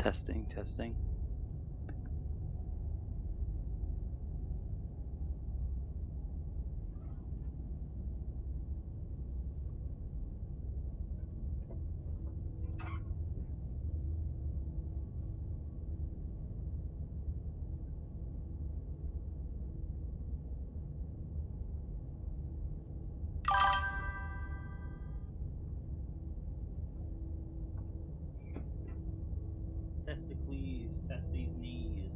Testing, testing. Testicles, test these knees.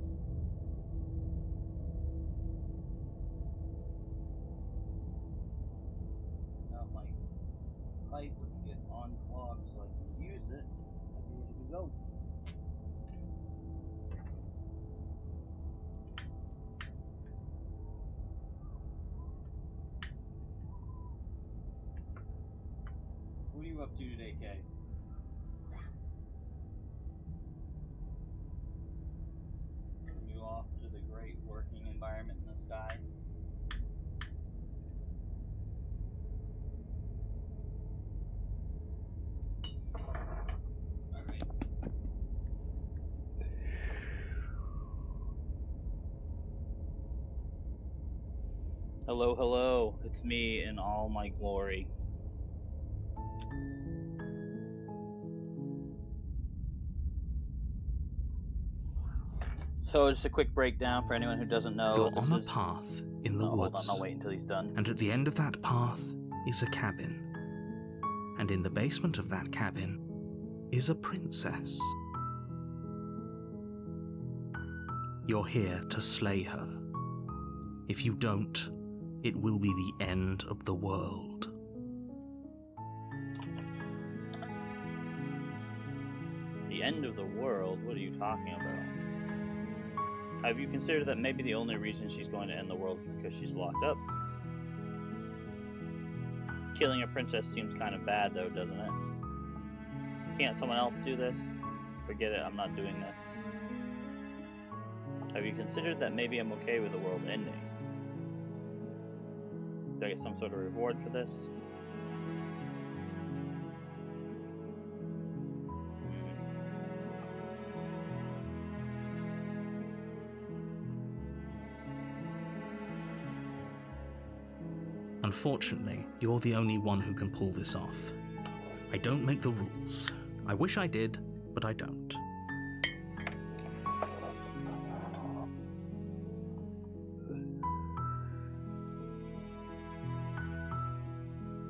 Now my pipe would get unclogged so I can use it. I'd be ready to go. What are you up to today, Kay? Are you off to the great working environment in the sky? Alright. Hello, hello. It's me in all my glory. So just a quick breakdown for anyone who doesn't know. You're on a path in the woods. Hold on, I'll wait until he's done. And at the end of that path is a cabin. And in the basement of that cabin is a princess. You're here to slay her. If you don't, it will be the end of the world. The end of the world? What are you talking about? Have you considered that maybe the only reason she's going to end the world is because she's locked up? Killing a princess seems kind of bad though, doesn't it? Can't someone else do this? Forget it, I'm not doing this. Have you considered that maybe I'm okay with the world ending? Do I get some sort of reward for this? Unfortunately, you're the only one who can pull this off. I don't make the rules. I wish I did, but I don't.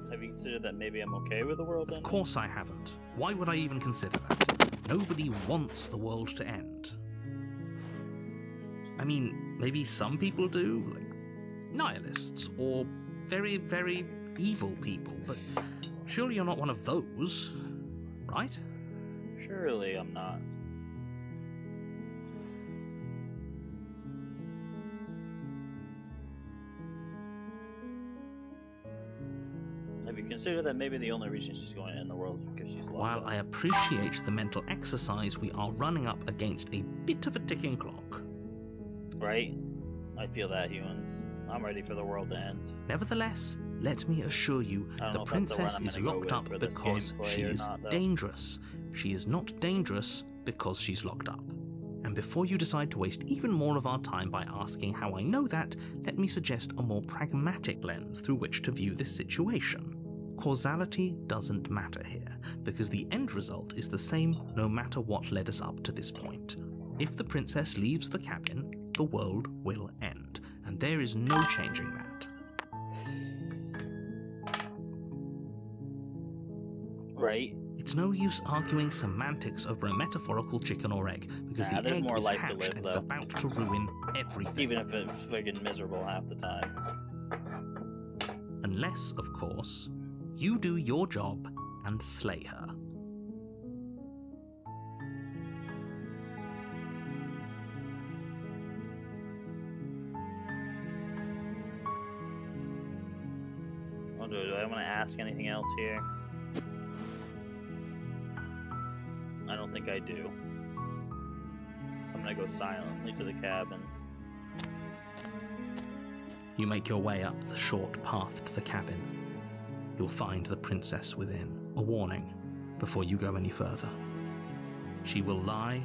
Have you considered that maybe I'm okay with the world ending? Of course I haven't. Why would I even consider that? Nobody wants the world to end. I mean, maybe some people do, like nihilists, or very, very evil people, but surely you're not one of those, right? Surely I'm not. Have you considered that maybe the only reason she's going to end the world is because she's locked While up? I appreciate the mental exercise, we are running up against a bit of a ticking clock. Right? I feel that, humans. I'm ready for the world to end. Nevertheless, let me assure you, the princess is locked up because she is dangerous. She is not dangerous because she's locked up. And before you decide to waste even more of our time by asking how I know that, let me suggest a more pragmatic lens through which to view this situation. Causality doesn't matter here, because the end result is the same no matter what led us up to this point. If the princess leaves the cabin, the world will end, and there is no changing that. Right? It's no use arguing semantics over a metaphorical chicken or egg, because the egg is hatched and it's about to ruin everything. Even if it's friggin' miserable half the time. Unless, of course, you do your job and slay her. Oh, do I want to ask anything else here? I don't think I do. I'm gonna go silently to the cabin. You make your way up the short path to the cabin. You'll find the princess within. A warning before you go any further. She will lie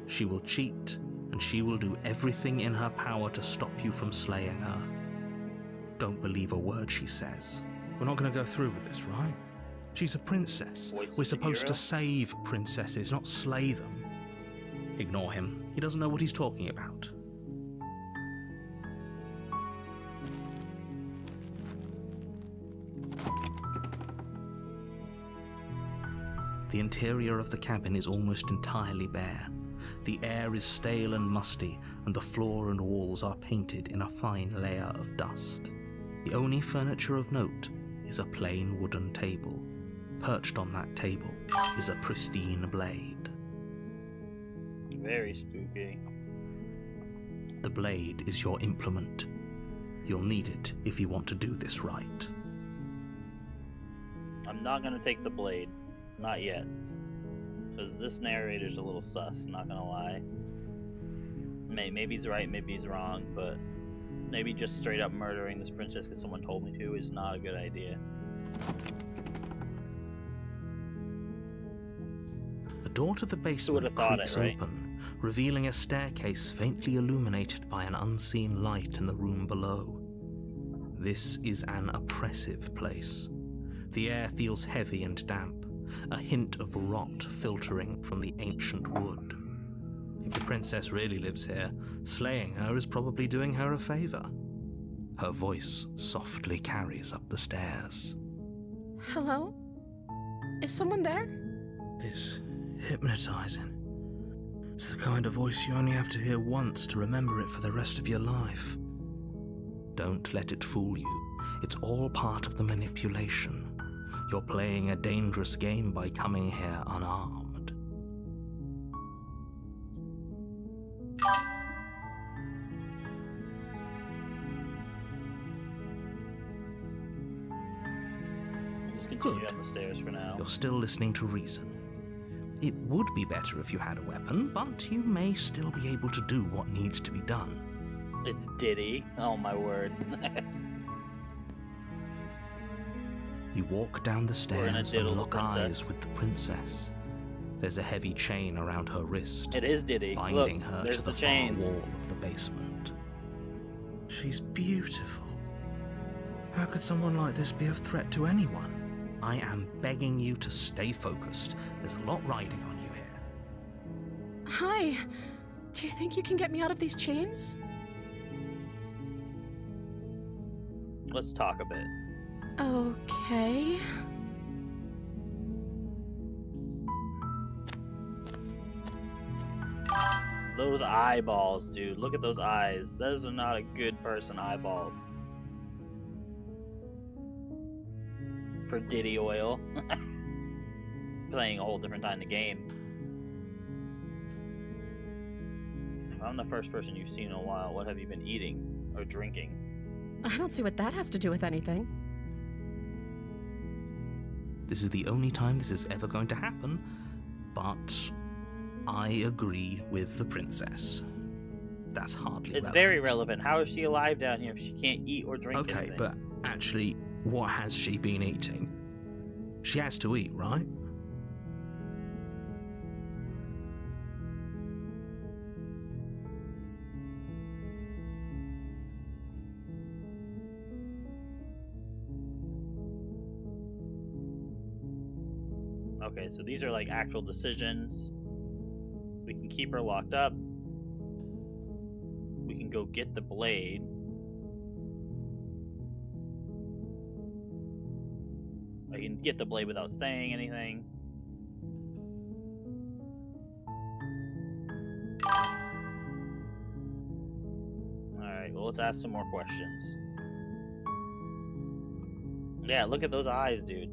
She will cheat, and she will do everything in her power to stop you from slaying her. Don't believe a word she says. We're not going to go through with this, right? She's a princess. We're supposed to save princesses, not slay them. Ignore him. He doesn't know what he's talking about. The interior of the cabin is almost entirely bare. The air is stale and musty, and the floor and walls are painted in a fine layer of dust. The only furniture of note is a plain wooden table. Perched on that table is a pristine blade. Very spooky. The blade is your implement. You'll need it if you want to do this right. I'm not gonna take the blade. Not yet. Because this narrator's a little sus, not gonna lie. Maybe he's right, maybe he's wrong, but maybe just straight up murdering this princess because someone told me to is not a good idea. The door to the basement creaks open, revealing a staircase faintly illuminated by an unseen light in the room below. This is an oppressive place. The air feels heavy and damp, a hint of rot filtering from the ancient wood. If the princess really lives here, slaying her is probably doing her a favor. Her voice softly carries up the stairs. Hello? Is someone there? It's hypnotizing. It's the kind of voice you only have to hear once to remember it for the rest of your life. Don't let it fool you. It's all part of the manipulation. You're playing a dangerous game by coming here unarmed. Just continue up the stairs for now. You're still listening to reason. It would be better if you had a weapon, but you may still be able to do what needs to be done. It's Diddy. Oh my word. You walk down the stairs and lock eyes with the princess. There's a heavy chain around her wrist. It is Diddy. Binding Look, her there's to the chain. far wall of the basement. She's beautiful. How could someone like this be a threat to anyone? I am begging you to stay focused. There's a lot riding on you here. Hi. Do you think you can get me out of these chains? Let's talk a bit. Okay. Those eyeballs, dude. Look at those eyes. Those are not a good person eyeballs. For Diddy Oil. Playing a whole different time in the game. If I'm the first person you've seen in a while, what have you been eating or drinking? I don't see what that has to do with anything. This is the only time this is ever going to happen, but I agree with the princess. That's hardly relevant. It's very relevant. How is she alive down here if she can't eat or drink Okay, anything? but actually, what has she been eating? She has to eat, right? Okay, so these are like actual decisions. We can keep her locked up. We can go get the blade. I can get the blade without saying anything. Alright, well, let's ask some more questions. Yeah, look at those eyes, dude.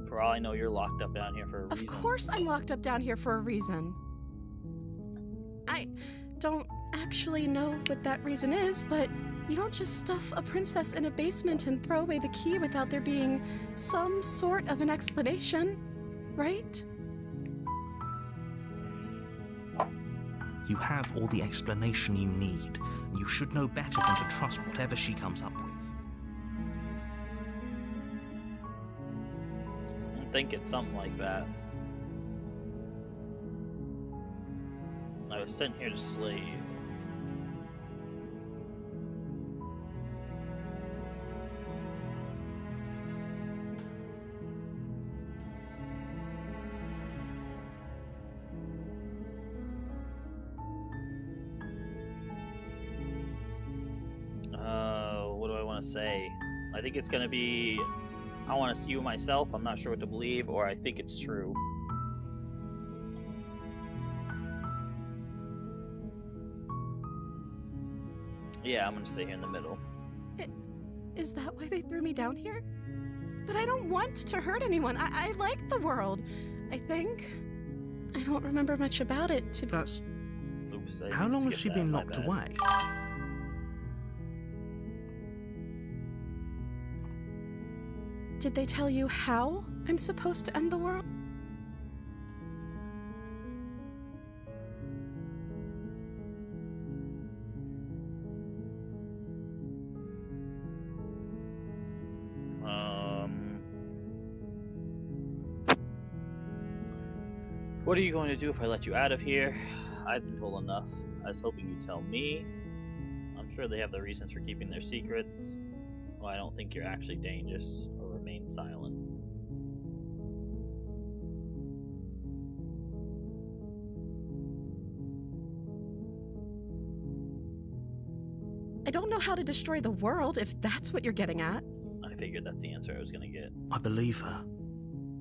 For all I know, you're locked up down here for a reason. Of course I'm locked up down here for a reason. I don't actually know what that reason is, but you don't just stuff a princess in a basement and throw away the key without there being some sort of an explanation, right? You have all the explanation you need. You should know better than to trust whatever she comes up with. think it's something like that. I was sent here to slay you. What do I want to say? I think it's gonna be, I want to see you myself, I'm not sure what to believe, or I think it's true. Yeah, I'm gonna stay here in the middle. Is that why they threw me down here? But I don't want to hurt anyone. I like the world, I think. I don't remember much about it to... That's... Oops, How long has she been locked away? Did they tell you how I'm supposed to end the world? What are you going to do if I let you out of here? I've been told enough. I was hoping you'd tell me. I'm sure they have their reasons for keeping their secrets. Well, I don't think you're actually dangerous, or remain silent. I don't know how to destroy the world, if that's what you're getting at. I figured that's the answer I was gonna get. I believe her.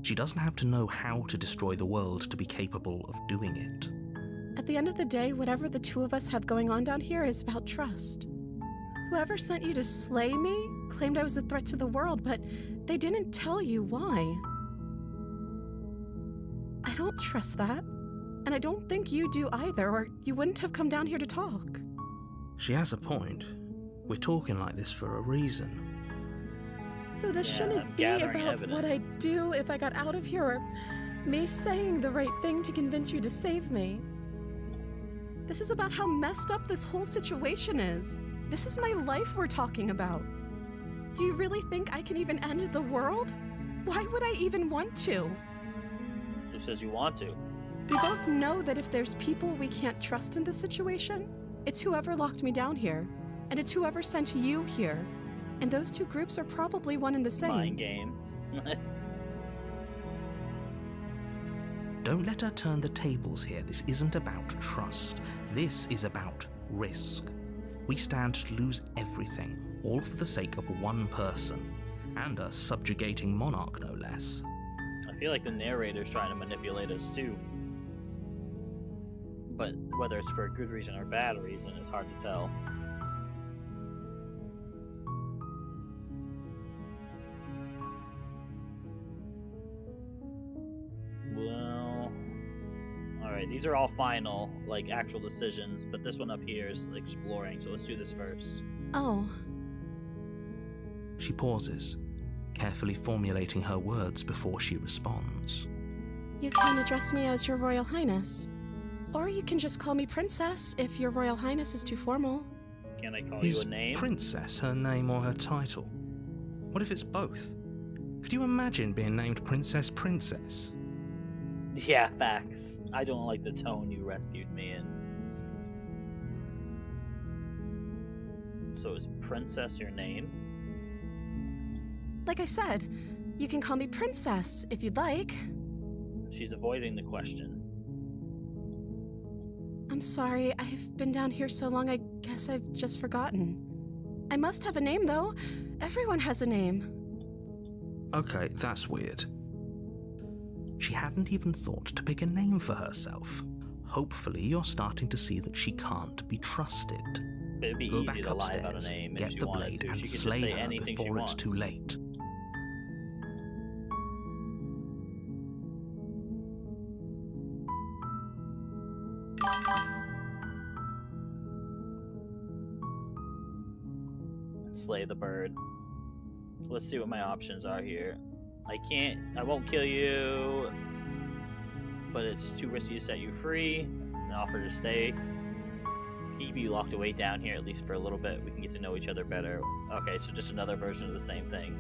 She doesn't have to know how to destroy the world to be capable of doing it. At the end of the day, whatever the two of us have going on down here is about trust. Whoever sent you to slay me claimed I was a threat to the world, but they didn't tell you why. I don't trust that, and I don't think you do either, or you wouldn't have come down here to talk. She has a point. We're talking like this for a reason. So this Yeah, shouldn't I'm be gathering about what I'd evidence. do if I got out of here, or me saying the right thing to convince you to save me. This is about how messed up this whole situation is. This is my life we're talking about. Do you really think I can even end the world? Why would I even want to? Who says you want to? We both know that if there's people we can't trust in this situation, it's whoever locked me down here, and it's whoever sent you here. And those two groups are probably one and the same. Mind games. Don't let her turn the tables here. This isn't about trust. This is about risk. We stand to lose everything, all for the sake of one person, and a subjugating monarch, no less. I feel like the narrator's trying to manipulate us too. But whether it's for a good reason or a bad reason, it's hard to tell. Well, alright, these are all final, like actual decisions, but this one up here is exploring, so let's do this first. Oh, She pauses, carefully formulating her words before she responds. you can address me as Your Royal Highness. Or you can just call me Princess if Your Royal Highness is too formal. Can I call Is you a name? Princess her name or her title? What if it's both? Could you imagine being named Princess Princess? Yeah, facts. I don't like the tone you rescued me in. So is Princess your name? Like I said, you can call me Princess if you'd like. She's avoiding the question. I'm sorry, I've been down here so long I guess I've just forgotten. I must have a name though. Everyone has a name. Okay, that's weird. She hadn't even thought to pick a name for herself. Hopefully you're starting to see that she can't be trusted. It'd be Go easy back to lie about upstairs, a name if get she the wanted blade, to. and She could just slay say her anything she before it's wants. too late. Slay the bird. Let's see what my options are here. I won't kill you, but it's too risky to set you free, and offer to stay. Keep you locked away down here at least for a little bit. We can get to know each other better. Okay, so just another version of the same thing.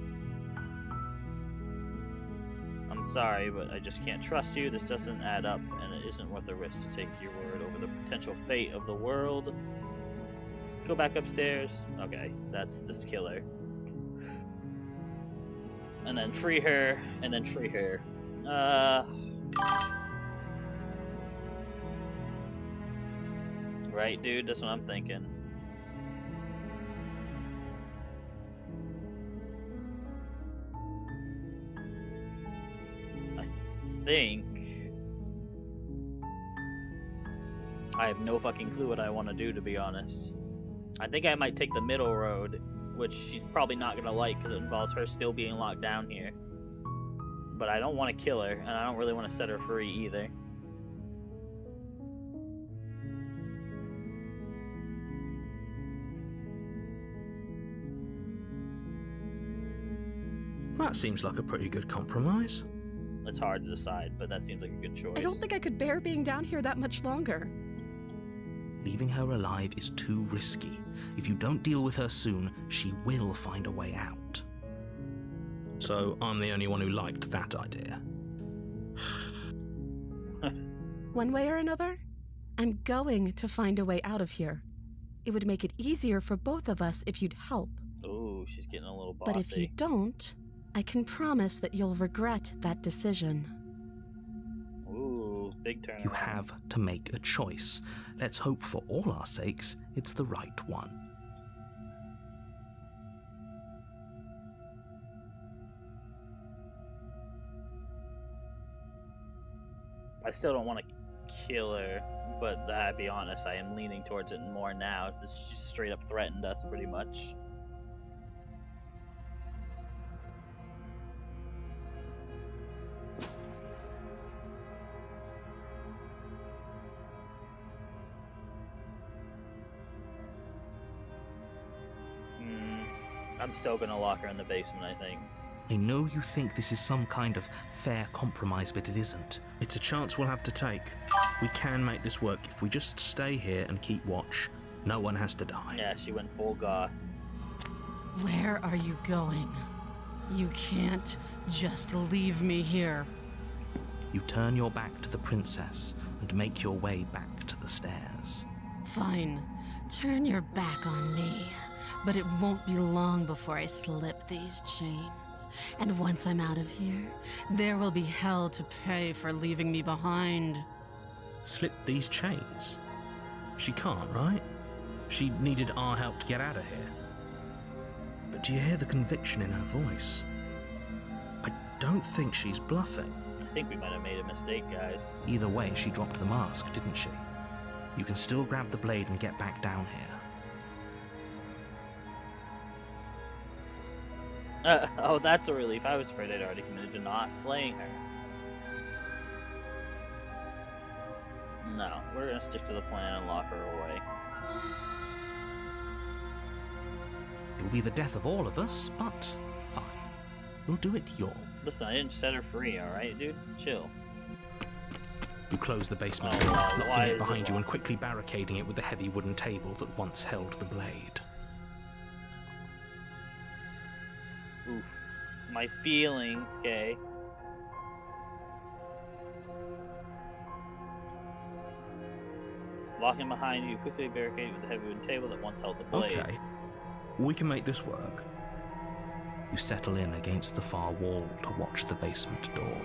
I'm Sorry, but I just can't trust you. This doesn't add up, and it isn't worth the risk to take your word over the potential fate of the world. Go back upstairs. Okay, that's just kill her. And then free her, and then free her. Right, dude? That's what I'm thinking. I have no fucking clue what I want to do, to be honest. I think I might take the middle road, which she's probably not gonna like because it involves her still being locked down here. But I don't want to kill her, and I don't really want to set her free either. That seems like a pretty good compromise. It's hard to decide, but that seems like a good choice. I don't think I could bear being down here that much longer. Leaving her alive is too risky. If you don't deal with her soon, she will find a way out. So I'm the only one who liked that idea. One way or another, I'm going to find a way out of here. It would make it easier for both of us if you'd help. Ooh, she's getting a little bossy. But if you don't, I can promise that you'll regret that decision. Ooh, big turn. You have to make a choice. Let's hope for all our sakes it's the right one. I still don't want to kill her, but I'll be honest, I am leaning towards it more now. She straight up threatened us pretty much. I'm still gonna lock her in the basement, I think. I know you think this is some kind of fair compromise, but it isn't. It's a chance we'll have to take. We can make this work if we just stay here and keep watch. No one has to die. Yeah, she went full goth. Where are you going? You can't just leave me here. You turn your back to the princess and make your way back to the stairs. Fine. Turn your back on me. But it won't be long before I slip these chains. And once I'm out of here, there will be hell to pay for leaving me behind. Slip these chains? She can't, right? She needed our help to get out of here. But do you hear the conviction in her voice? I don't think she's bluffing. I think we might have made a mistake, guys. Either way, she dropped the mask, didn't she? You can still grab the blade and get back down here. Oh, that's a relief. I was afraid I'd already committed to not slaying her. No, we're gonna stick to the plan and lock her away. It'll be the death of all of us, but fine. We'll do it your way. Listen, I didn't set her free, alright, dude? Chill. You close the basement door, locking it behind you and quickly barricading it with the heavy wooden table that once held the blade. Oof. My feelings, okay? Locking behind you, quickly barricaded with the heavy wooden table that once held the blade. Okay, we can make this work. You settle in against the far wall to watch the basement door.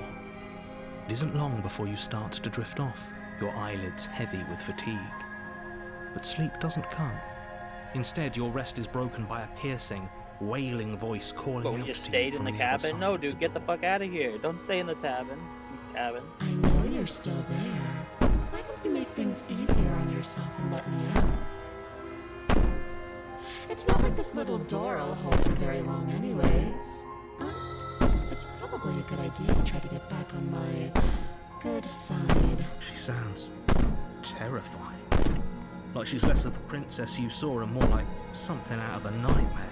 It isn't long before you start to drift off, your eyelids heavy with fatigue. But sleep doesn't come. Instead, your rest is broken by a piercing, wailing voice calling but we out just to stayed you in from the the other cabin? side No, of dude, get the fuck out of here. Don't stay in the cabin. I know you're still there. Why don't you make things easier on yourself and let me out? It's not like this little door will hold for very long anyways. It's probably a good idea to try to get back on my good side. She sounds terrifying. Like she's less of the princess you saw and more like something out of a nightmare.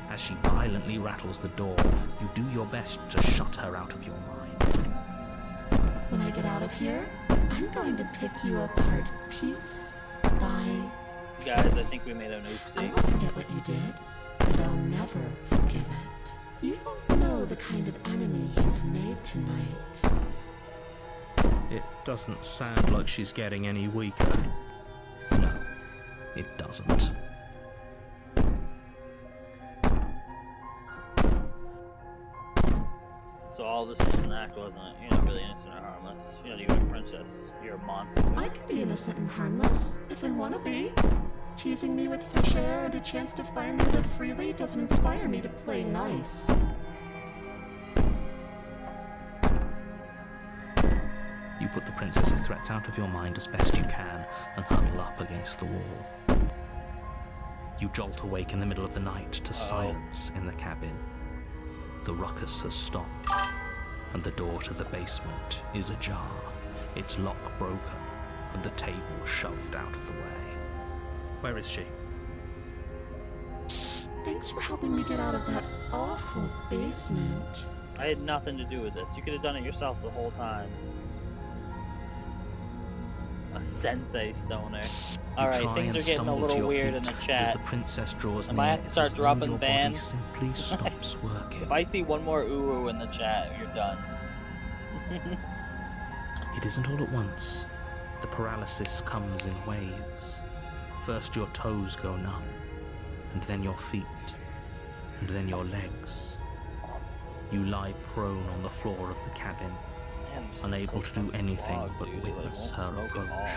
As she violently rattles the door, you do your best to shut her out of your mind. When I get out of here, I'm going to pick you apart piece by Guys, piece. I think we made an oopsie. I won't forget what you did, and I'll never forgive it. You don't know the kind of enemy you've made tonight. It doesn't sound like she's getting any weaker. No, it doesn't. So all this was an act, wasn't it? You're not really innocent or harmless. You're not even a princess. You're a monster. I can be innocent and harmless, if I want to be. Teasing me with fresh air and a chance to fire me live freely doesn't inspire me to play nice. You put the princess's threats out of your mind as best you can and huddle up against the wall. You jolt awake in the middle of the night to silence in the cabin. The ruckus has stopped, and the door to the basement is ajar, its lock broken, and the table shoved out of the way. Where is she? Thanks for helping me get out of that awful basement. I had nothing to do with this. You could have done it yourself the whole time. A sensei stoner. Alright, things are getting a little weird in the chat. As the princess draws I might have to start dropping bans. Simply stops working. If I see one more ooh in the chat, you're done. It isn't all at once. The paralysis comes in waves. First your toes go numb, and then your feet, and then your legs. You lie prone on the floor of the cabin, unable to do anything but witness her approach.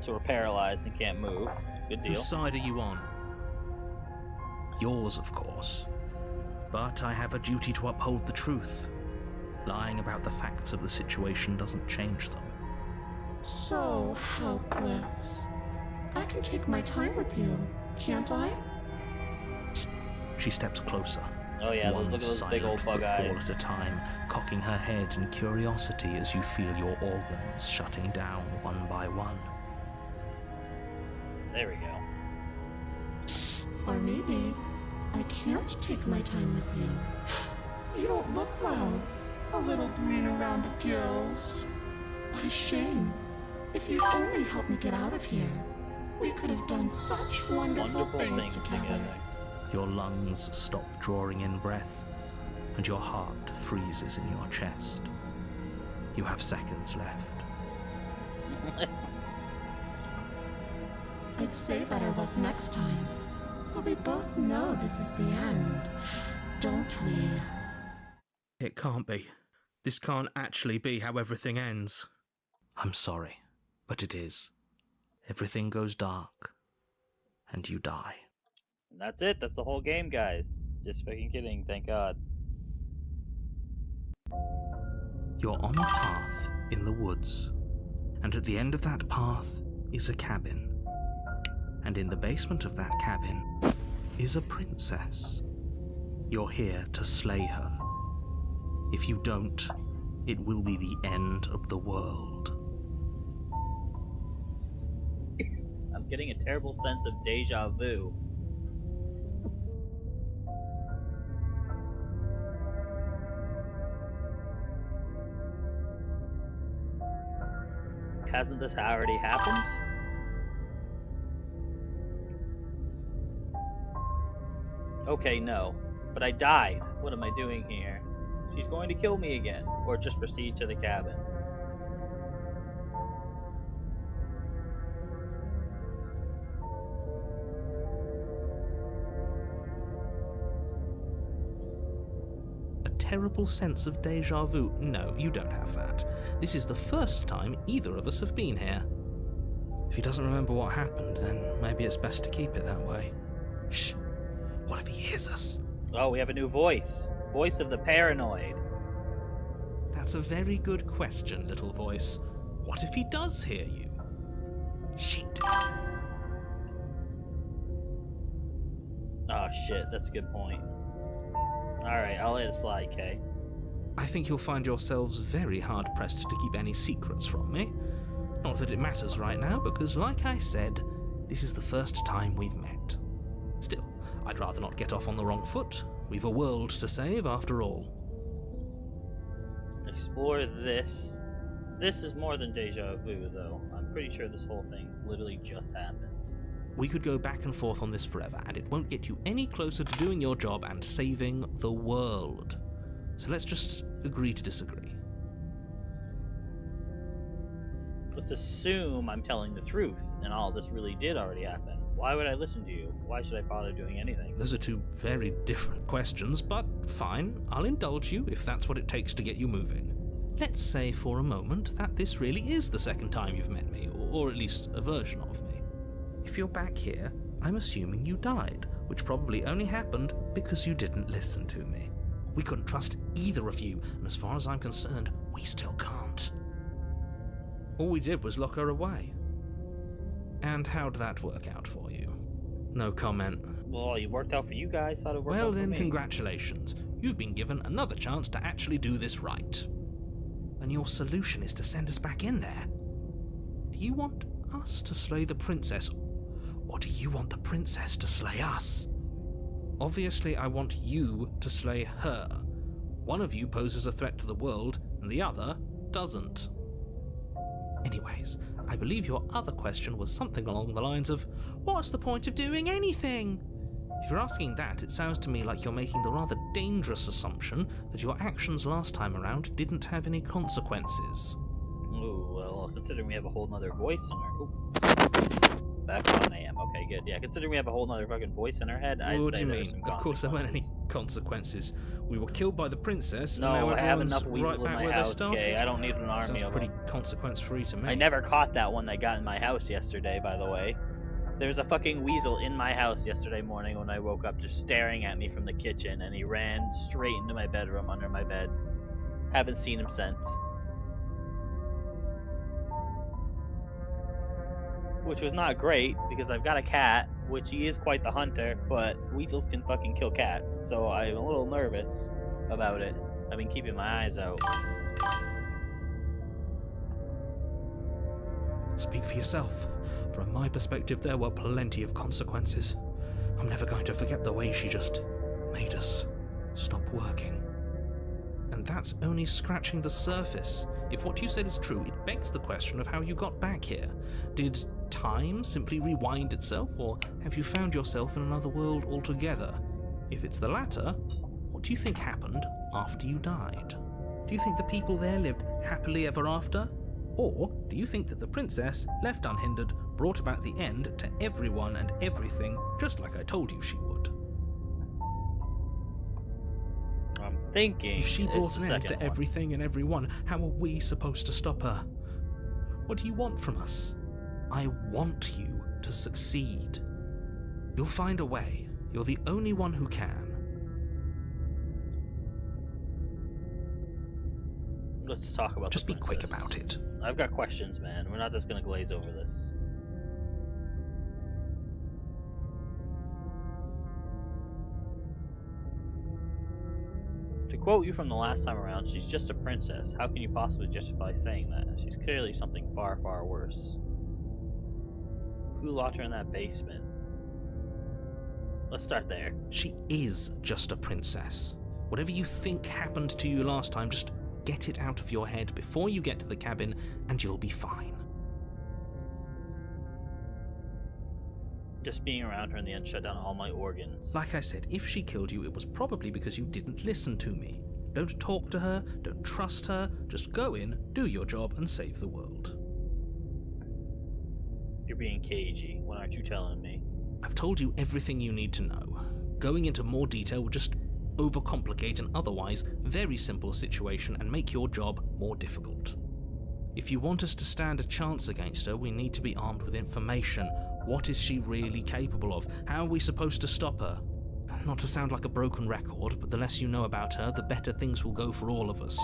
So we're paralyzed and can't move. Good deal. Whose side are you on? Yours, of course. But I have a duty to uphold the truth. Lying about the facts of the situation doesn't change them. So helpless. I can take my time with you, can't I? She steps closer. Oh yeah, look at those big old bug eyes. One at a time, cocking her head in curiosity as you feel your organs shutting down one by one. There we go. Or maybe I can't take my time with you. You don't look well. A little green around the gills. What a shame. If you'd only helped me get out of here, we could have done such wonderful things together. Your lungs stop drawing in breath, and your heart freezes in your chest. You have seconds left. I'd say better luck next time, but we both know this is the end, don't we? It can't be. This can't actually be how everything ends. I'm sorry, but it is. Everything goes dark, and you die. And that's it. That's the whole game, guys. Just fucking kidding. Thank God. You're on a path in the woods, and at the end of that path is a cabin. And in the basement of that cabin is a princess. You're here to slay her. If you don't, it will be the end of the world. I'm getting a terrible sense of deja vu. Hasn't this already happened? Okay, no. But I died. What am I doing here? She's going to kill me again. Or just proceed to the cabin. Terrible sense of deja vu. No, you don't have that. This is the first time either of us have been here. If he doesn't remember what happened, then maybe it's best to keep it that way. Shh. What if he hears us? Oh, we have a new voice. Voice of the paranoid. That's a very good question, little voice. What if he does hear you? Shit. Oh shit, that's a good point. Alright, I'll let it slide, Kay. I think you'll find yourselves very hard-pressed to keep any secrets from me. Not that it matters right now, because like I said, this is the first time we've met. Still, I'd rather not get off on the wrong foot. We've a world to save, after all. Explore this. This is more than deja vu, though. I'm pretty sure this whole thing's literally just happened. We could go back and forth on this forever, and it won't get you any closer to doing your job and saving the world. So let's just agree to disagree. Let's assume I'm telling the truth and all this really did already happen. Why would I listen to you? Why should I bother doing anything? Those are two very different questions, but fine, I'll indulge you if that's what it takes to get you moving. Let's say for a moment that this really is the second time you've met me, or at least a version of me. If you're back here, I'm assuming you died, which probably only happened because you didn't listen to me. We couldn't trust either of you, and as far as I'm concerned, we still can't. All we did was lock her away. And how'd that work out for you? No comment. Well, it worked out for you guys. Thought it worked out for me. Well then, congratulations. You've been given another chance to actually do this right. And your solution is to send us back in there. Do you want us to slay the princess, or do you want the princess to slay us? Obviously, I want you to slay her. One of you poses a threat to the world, and the other doesn't. Anyways, I believe your other question was something along the lines of, what's the point of doing anything? If you're asking that, it sounds to me like you're making the rather dangerous assumption that your actions last time around didn't have any consequences. Ooh, well, considering we have a whole nother voice in our... Ooh. Back on I am. Okay, good. Yeah, considering we have a whole nother fucking voice in our head, I'd what say do you there mean? some Of course there weren't any consequences. We were killed by the princess, no, and now I have everyone's enough weasel right in back my where house, they started. okay? I don't need an army Sounds of pretty them. consequence-free to me. I never caught that one that got in my house yesterday, by the way. There was a fucking weasel in my house yesterday morning when I woke up, just staring at me from the kitchen, and he ran straight into my bedroom under my bed. Haven't seen him since. Which was not great, because I've got a cat, which he is quite the hunter, but weasels can fucking kill cats, so I'm a little nervous about it. I've been keeping my eyes out. Speak for yourself. From my perspective, there were plenty of consequences. I'm never going to forget the way she just made us stop working. And that's only scratching the surface. If what you said is true, it begs the question of how you got back here. Did time simply rewind itself, or have you found yourself in another world altogether? If it's the latter, what do you think happened after you died? Do you think the people there lived happily ever after? Or do you think that the princess, left unhindered, brought about the end to everyone and everything, just like I told you she would? I'm thinking... If she brought an end to everything and everyone, how are we supposed to stop her? What do you want from us? I want you to succeed. You'll find a way. You're the only one who can. Let's talk about Just be quick about it. I've got questions, man. We're not just gonna glaze over this. To quote you from the last time around, she's just a princess. How can you possibly justify saying that? She's clearly something far, far worse. Who locked her in that basement? Let's start there. She is just a princess. Whatever you think happened to you last time, just get it out of your head before you get to the cabin, and you'll be fine. Just being around her in the end shut down all my organs. Like I said, if she killed you, it was probably because you didn't listen to me. Don't talk to her, don't trust her, just go in, do your job, and save the world. You're being cagey. What aren't you telling me? I've told you everything you need to know. Going into more detail would just overcomplicate an otherwise very simple situation and make your job more difficult. If you want us to stand a chance against her, we need to be armed with information. What is she really capable of? How are we supposed to stop her? Not to sound like a broken record, but the less you know about her, the better things will go for all of us.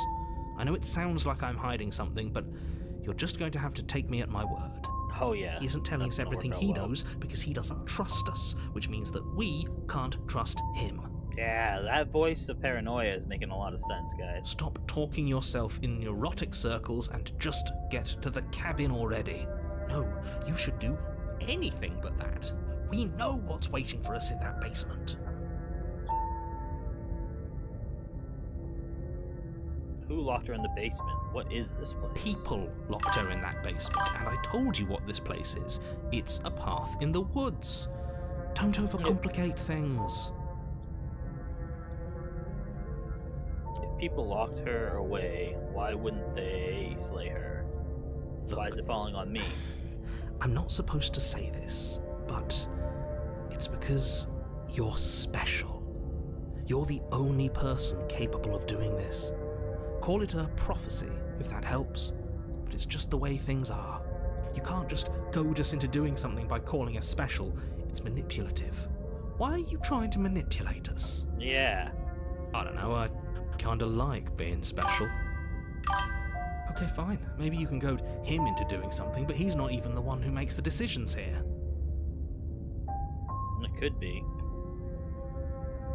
I know it sounds like I'm hiding something, but you're just going to have to take me at my word. Oh yeah. He isn't telling us everything he knows because he doesn't trust us, which means that we can't trust him. Yeah, that voice of paranoia is making a lot of sense, guys. Stop talking yourself in neurotic circles and just get to the cabin already. No, you should do anything but that. We know what's waiting for us in that basement. Who locked her in the basement? What is this place? People locked her in that basement, and I told you what this place is. It's a path in the woods. Don't overcomplicate things. people locked her away, why wouldn't they slay her? Look, why is it falling on me? I'm not supposed to say this, but it's because you're special. You're the only person capable of doing this. Call it a prophecy, if that helps, but it's just the way things are. You can't just goad us into doing something by calling us special. It's manipulative. Why are you trying to manipulate us? Yeah. I don't know, I kinda like being special. Okay, fine. Maybe you can goad him into doing something, but he's not even the one who makes the decisions here. It could be.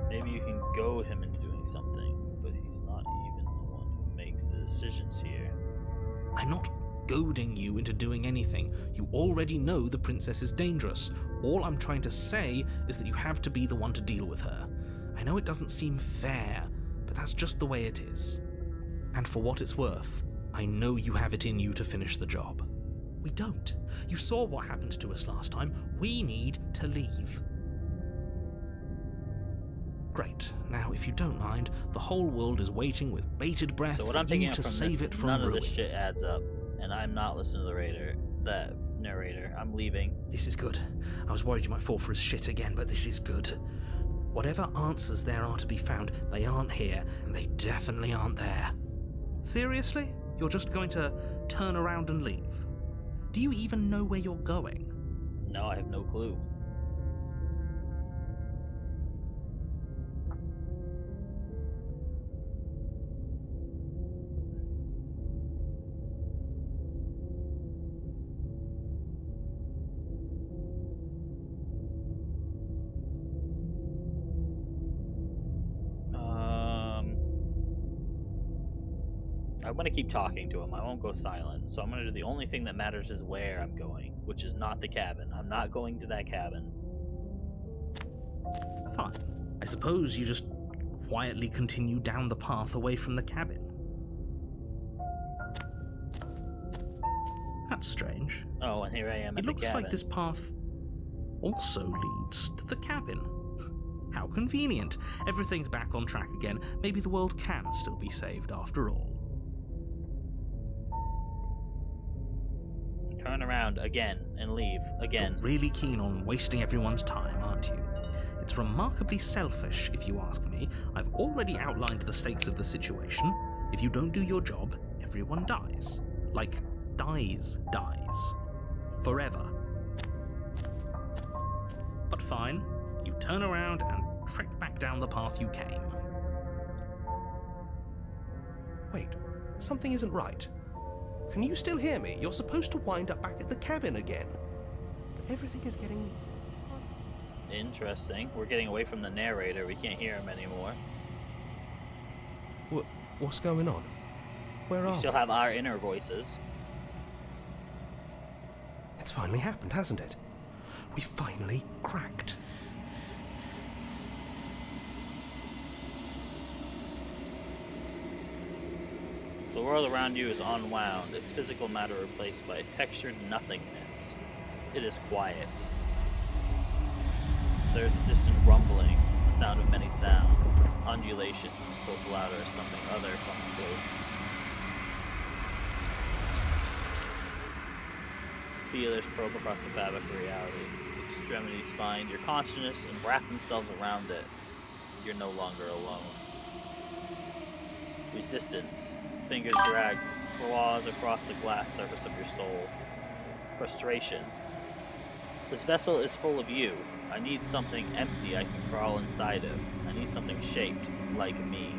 Maybe you can goad him into doing something, but he's not even the one who makes the decisions here. I'm not goading you into doing anything. You already know the princess is dangerous. All I'm trying to say is that you have to be the one to deal with her. I know it doesn't seem fair, but that's just the way it is. And for what it's worth, I know you have it in you to finish the job. We don't. You saw what happened to us last time. We need to leave. Great. Now, if you don't mind, the whole world is waiting with bated breath So what for I'm you picking up to from save this, it from none ruin. of this shit adds up, and I'm not listening to the narrator. I'm leaving. This is good. I was worried you might fall for his shit again, but this is good. Whatever answers there are to be found, they aren't here, and they definitely aren't there. Seriously? You're just going to turn around and leave? Do you even know where you're going? No, I have no clue. I'm going to keep talking to him. I won't go silent. So I'm going to do the only thing that matters is where I'm going, which is not the cabin. I'm not going to that cabin. Fine. I suppose you just quietly continue down the path away from the cabin. That's strange. Oh, and here I am at It the looks cabin. like this path also leads to the cabin. How convenient. Everything's back on track again. Maybe the world can still be saved after all. Turn around again and leave again. You're really keen on wasting everyone's time, aren't you? It's remarkably selfish, if you ask me. I've already outlined the stakes of the situation. If you don't do your job, everyone dies. Like, dies. Forever. But fine, you turn around and trek back down the path you came. Wait, something isn't right. Can you still hear me? You're supposed to wind up back at the cabin again. But everything is getting fuzzy. Interesting. We're getting away from the narrator. We can't hear him anymore. What's going on? Where are We still we? have our inner voices. It's finally happened, hasn't it? We finally cracked. The world around you is unwound, its physical matter replaced by a textured nothingness. It is quiet. There is a distant rumbling, the sound of many sounds, undulations, both louder as something other comes close. Feelers probe across the fabric of reality. Extremities find your consciousness and wrap themselves around it. You're no longer alone. Resistance. Fingers drag claws across the glass surface of your soul. Frustration. This vessel is full of you. I need something empty I can crawl inside of. I need something shaped like me.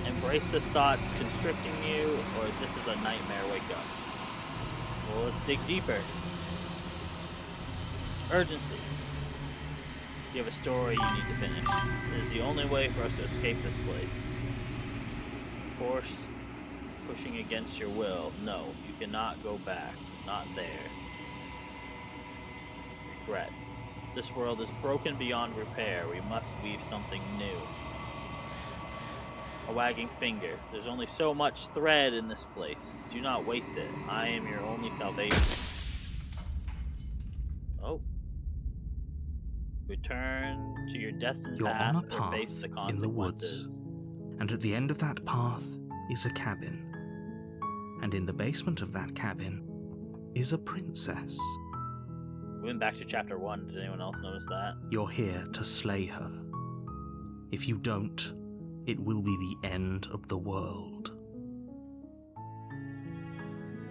Embrace the thoughts constricting you, or this is a nightmare wake up. Well, let's dig deeper. Urgency. You have a story you need to finish. It is the only way for us to escape this place. Force, pushing against your will. No, you cannot go back. Not there. Regret. This world is broken beyond repair. We must weave something new. a wagging finger. There's only so much thread in this place. Do not waste it. I am your only salvation. Oh. Return to your destined You're path on a or face the path in the woods, consequences. and at the end of that path is a cabin. And in the basement of that cabin is a princess. We went back to chapter 1. Did anyone else notice that? You're here to slay her. If you don't, it will be the end of the world.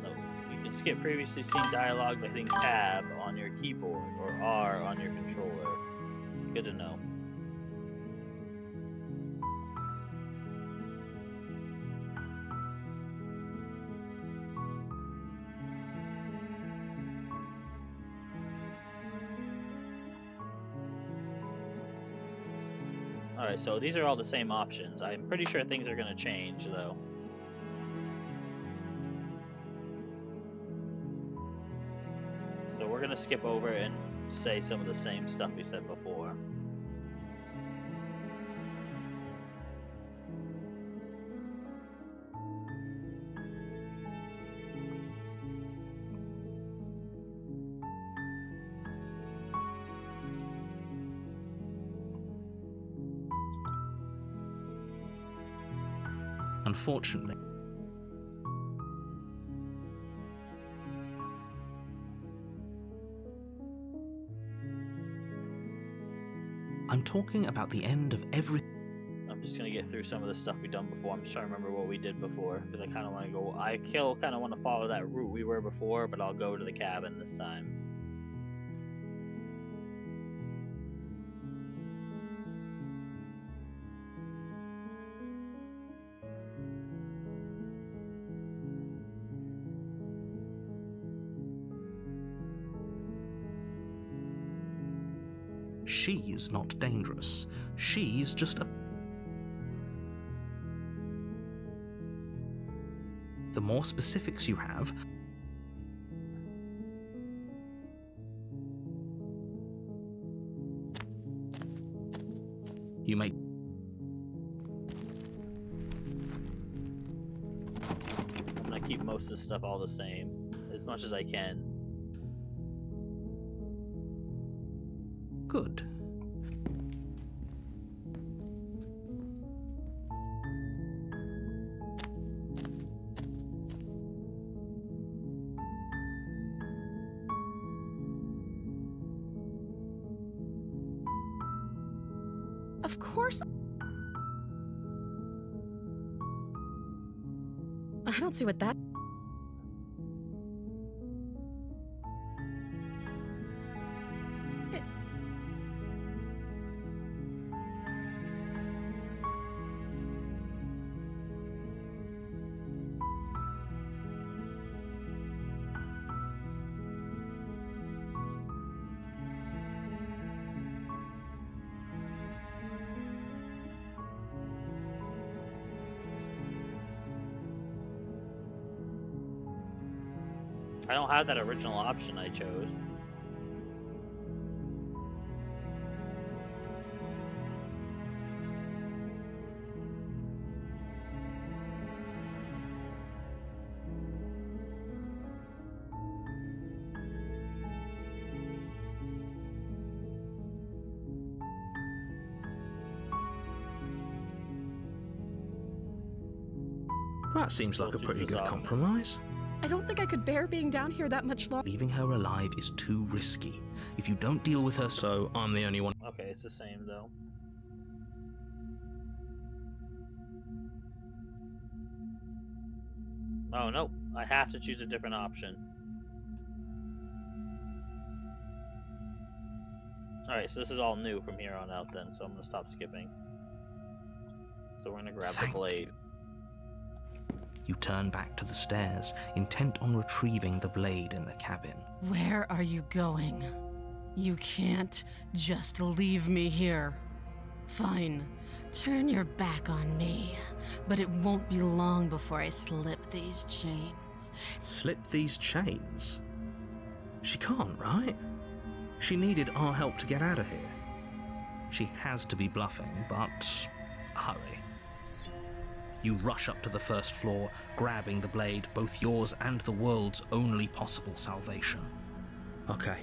So you can skip previously seen dialogue by hitting tab on your keyboard or R on your controller. Good to know. Alright, so these are all the same options. I'm pretty sure things are going to change, though. So we're going to skip over and say some of the same stuff we said before. Unfortunately, I'm talking about the end of everything. I'm just gonna get through some of the stuff we've done before. I'm just trying to remember what we did before, because I kind of want to go. I kind of want to follow that route we were before, but I'll go to the cabin this time. She's not dangerous. She's just a... The more specifics you have, you may... I'm gonna keep most of the stuff all the same, as much as I can. Good. Of course. I don't see what that... I don't have that original option I chose. That seems like a pretty good compromise. I don't think I could bear being down here that much longer. Leaving her alive is too risky. If you don't deal with her, so I'm the only one. Okay, it's the same though. Oh no, I have to choose a different option. Alright, so this is all new from here on out then, so I'm gonna stop skipping. So we're gonna grab the blade. You turn back to the stairs, intent on retrieving the blade in the cabin. Where are you going? You can't just leave me here. Fine, turn your back on me, but it won't be long before I slip these chains. Slip these chains? She can't, right? She needed our help to get out of here. She has to be bluffing, but hurry. You rush up to the first floor, grabbing the blade, both yours and the world's only possible salvation. Okay,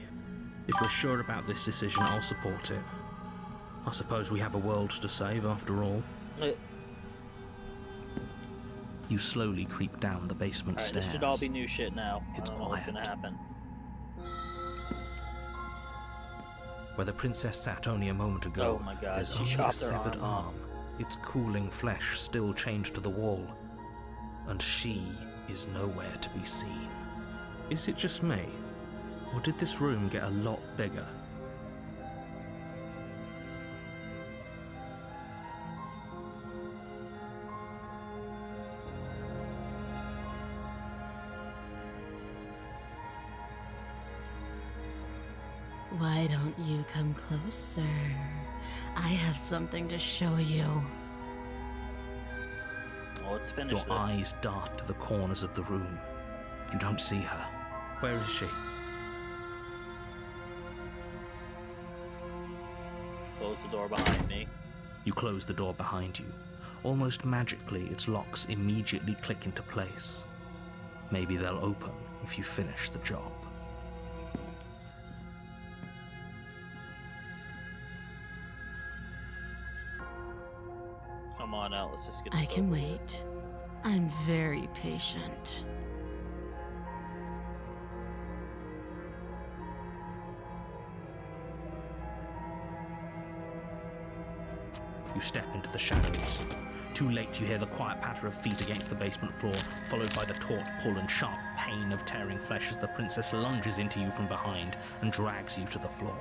if we're sure about this decision, I'll support it. I suppose we have a world to save after all. You slowly creep down the basement stairs. This should all be new shit now. It's I don't know what's quiet. gonna happen. Where the princess sat only a moment ago, Oh my God, there's she only a chopped her severed arm off. arm, its cooling flesh still chained to the wall, and she is nowhere to be seen. Is it just me, or did this room get a lot bigger? Why don't you come closer? I have something to show you. Well, let's finish Your this. eyes dart to the corners of the room. You don't see her. Where is she? Close the door behind me. You close the door behind you. Almost magically, its locks immediately click into place. Maybe they'll open if you finish the job. Come on out, let's just get I this can over wait. I'm very patient. You step into the shadows. Too late, you hear the quiet patter of feet against the basement floor, followed by the taut pull and sharp pain of tearing flesh as the princess lunges into you from behind and drags you to the floor.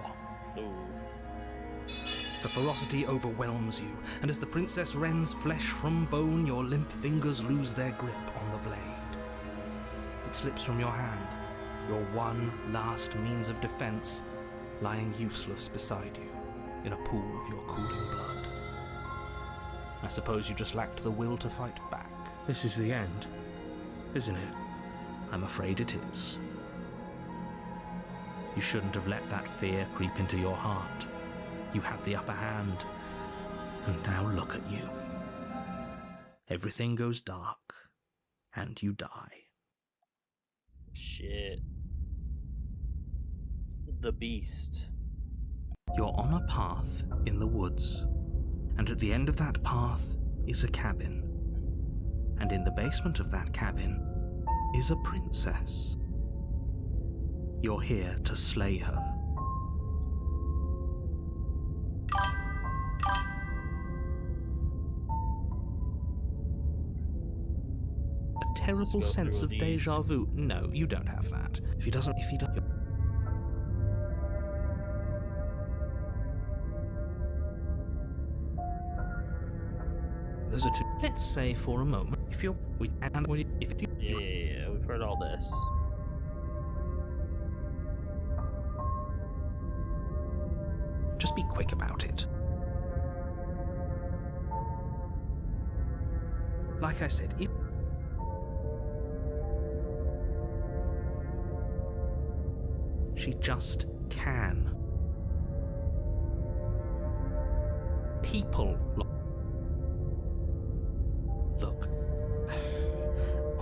Ooh. The ferocity overwhelms you, and as the princess rends flesh from bone, your limp fingers lose their grip on the blade. It slips from your hand, your one last means of defense, lying useless beside you in a pool of your cooling blood. I suppose you just lacked the will to fight back. This is the end, isn't it? I'm afraid it is. You shouldn't have let that fear creep into your heart. You had the upper hand, and now look at you. Everything goes dark, and you die. Shit. The beast. You're on a path in the woods, and at the end of that path is a cabin. And in the basement of that cabin is a princess. You're here to slay her. A terrible Let's go sense through of these. deja vu. No, you don't have that. If he doesn't. Those are two. Let's say for a moment, if you're, Yeah, we've heard all this. just be quick about it. Like I said, if she just can. People look.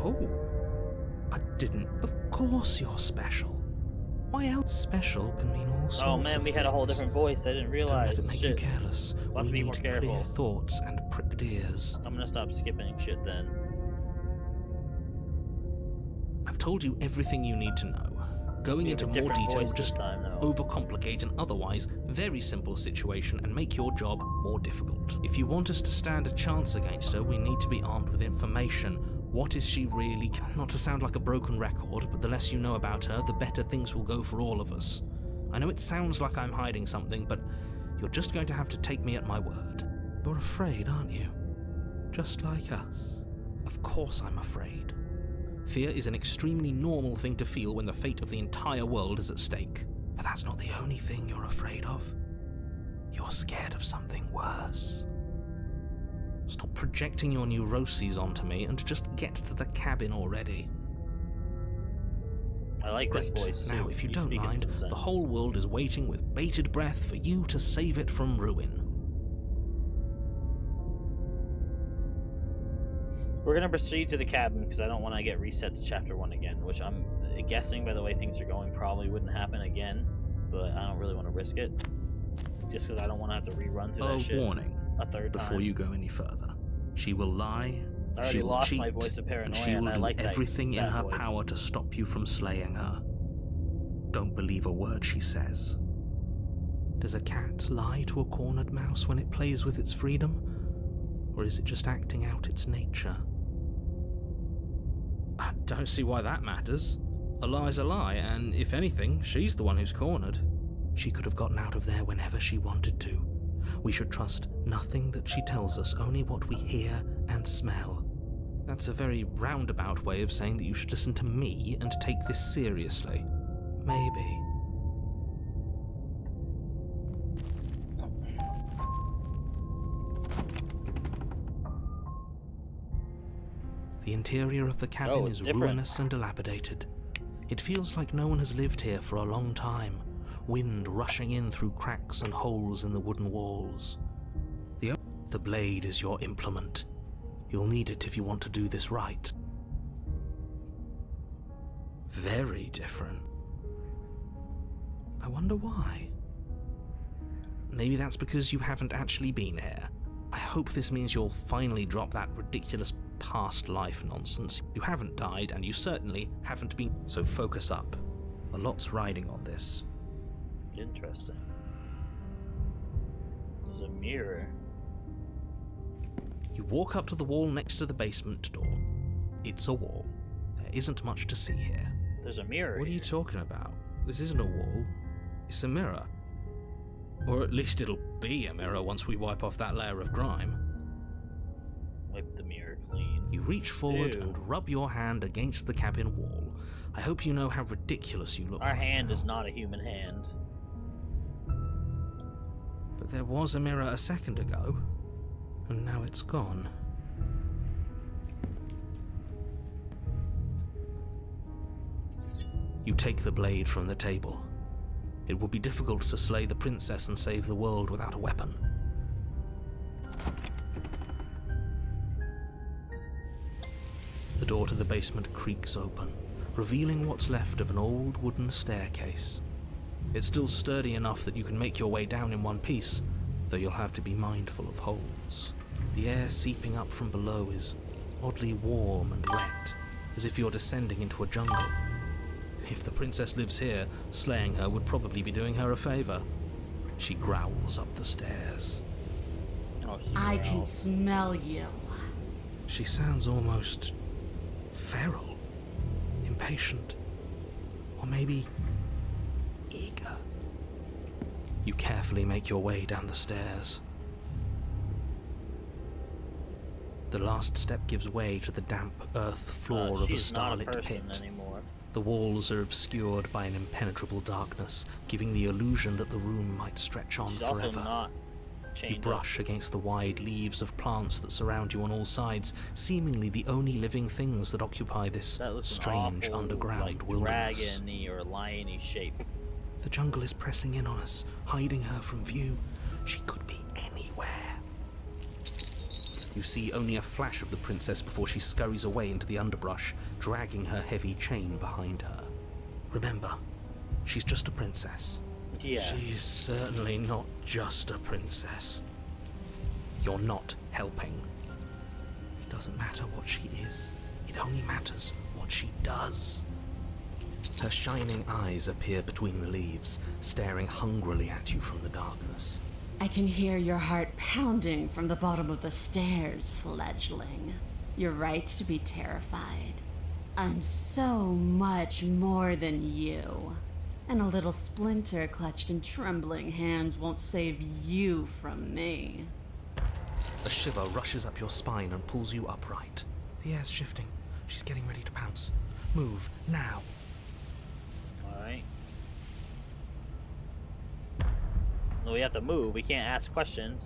Oh, I didn't. Of course you're special. Why else? Special can mean all sorts Oh man, of we had a whole things. different voice. I didn't Don't realize. let it make you Shit. careless. We'll have to We be more need careful. clear thoughts and pricked ears. I'm gonna stop skipping shit then. I've told you everything you need to know. Going We have into a more different detail voice will this just time, though. overcomplicate an otherwise very simple situation and make your job more difficult. If you want us to stand a chance against her, we need to be armed with information. What is she really? Not to sound like a broken record, but the less you know about her, the better things will go for all of us. I know it sounds like I'm hiding something, but you're just going to have to take me at my word. You're afraid, aren't you? Just like us. Of course I'm afraid. Fear is an extremely normal thing to feel when the fate of the entire world is at stake. But that's not the only thing you're afraid of. You're scared of something worse. Stop projecting your neuroses onto me and just get to the cabin already. I like Great. this voice. Now, too. if you You don't speak in mind, some sense. the whole world is waiting with bated breath for you to save it from ruin. We're gonna proceed to the cabin because I don't want to get reset to chapter 1 again, which I'm guessing by the way things are going probably wouldn't happen again, but I don't really want to risk it. Just because I don't want to have to rerun through that shit warning a third time. before you go any further. She will lie, I already she will lost cheat, my voice of and paranoia, she will I do like everything in that her voice. power to stop you from slaying her. Don't believe a word she says. Does a cat lie to a cornered mouse when it plays with its freedom? Or is it just acting out its nature? I don't see why that matters. A lie's a lie, and if anything, she's the one who's cornered. She could have gotten out of there whenever she wanted to. We should trust nothing that she tells us, only what we hear and smell. That's a very roundabout way of saying that you should listen to me and take this seriously. Maybe. The interior of the cabin is ruinous and dilapidated. It feels like no one has lived here for a long time, wind rushing in through cracks and holes in the wooden walls. The blade is your implement. You'll need it if you want to do this right. Very different. I wonder why. Maybe that's because you haven't actually been here. I hope this means you'll finally drop that ridiculous past life nonsense. You haven't died, and you certainly haven't been. So focus up. A lot's riding on this. Interesting. There's a mirror. You walk up to the wall next to the basement door. It's a wall. There isn't much to see here. There's a mirror. What are you talking about? This isn't a wall. It's a mirror. Or at least it'll be a mirror once we wipe off that layer of grime. Wipe the mirror clean. You reach forward Ew. and rub your hand against the cabin wall. I hope you know how ridiculous you look. Our right hand now. is not a human hand. But there was a mirror a second ago, and now it's gone. You take the blade from the table. It will be difficult to slay the princess and save the world without a weapon. The door to the basement creaks open, revealing what's left of an old wooden staircase. It's still sturdy enough that you can make your way down in one piece, though you'll have to be mindful of holes. The air seeping up from below is oddly warm and wet, as if you're descending into a jungle. If the princess lives here, slaying her would probably be doing her a favor. She growls up the stairs. Oh, I can smell you. She sounds almost feral, impatient, or maybe eager. You carefully make your way down the stairs. The last step gives way to the damp earth floor of a starlit pit. Anymore. The walls are obscured by an impenetrable darkness, giving the illusion that the room might stretch on She's also forever. not You chained brush against the wide leaves of plants that surround you on all sides, seemingly the only living things that occupy this That looks strange an awful, underground like, wilderness. dragon-y or lion-y shape. The jungle is pressing in on us, hiding her from view. She could be anywhere. You see only a flash of the princess before she scurries away into the underbrush, dragging her heavy chain behind her. Remember, she's just a princess. Yeah. She's certainly not just a princess. You're not helping. It doesn't matter what she is. It only matters what she does. Her shining eyes appear between the leaves, staring hungrily at you from the darkness. I can hear your heart pounding from the bottom of the stairs, fledgling. You're right to be terrified. I'm so much more than you. And a little splinter clutched in trembling hands won't save you from me. A shiver rushes up your spine and pulls you upright. The air's shifting. She's getting ready to pounce. Move, now. Alright. Well, we have to move. We can't ask questions.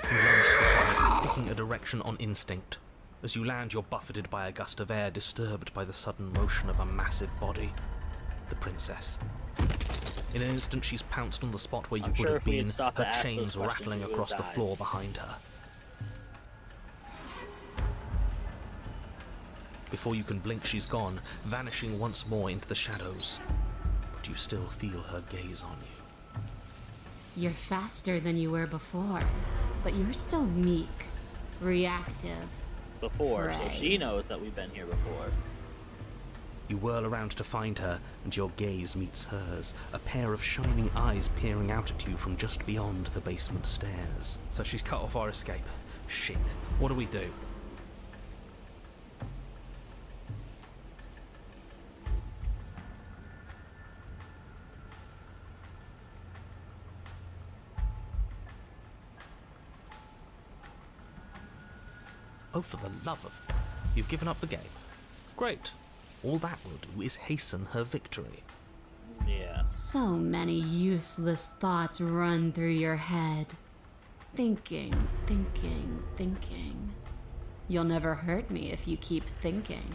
You lunge to the side, picking a direction on instinct. As you land, you're buffeted by a gust of air disturbed by the sudden motion of a massive body. The princess. In an instant, she's pounced on the spot where you would have been, her chains rattling across the floor behind her. Before you can blink, she's gone, vanishing once more into the shadows. But you still feel her gaze on you. You're faster than you were before, but you're still meek, reactive. Before, so she knows that we've been here before. You whirl around to find her, and your gaze meets hers, a pair of shining eyes peering out at you from just beyond the basement stairs. So she's cut off our escape. Shit. What do we do? Oh, for the love of... You've given up the game. Great. All that will do is hasten her victory. Yeah. So many useless thoughts run through your head. Thinking, thinking, thinking. You'll never hurt me if you keep thinking.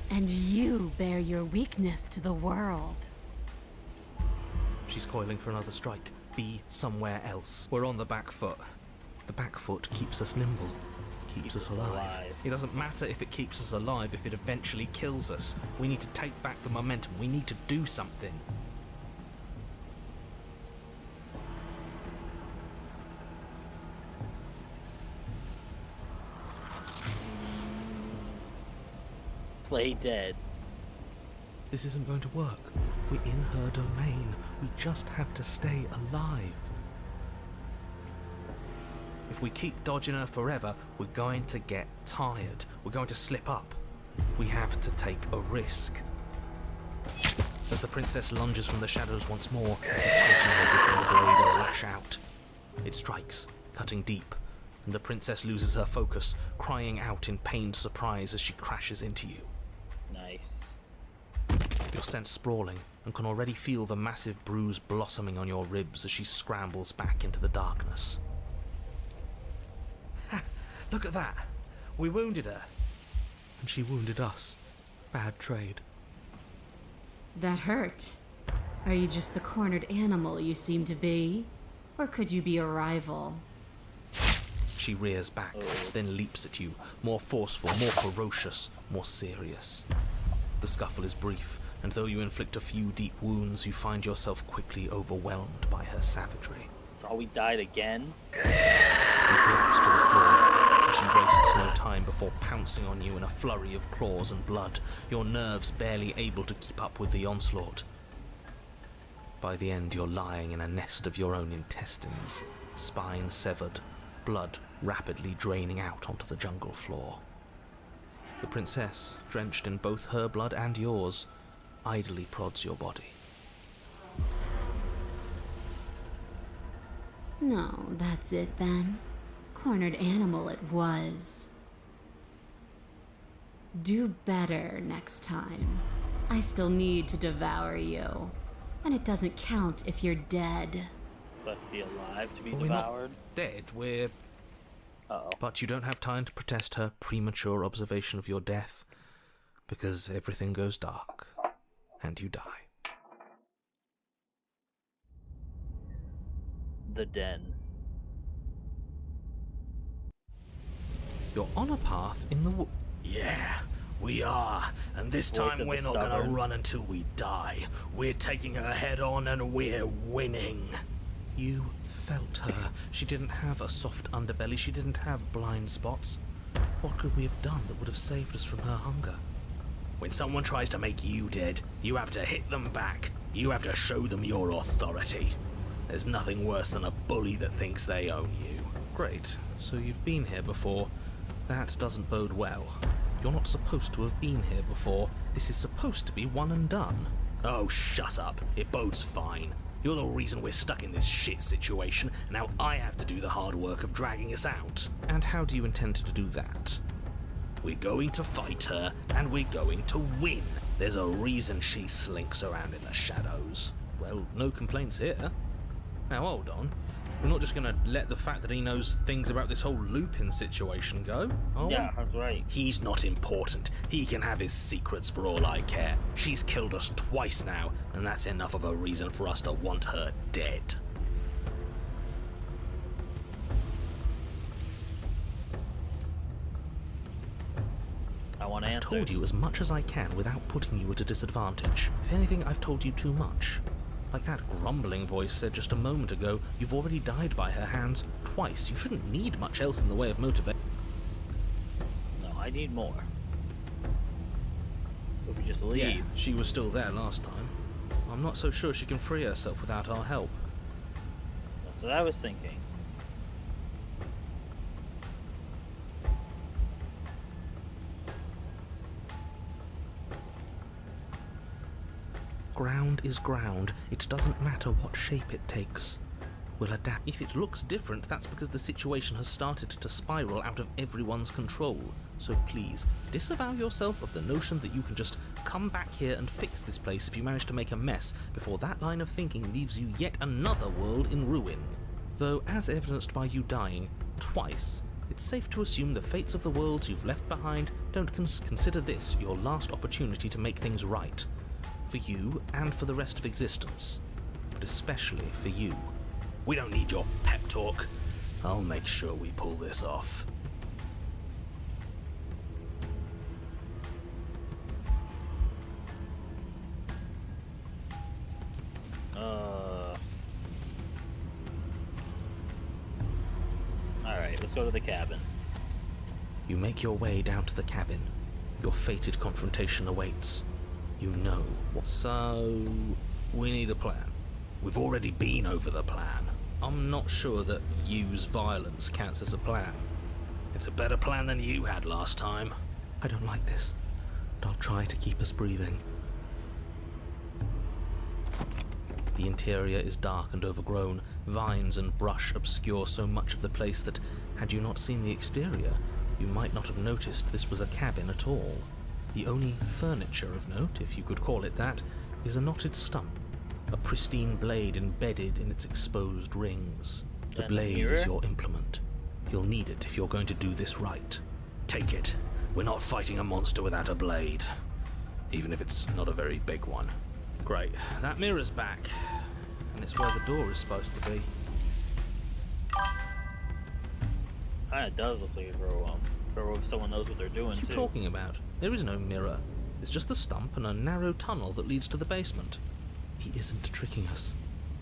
And you bear your weakness to the world. She's coiling for another strike. Be somewhere else. We're on the back foot. The back foot keeps us nimble. Keeps us alive. It doesn't matter if it keeps us alive if it eventually kills us. We need to take back the momentum. We need to do something. Play dead. This isn't going to work. We're in her domain. We just have to stay alive. If we keep dodging her forever, we're going to get tired. We're going to slip up. We have to take a risk. As the princess lunges from the shadows once more, taking her before the blade will lash out. It strikes, cutting deep, and the princess loses her focus, crying out in pained surprise as she crashes into you. Nice. You're sent sprawling and can already feel the massive bruise blossoming on your ribs as she scrambles back into the darkness. Ha! Look at that! We wounded her. And she wounded us. Bad trade. That hurt. Are you just the cornered animal you seem to be? Or could you be a rival? She rears back, then leaps at you, more forceful, more ferocious, more serious. The scuffle is brief, and though you inflict a few deep wounds, you find yourself quickly overwhelmed by her savagery. Oh, we died again? You collapse to the floor, and she wastes no time before pouncing on you in a flurry of claws and blood, your nerves barely able to keep up with the onslaught. By the end, you're lying in a nest of your own intestines, spine severed, blood rapidly draining out onto the jungle floor. The princess, drenched in both her blood and yours, idly prods your body. No, that's it then. Cornered animal it was. Do better next time. I still need to devour you. And it doesn't count if you're dead. But be alive to be We're devoured? not dead, we're... Uh-oh. But you don't have time to protest her premature observation of your death, because everything goes dark, and you die. The den. You're on a path in the Yeah, we are. And this Voice time of we're the not gonna stubborn. run until we die. We're taking her head on and we're winning. You felt her. She didn't have a soft underbelly. She didn't have blind spots. What could we have done that would have saved us from her hunger? When someone tries to make you dead, you have to hit them back. You have to show them your authority. There's nothing worse than a bully that thinks they own you. Great. So you've been here before. That doesn't bode well. You're not supposed to have been here before. This is supposed to be one and done. Oh, shut up. It bodes fine. You're the reason we're stuck in this shit situation. Now I have to do the hard work of dragging us out. And how do you intend to do that? We're going to fight her, and we're going to win. There's a reason she slinks around in the shadows. Well, no complaints here. Now hold on. We're not just gonna let the fact that he knows things about this whole Lupin situation go, are we? Yeah, that's right. He's not important. He can have his secrets for all I care. She's killed us twice now, and that's enough of a reason for us to want her dead. want I've answers. told you as much as I can without putting you at a disadvantage. If anything, I've told you too much. Like that grumbling voice said just a moment ago, you've already died by her hands twice. You shouldn't need much else in the way of motivation. No, I need more. If we just leave. Yeah, she was still there last time. I'm not so sure she can free herself without our help. That's what I was thinking. Ground is ground. It doesn't matter what shape it takes. We'll adapt. If it looks different, that's because the situation has started to spiral out of everyone's control. So please, disavow yourself of the notion that you can just come back here and fix this place if you manage to make a mess before that line of thinking leaves you yet another world in ruin. Though, as evidenced by you dying twice, it's safe to assume the fates of the worlds you've left behind don't consider this your last opportunity to make things right. For you and for the rest of existence. But especially for you. We don't need your pep talk. I'll make sure we pull this off. Alright, let's go to the cabin. You make your way down to the cabin. Your fated confrontation awaits. You know what. So, we need a plan. We've already been over the plan. I'm not sure that use violence counts as a plan. It's a better plan than you had last time. I don't like this, but I'll try to keep us breathing. The interior is dark and overgrown. Vines and brush obscure so much of the place that, had you not seen the exterior, you might not have noticed this was a cabin at all. The only furniture of note, if you could call it that, is a knotted stump, a pristine blade embedded in its exposed rings. The And the blade mirror? is your implement. You'll need it if you're going to do this right. Take it. We're not fighting a monster without a blade. Even if it's not a very big one. Great. That mirror's back, and it's where the door is supposed to be. Kinda does look like a grow if someone knows what they're doing, What are you too. talking about? There is no mirror. It's just the stump and a narrow tunnel that leads to the basement. He isn't tricking us.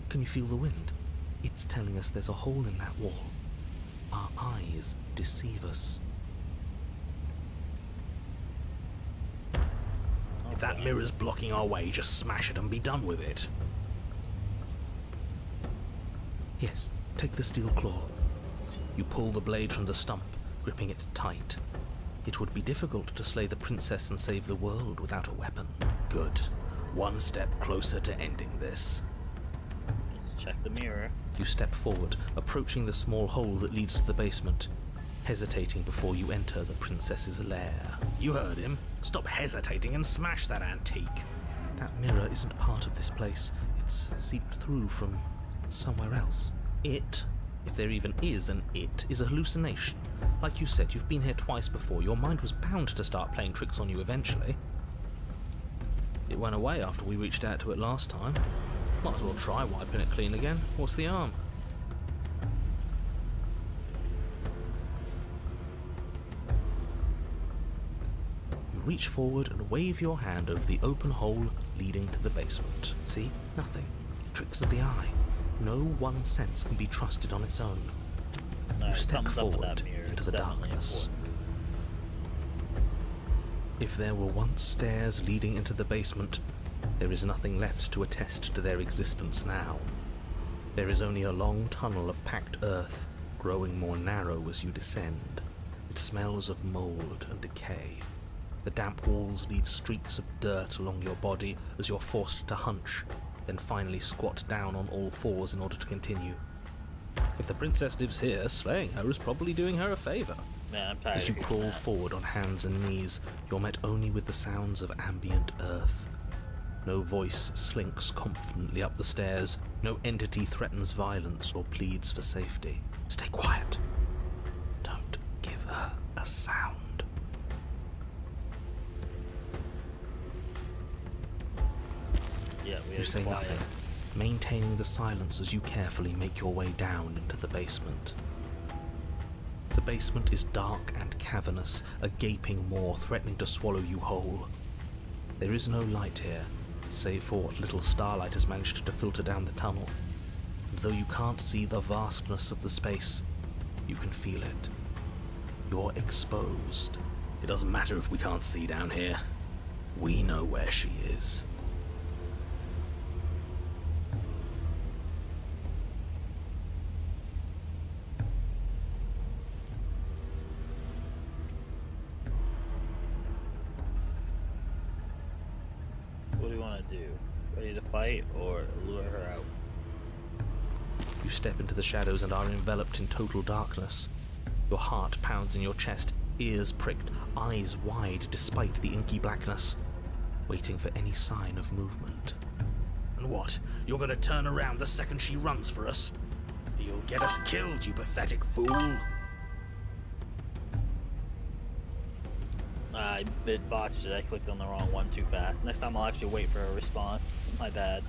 Can you feel the wind? It's telling us there's a hole in that wall. Our eyes deceive us. If that mirror's blocking our way, just smash it and be done with it. Yes, take the steel claw. You pull the blade from the stump, gripping it tight. It would be difficult to slay the princess and save the world without a weapon. Good. One step closer to ending this. Let's check the mirror. You step forward, approaching the small hole that leads to the basement, hesitating before you enter the princess's lair. You heard him. Stop hesitating and smash that antique. That mirror isn't part of this place. It's seeped through from somewhere else. It, if there even is an it, is a hallucination. Like you said, you've been here twice before. Your mind was bound to start playing tricks on you eventually. It went away after we reached out to it last time. Might as well try wiping it clean again. What's the harm? You reach forward and wave your hand over the open hole leading to the basement. See? Nothing. Tricks of the eye. No one sense can be trusted on its own. You Alright, step something's up with forward that mirror. into It's the definitely darkness. important. If there were once stairs leading into the basement, there is nothing left to attest to their existence now. There is only a long tunnel of packed earth, growing more narrow as you descend. It smells of mold and decay. The damp walls leave streaks of dirt along your body as you're forced to hunch, then finally squat down on all fours in order to continue. If the princess lives here, slaying her is probably doing her a favor. Man, I'm tired As you of hearing crawl that. forward on hands and knees, you're met only with the sounds of ambient earth. No voice slinks confidently up the stairs. No entity threatens violence or pleads for safety. Stay quiet. Don't give her a sound. Yeah, we You are say quiet. nothing, maintaining the silence as you carefully make your way down into the basement. The basement is dark and cavernous, a gaping maw threatening to swallow you whole. There is no light here, save for what little starlight has managed to filter down the tunnel. And though you can't see the vastness of the space, you can feel it. You're exposed. It doesn't matter if we can't see down here. We know where she is. What do you want to do? Ready to fight or lure her out? You step into the shadows and are enveloped in total darkness. Your heart pounds in your chest, ears pricked, eyes wide despite the inky blackness, waiting for any sign of movement. And what? You're gonna turn around the second she runs for us? You'll get us killed, you pathetic fool! I botched it. I clicked on the wrong one too fast. Next time I'll actually wait for a response. My bad.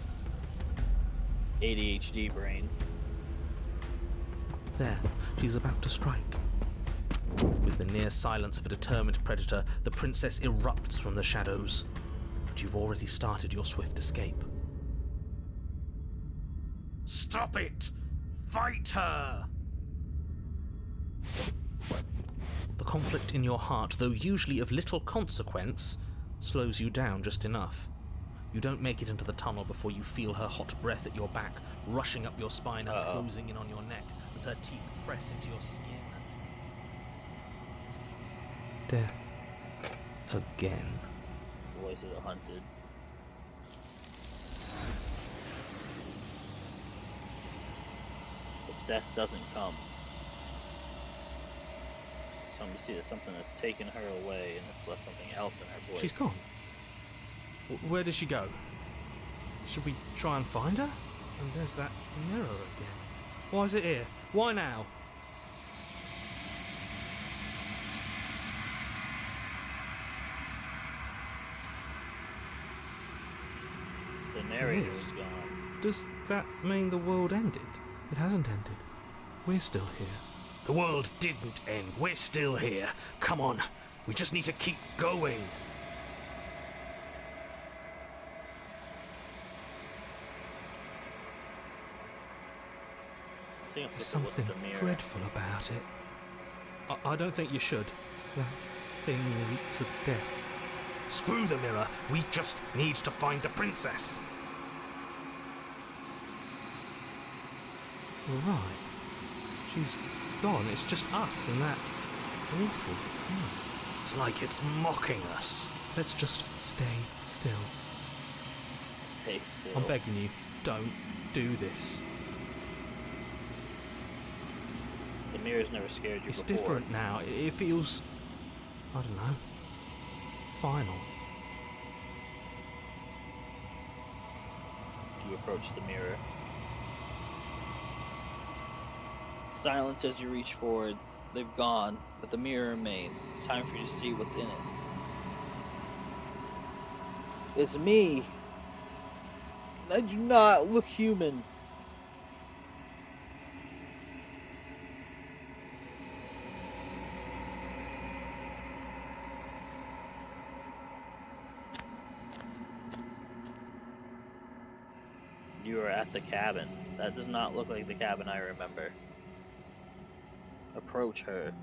ADHD brain. There, she's about to strike. With the near silence of a determined predator, the princess erupts from the shadows. But you've already started your swift escape. Stop it! Fight her! The conflict in your heart, though usually of little consequence, slows you down just enough. You don't make it into the tunnel before you feel her hot breath at your back, rushing up your spine and closing in on your neck as her teeth press into your skin. Death. Again. Voice of the hunted. But death doesn't come. You see that something has taken her away and it's left something else in her voice. She's gone. Where did she go? Should we try and find her? And there's that mirror again. Why is it here? Why now? The narrator's gone. Does that mean the world ended? It hasn't ended. We're still here. The world didn't end. We're still here. Come on. We just need to keep going. There's something dreadful about it. I don't think you should. That thing reeks of death. Screw the mirror. We just need to find the princess. Right. She's gone. It's just us and that awful thing. It's like it's mocking us. Let's just stay still. Stay still. I'm begging you, don't do this. The mirror's never scared you It's before. different now. It feels, I don't know, final. You approach the mirror. Silent as you reach forward. They've gone, but the mirror remains. It's time for you to see what's in it. It's me. I do not look human. You are at the cabin. That does not look like the cabin I remember. Approach her.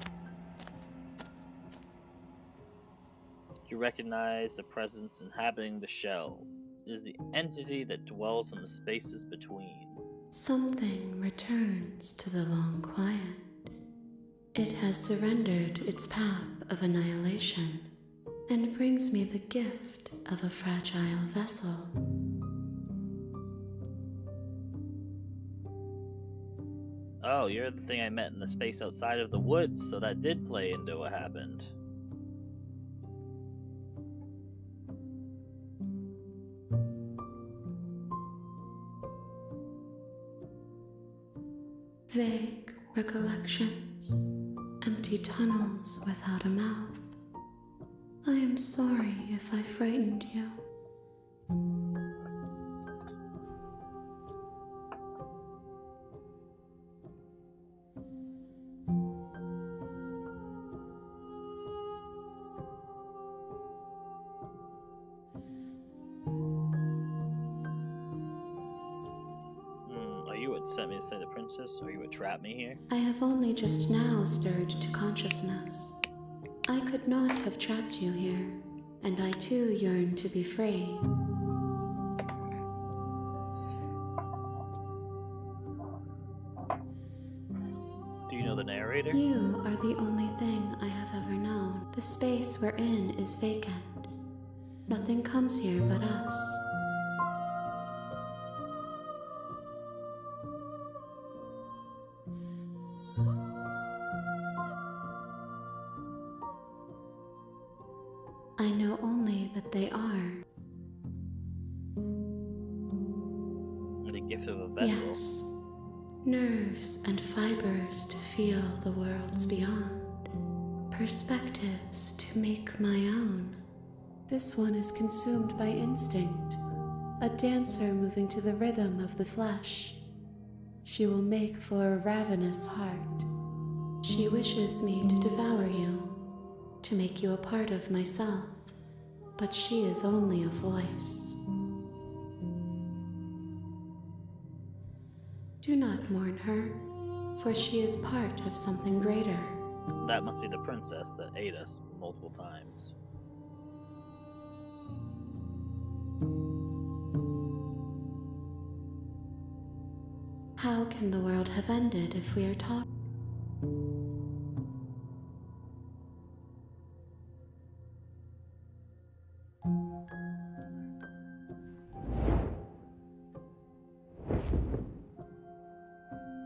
You recognize the presence inhabiting the shell. It is the entity that dwells in the spaces between. Something returns to the long quiet. It has surrendered its path of annihilation and brings me the gift of a fragile vessel. Oh, you're the thing I met in the space outside of the woods, so that did play into what happened. Vague recollections, empty tunnels without a mouth. I am sorry if I frightened you. what sent me to say the princess, or you would trap me here? I have only just now stirred to consciousness. I could not have trapped you here, and I too yearn to be free. Do you know the narrator? You are the only thing I have ever known. The space we're in is vacant. Nothing comes here but us. I know only that they are. The gift of a vessel. Yes. Nerves and fibers to feel the worlds beyond. Perspectives to make my own. This one is consumed by instinct, a dancer moving to the rhythm of the flesh. She will make for a ravenous heart. She wishes me to devour you, to make you a part of myself, but she is only a voice. Do not mourn her, for she is part of something greater. That must be the princess that ate us multiple times. How can the world have ended if we are talking?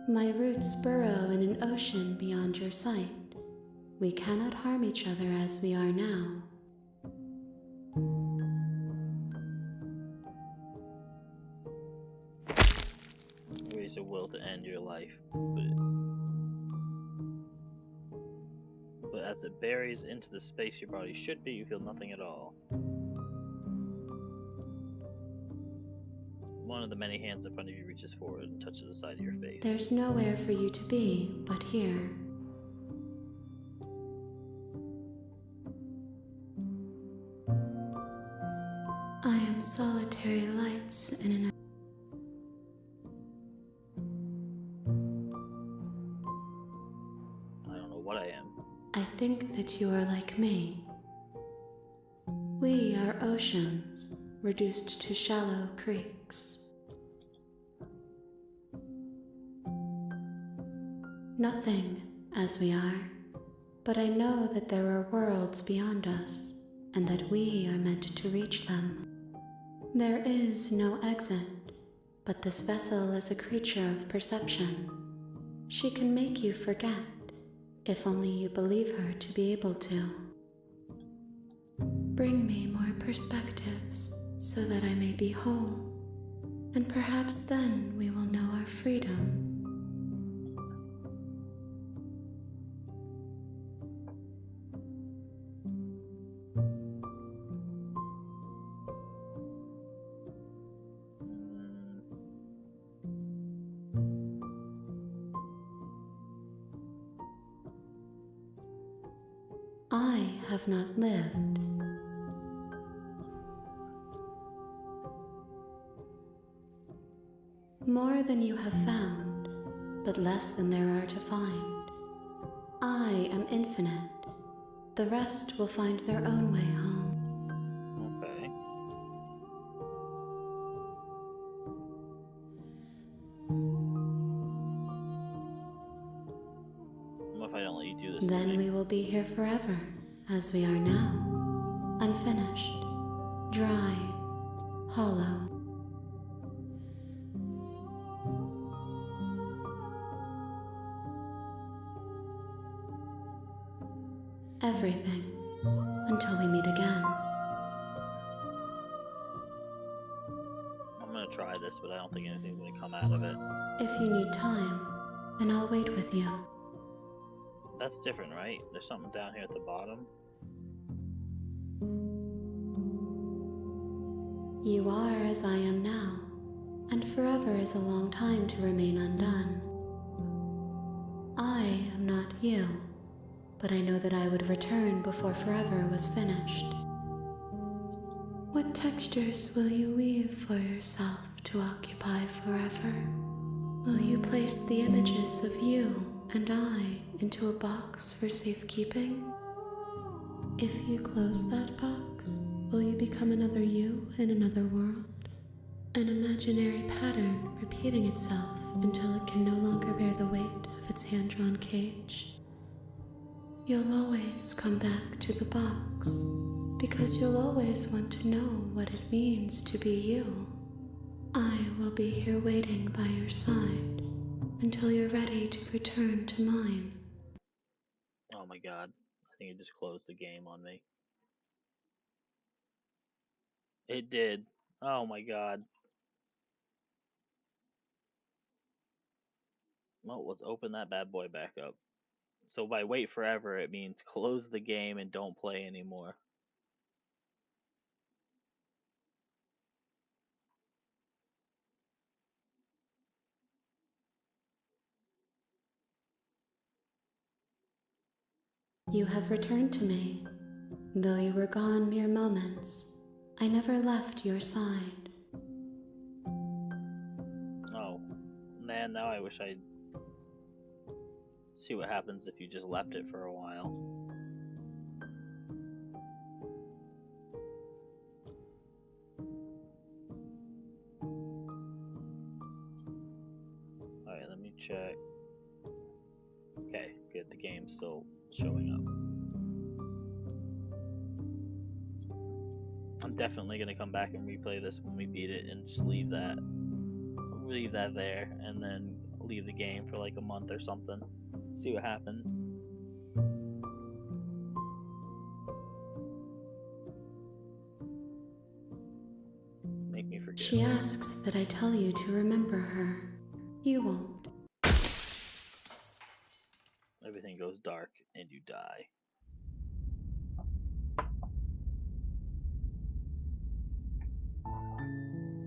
My roots burrow in an ocean beyond your sight. We cannot harm each other as we are now. Raise a will to end your life, but as it buries into the space your body should be, you feel nothing at all. One of the many hands in front of you reaches forward and touches the side of your face. There's nowhere for you to be but here. I am solitary lights in an... I don't know what I am. I think that you are like me. We are oceans, reduced to shallow creeks. Nothing, as we are, but I know that there are worlds beyond us, and that we are meant to reach them. There is no exit, but this vessel is a creature of perception. She can make you forget, if only you believe her to be able to. Bring me more perspectives, so that I may be whole, and perhaps then we will know our freedom. I have not lived. More than you have found, but less than there are to find. I am infinite. The rest will find their own way home. Okay. What if I don't let you do this? Then we will be here forever, as we are now. Unfinished, dry, hollow. Everything, until we meet again. I'm gonna try this, but I don't think anything's gonna come out of it. If you need time, then I'll wait with you. That's different, right? There's something down here at the bottom. You are as I am now, and forever is a long time to remain undone. I am not you, but I know that I would return before forever was finished. What textures will you weave for yourself to occupy forever? Will you place the images of you and I into a box for safekeeping? If you close that box, will you become another you in another world? An imaginary pattern repeating itself until it can no longer bear the weight of its hand-drawn cage. You'll always come back to the box, because you'll always want to know what it means to be you. I will be here waiting by your side until you're ready to return to mine. Oh my god. I think it just closed the game on me. It did. Oh my god. Well, let's open that bad boy back up. So by wait forever, it means close the game and don't play anymore. You have returned to me. Though you were gone mere moments, I never left your side. Oh, man, now I wish I'd see what happens if you just left it for a while. Alright, let me check. Okay, good, the game's still showing up. I'm definitely gonna come back and replay this when we beat it and just leave that there and then leave the game for like a month or something. See what happens. Make me forget. She asks that I tell you to remember her. You won't. Everything goes dark and you die.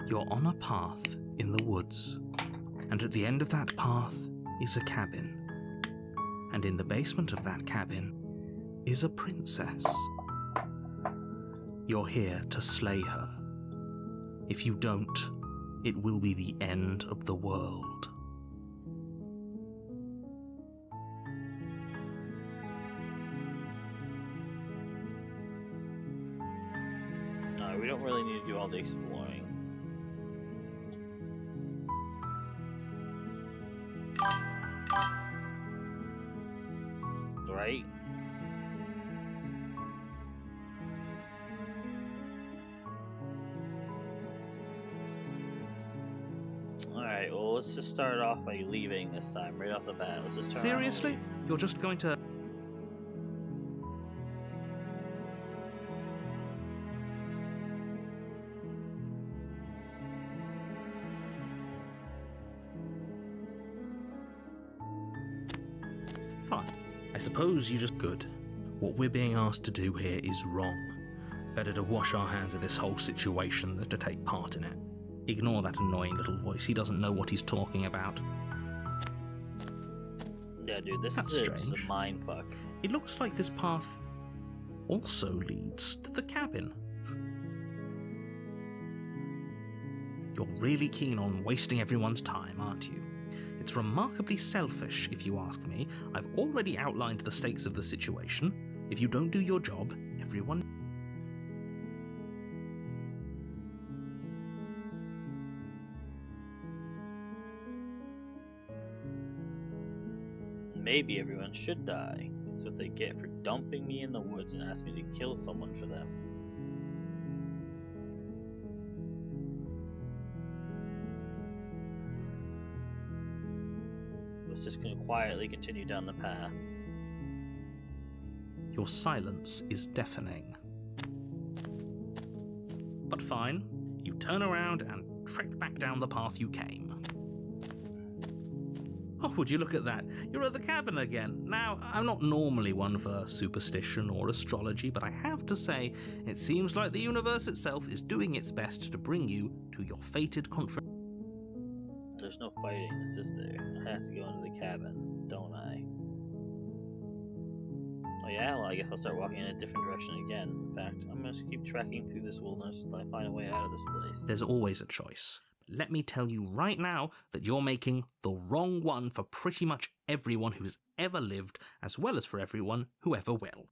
You're on a path in the woods, and at the end of that path is a cabin. And in the basement of that cabin is a princess. You're here to slay her. If you don't, it will be the end of the world. No, we don't really need to do all the exploring. Right? Alright, well, let's just start off by leaving this time, right off the bat. Let's just turn Seriously? You're just going to... Fine. I suppose you just... Good. What we're being asked to do here is wrong. Better to wash our hands of this whole situation than to take part in it. Ignore that annoying little voice. He doesn't know what he's talking about. Yeah, dude, this That's is strange. a mindfuck. It looks like this path also leads to the cabin. You're really keen on wasting everyone's time, aren't you? It's remarkably selfish, if you ask me. I've already outlined the stakes of the situation. If you don't do your job, everyone... Maybe everyone should die. That's what they get for dumping me in the woods and asking me to kill someone for them. Let's just gonna quietly continue down the path. Your silence is deafening. But fine, you turn around and trek back down the path you came. Oh, would you look at that? You're at the cabin again. Now, I'm not normally one for superstition or astrology, but I have to say, it seems like the universe itself is doing its best to bring you to your fated confrontation. There's no fighting, it's just there. I have to go into the cabin, don't I? Oh yeah, well I guess I'll start walking in a different direction again. In fact, I'm gonna keep trekking through this wilderness until I find a way out of this place. There's always a choice. let me tell you right now that you're making the wrong one for pretty much everyone who's ever lived, as well as for everyone who ever will.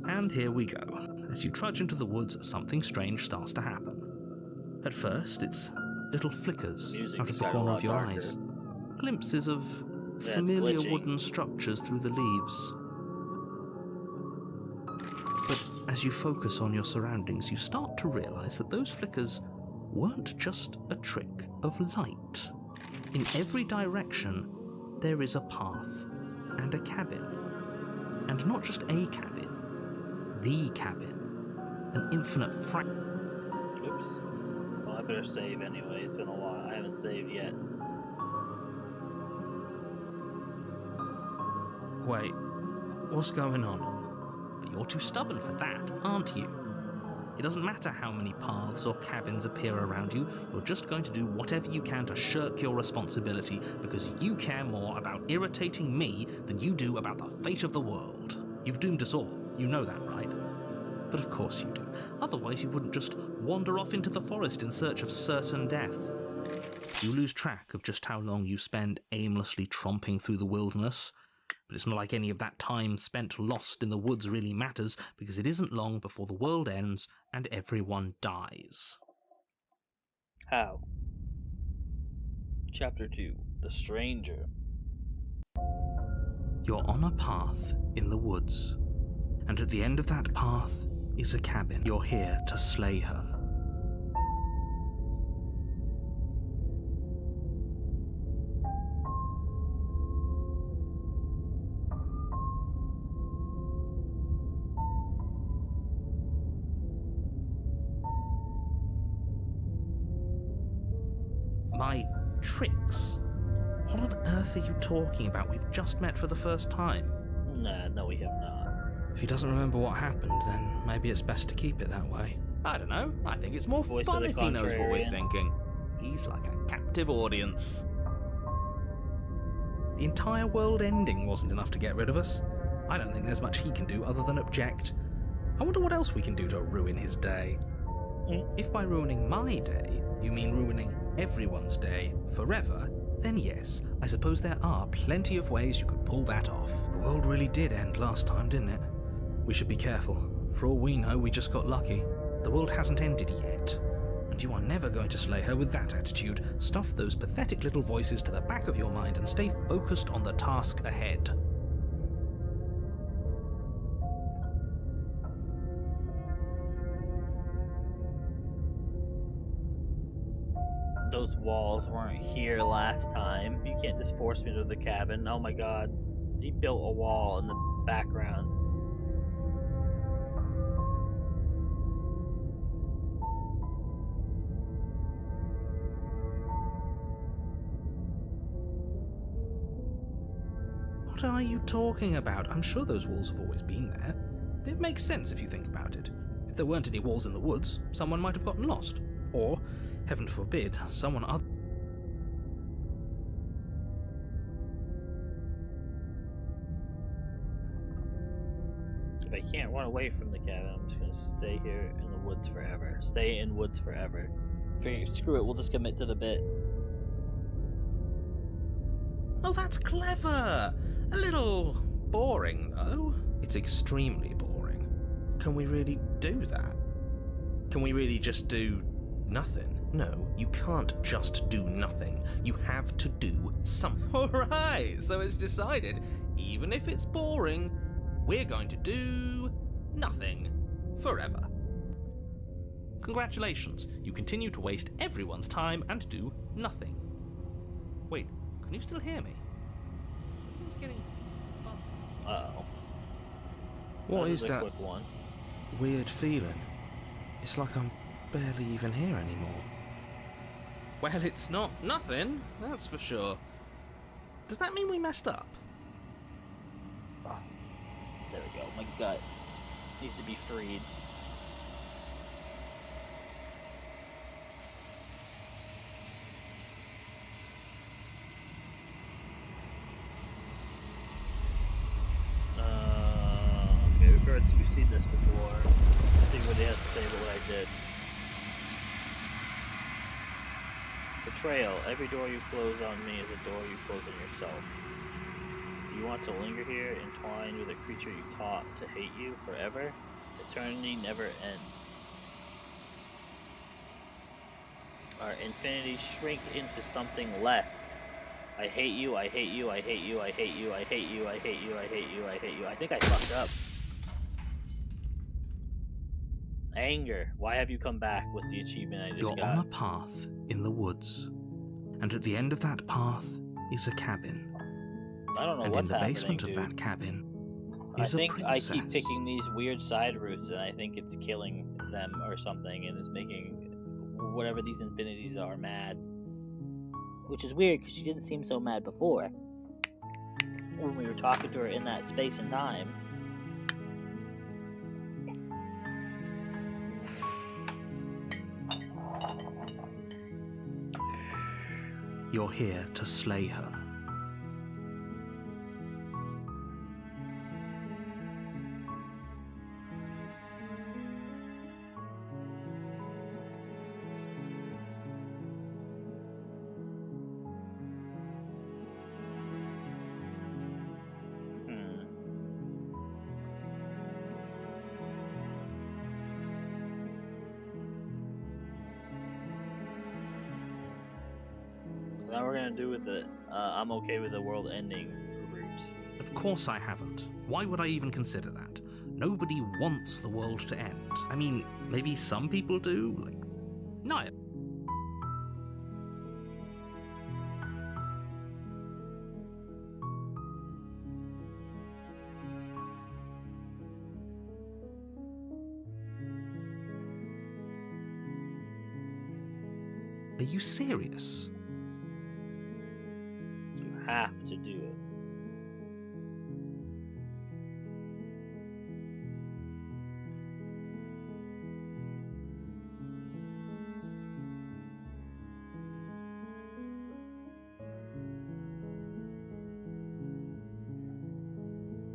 And here we go. As you trudge into the woods, something strange starts to happen. At first, it's little flickers out of the corner of your eyes. Glimpses of familiar wooden structures through the leaves. But as you focus on your surroundings, you start to realize that those flickers weren't just a trick of light. In every direction, there is a path and a cabin. And not just a cabin, the cabin. An infinite Oops. Well, I better save anyway. It's been a while. I haven't saved yet. Wait, what's going on? You're too stubborn for that, aren't you? It doesn't matter how many paths or cabins appear around you, you're just going to do whatever you can to shirk your responsibility because you care more about irritating me than you do about the fate of the world. You've doomed us all, you know that, right? But of course you do. Otherwise you wouldn't just wander off into the forest in search of certain death. You lose track of just how long you spend aimlessly tromping through the wilderness. But it's not like any of that time spent lost in the woods really matters, because it isn't long before the world ends and everyone dies. How? Chapter 2. The Stranger. You're on a path in the woods, and at the end of that path is a cabin. You're here to slay her. My tricks? What on earth are you talking about? We've just met for the first time. Nah, no we have not. If he doesn't remember what happened, then maybe it's best to keep it that way. I don't know. I think it's more fun if he knows what we're thinking. He's like a captive audience. The entire world ending wasn't enough to get rid of us. I don't think there's much he can do other than object. I wonder what else we can do to ruin his day. If by ruining my day, you mean ruining everyone's day forever, then yes, I suppose there are plenty of ways you could pull that off. The world really did end last time, didn't it? We should be careful. For all we know, we just got lucky. The world hasn't ended yet. And you are never going to slay her with that attitude. Stuff those pathetic little voices to the back of your mind and stay focused on the task ahead. Those walls weren't here last time. You can't just force me to the cabin. Oh my god. He built a wall in the background. What are you talking about? I'm sure those walls have always been there. It makes sense if you think about it. If there weren't any walls in the woods, someone might have gotten lost. Or, heaven forbid, someone other... If I can't run away from the cabin, I'm just gonna stay here in the woods forever. Stay in woods forever. Screw it, we'll just commit to the bit. Oh, that's clever! A little boring, though. It's extremely boring. Can we really do that? Can we really just do nothing? No, you can't just do nothing. You have to do something. Alright, so it's decided. Even if it's boring, we're going to do nothing forever. Congratulations, you continue to waste everyone's time and do nothing. Wait, can you still hear me? It's getting fuzzy. Uh-oh. What is that quick one. weird feeling? It's like I'm barely even here anymore. Well, it's not nothing, that's for sure. Does that mean we messed up? Oh, there we go. My gut needs to be freed. Okay, we've seen this before. I think what he has to say about what I did. Betrayal. Every door you close on me is a door you close on yourself. Do you want to linger here, entwined with a creature you taught to hate you forever? Eternity never ends. Our infinity shrink into something less. I hate you, I hate you, I hate you, I hate you, I hate you, I hate you, I hate you, I hate you. I think I fucked up. Anger. Why have you come back was the achievement I just got. You're on a path in the woods, and at the end of that path is a cabin. I don't know and what's happening, in the basement of dude. that cabin is a I think princess. I keep picking these weird side routes, and I think it's killing them or something, and it's making whatever these infinities are mad. Which is weird, because she didn't seem so mad before. When we were talking to her in that space and time. You're here to slay her. Now we're gonna do with the I'm okay with the world ending route. Of course I haven't. Why would I even consider that? Nobody wants the world to end. I mean, maybe some people do, like Niall. Are you serious? You have to do it.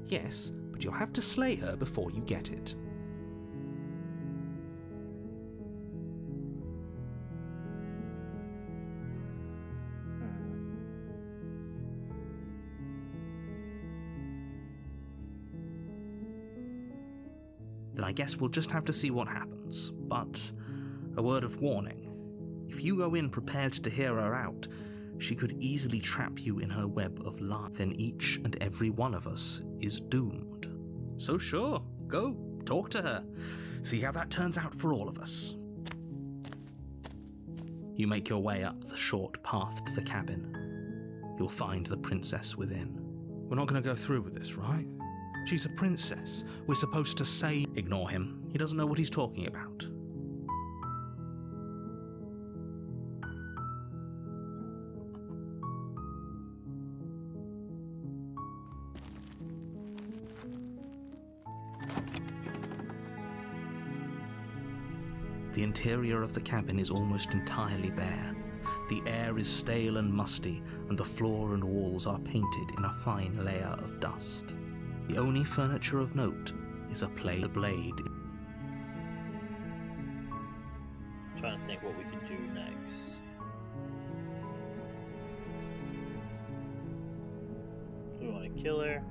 Yes, but you'll have to slay her before you get it. Then I guess we'll just have to see what happens. But a word of warning. If you go in prepared to hear her out, she could easily trap you in her web of lies. Then each and every one of us is doomed. So sure, go, talk to her. See how that turns out for all of us. You make your way up the short path to the cabin. You'll find the princess within. We're not going to go through with this, right? She's a princess. We're supposed to say... Ignore him. He doesn't know what he's talking about. The interior of the cabin is almost entirely bare. The air is stale and musty, and the floor and walls are painted in a fine layer of dust. The only furniture of note is a blade. I'm trying to think what we can do next. Do we want to kill her?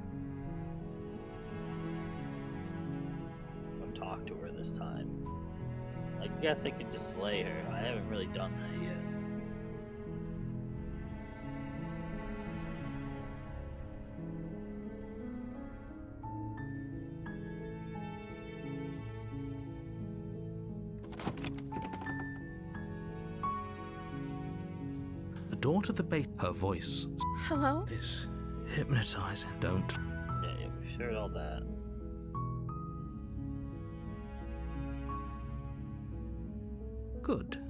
Or talk to her this time? I guess I could just slay her. I haven't really done that yet. The door to the base, her voice Hello? is hypnotizing. Don't. Yeah, we've shared all that. Good.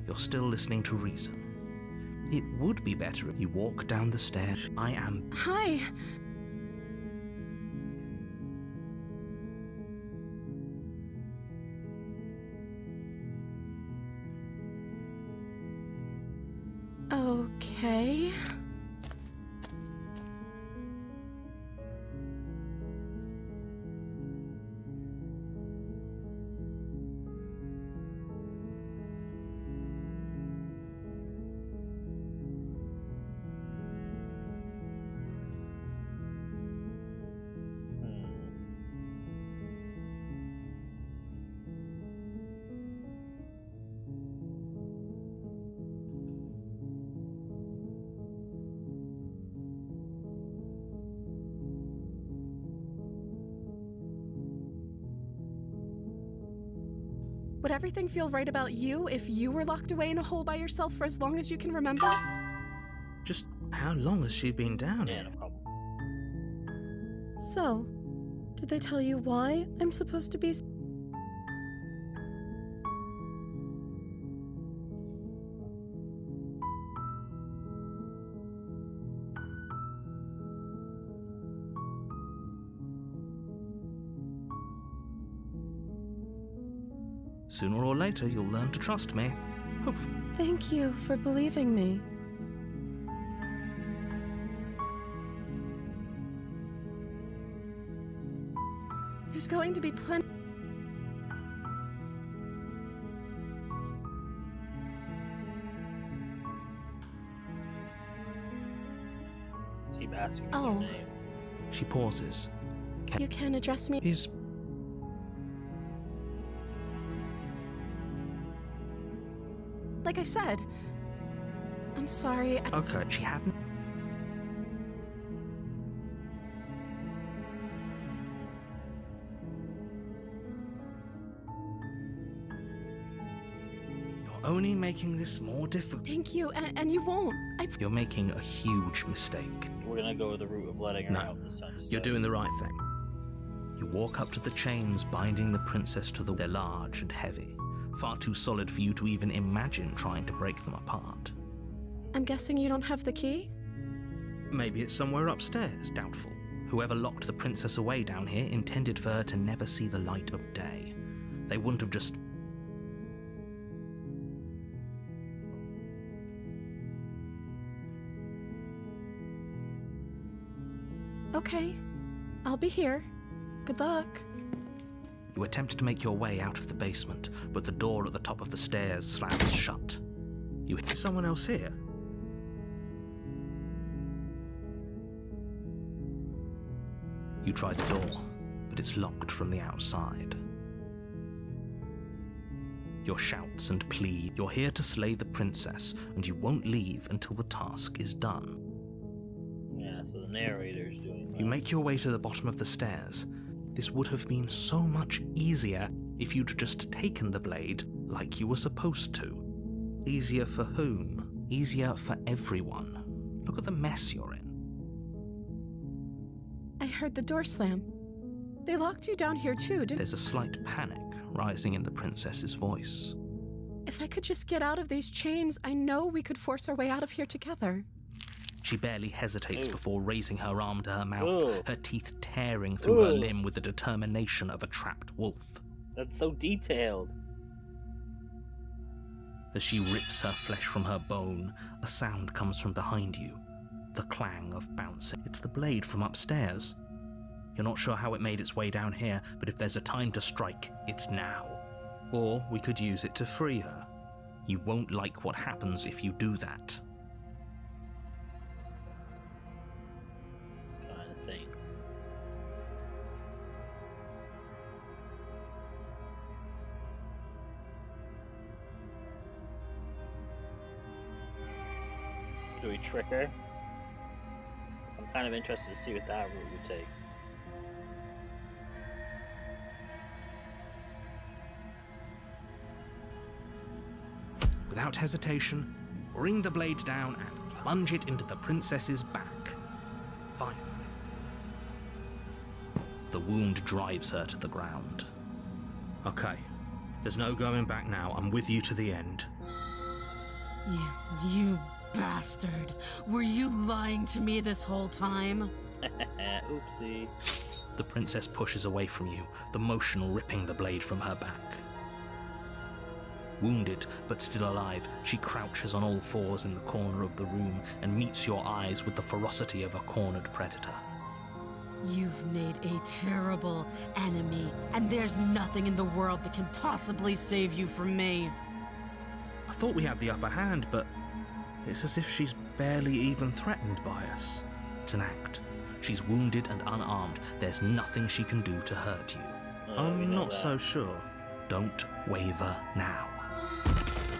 You're still listening to reason. It would be better if you walk down the stairs. I am. Hi. Okay. Would everything feel right about you if you were locked away in a hole by yourself for as long as you can remember? Just how long has she been down Yeah, here? no problem. So, did they tell you why I'm supposed to be... Sooner or later, you'll learn to trust me. Hopefully. Thank you for believing me. There's going to be plenty... Keep asking me Oh. your name. She pauses. You can address me... He's Like I said, I'm sorry. okay. She hadn't. You're only making this more difficult. Thank you, and you won't. You're making a huge mistake. We're gonna go the route of letting her No, out this time. You're doing the right thing. You walk up to the chains binding the princess to the... They're large and heavy, far too solid for you to even imagine trying to break them apart. I'm guessing you don't have the key? Maybe it's somewhere upstairs, doubtful. Whoever locked the princess away down here intended for her to never see the light of day. They wouldn't have just... Okay, I'll be here. Good luck. You attempt to make your way out of the basement, but the door at the top of the stairs slams shut. You hit someone else here. You try the door, but it's locked from the outside. Your shouts and plead, you're here to slay the princess, and you won't leave until the task is done. Yeah, so the narrator's doing that. You make your way to the bottom of the stairs. This would have been so much easier if you'd just taken the blade like you were supposed to. Easier for whom? Easier for everyone. Look at the mess you're in. I heard the door slam. They locked you down here too, didn't... There's a slight panic rising in the princess's voice. If I could just get out of these chains, I know we could force our way out of here together. She barely hesitates Ooh. before raising her arm to her mouth, Ooh. her teeth tearing through her Ooh. limb with the determination of a trapped wolf. That's so detailed. As she rips her flesh from her bone, a sound comes from behind you. The clang of bouncing. It's the blade from upstairs. You're not sure how it made its way down here, but if there's a time to strike, it's now. Or we could use it to free her. You won't like what happens if you do that. Kind of thing. Do we trick her? I'm kind of interested to see what that route would take. Without hesitation, bring the blade down and plunge it into the princess's back. Finally. The wound drives her to the ground. Okay, there's no going back now. I'm with you to the end. You bastard. Were you lying to me this whole time? Oopsie. The princess pushes away from you, the motion ripping the blade from her back. Wounded, but still alive, she crouches on all fours in the corner of the room and meets your eyes with the ferocity of a cornered predator. You've made a terrible enemy, and there's nothing in the world that can possibly save you from me. I thought we had the upper hand, but it's as if she's barely even threatened by us. It's an act. She's wounded and unarmed. There's nothing she can do to hurt you. We I'm know not that. so sure. Don't waver now.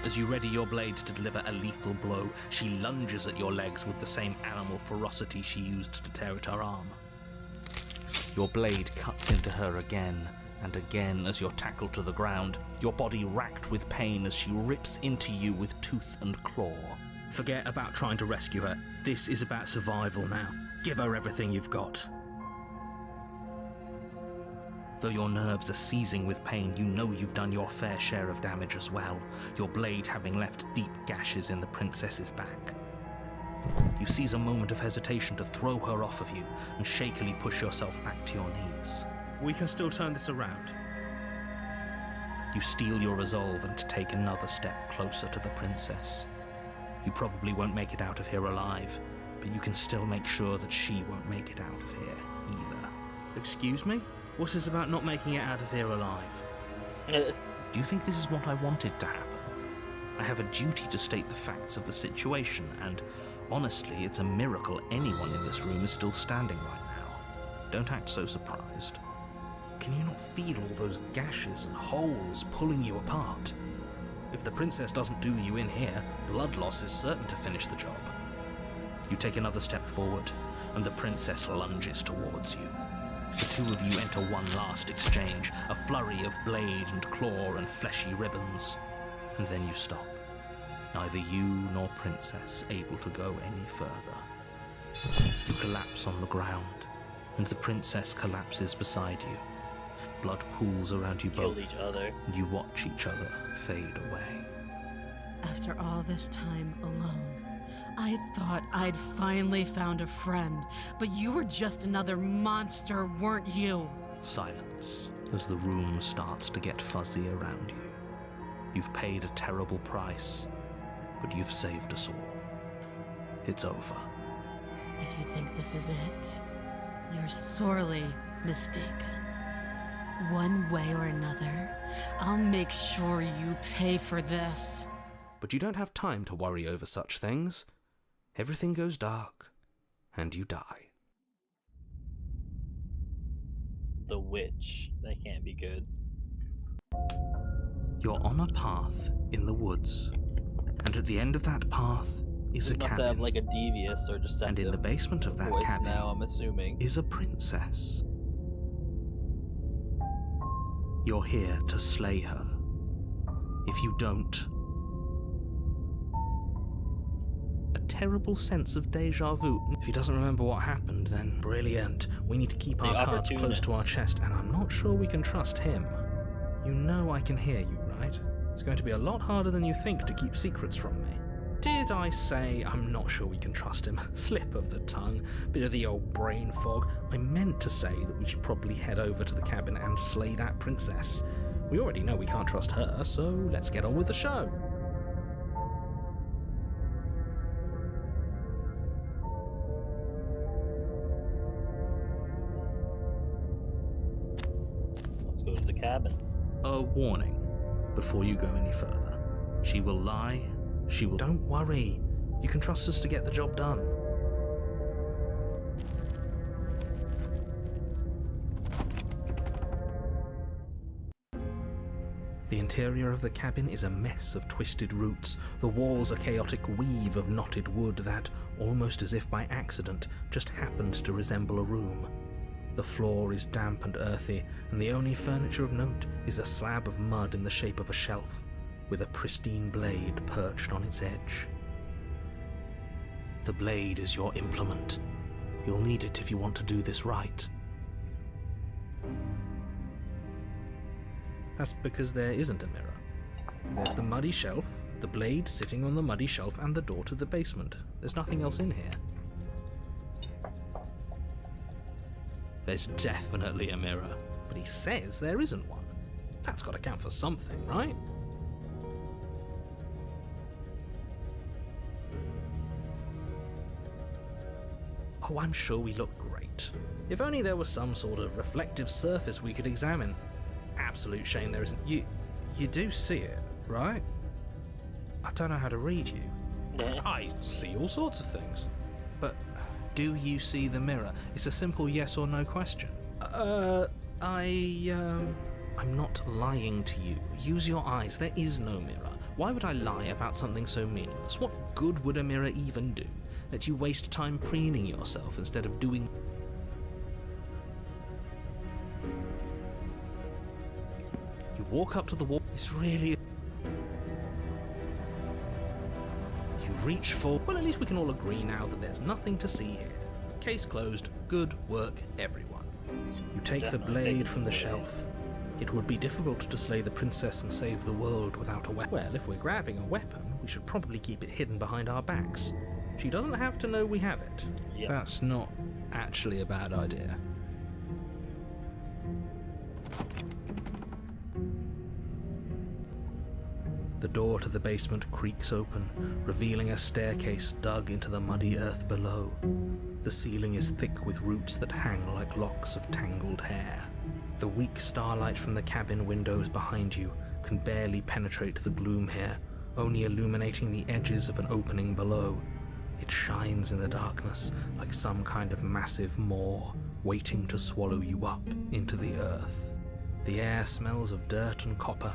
As you ready your blade to deliver a lethal blow, she lunges at your legs with the same animal ferocity she used to tear at her arm. Your blade cuts into her again, and again as you're tackled to the ground, your body racked with pain as she rips into you with tooth and claw. Forget about trying to rescue her. This is about survival now. Give her everything you've got. Though your nerves are seizing with pain, you know you've done your fair share of damage as well, your blade having left deep gashes in the princess's back. You seize a moment of hesitation to throw her off of you and shakily push yourself back to your knees. We can still turn this around. You steel your resolve and take another step closer to the princess. You probably won't make it out of here alive, but you can still make sure that she won't make it out of here either. Excuse me? What's this about not making it out of here alive? Do you think this is what I wanted to happen? I have a duty to state the facts of the situation, and honestly, it's a miracle anyone in this room is still standing right now. Don't act so surprised. Can you not feel all those gashes and holes pulling you apart? If the princess doesn't do you in here, blood loss is certain to finish the job. You take another step forward, and the princess lunges towards you. The two of you enter one last exchange, a flurry of blade and claw and fleshy ribbons, and then you stop. Neither you nor Princess able to go any further. You collapse on the ground, and the Princess collapses beside you. Blood pools around you both, and you watch each other fade away. After all this time alone, I thought I'd finally found a friend, but you were just another monster, weren't you? Silence as the room starts to get fuzzy around you. You've paid a terrible price, but you've saved us all. It's over. If you think this is it, you're sorely mistaken. One way or another, I'll make sure you pay for this. But you don't have time to worry over such things. Everything goes dark, and you die. The witch. That can't be good. You're on a path in the woods, and at the end of that path is a cabin. To have like a devious or deceptive. And in the basement of that cabin now, I'm assuming, is a princess. You're here to slay her. If you don't, a terrible sense of deja vu. If he doesn't remember what happened, then brilliant. We need to keep our cards close to our chest, and I'm not sure we can trust him. You know I can hear you, right? It's going to be a lot harder than you think to keep secrets from me. Did I say I'm not sure we can trust him? Slip of the tongue, bit of the old brain fog. I meant to say that we should probably head over to the cabin and slay that princess. We already know we can't trust her, so let's get on with the show. Let's go to the cabin. A warning before you go any further. She will lie. She will... Don't worry. You can trust us to get the job done. The interior of the cabin is a mess of twisted roots. The walls a chaotic weave of knotted wood that, almost as if by accident, just happened to resemble a room. The floor is damp and earthy, and the only furniture of note is a slab of mud in the shape of a shelf, with a pristine blade perched on its edge. The blade is your implement. You'll need it if you want to do this right. That's because there isn't a mirror. There's the muddy shelf, the blade sitting on the muddy shelf, and the door to the basement. There's nothing else in here. There's definitely a mirror, but he says there isn't one. That's got to count for something, right? Oh, I'm sure we look great. If only there was some sort of reflective surface we could examine. Absolute shame there isn't. You do see it, right? I don't know how to read you. I see all sorts of things. But do you see the mirror? It's a simple yes or no question. I'm not lying to you. Use your eyes. There is no mirror. Why would I lie about something so meaningless? What good would a mirror even do? Let you waste time preening yourself instead of doing... You walk up to the wall. It's really... You reach for... Well, at least we can all agree now that there's nothing to see here. Case closed. Good work, everyone. You take the blade from the shelf. It would be difficult to slay the princess and save the world without a weapon. Well, if we're grabbing a weapon, we should probably keep it hidden behind our backs. She doesn't have to know we have it. Yep. That's not actually a bad idea. The door to the basement creaks open, revealing a staircase dug into the muddy earth below. The ceiling is thick with roots that hang like locks of tangled hair. The weak starlight from the cabin windows behind you can barely penetrate the gloom here, only illuminating the edges of an opening below. It shines in the darkness like some kind of massive maw waiting to swallow you up into the earth. The air smells of dirt and copper.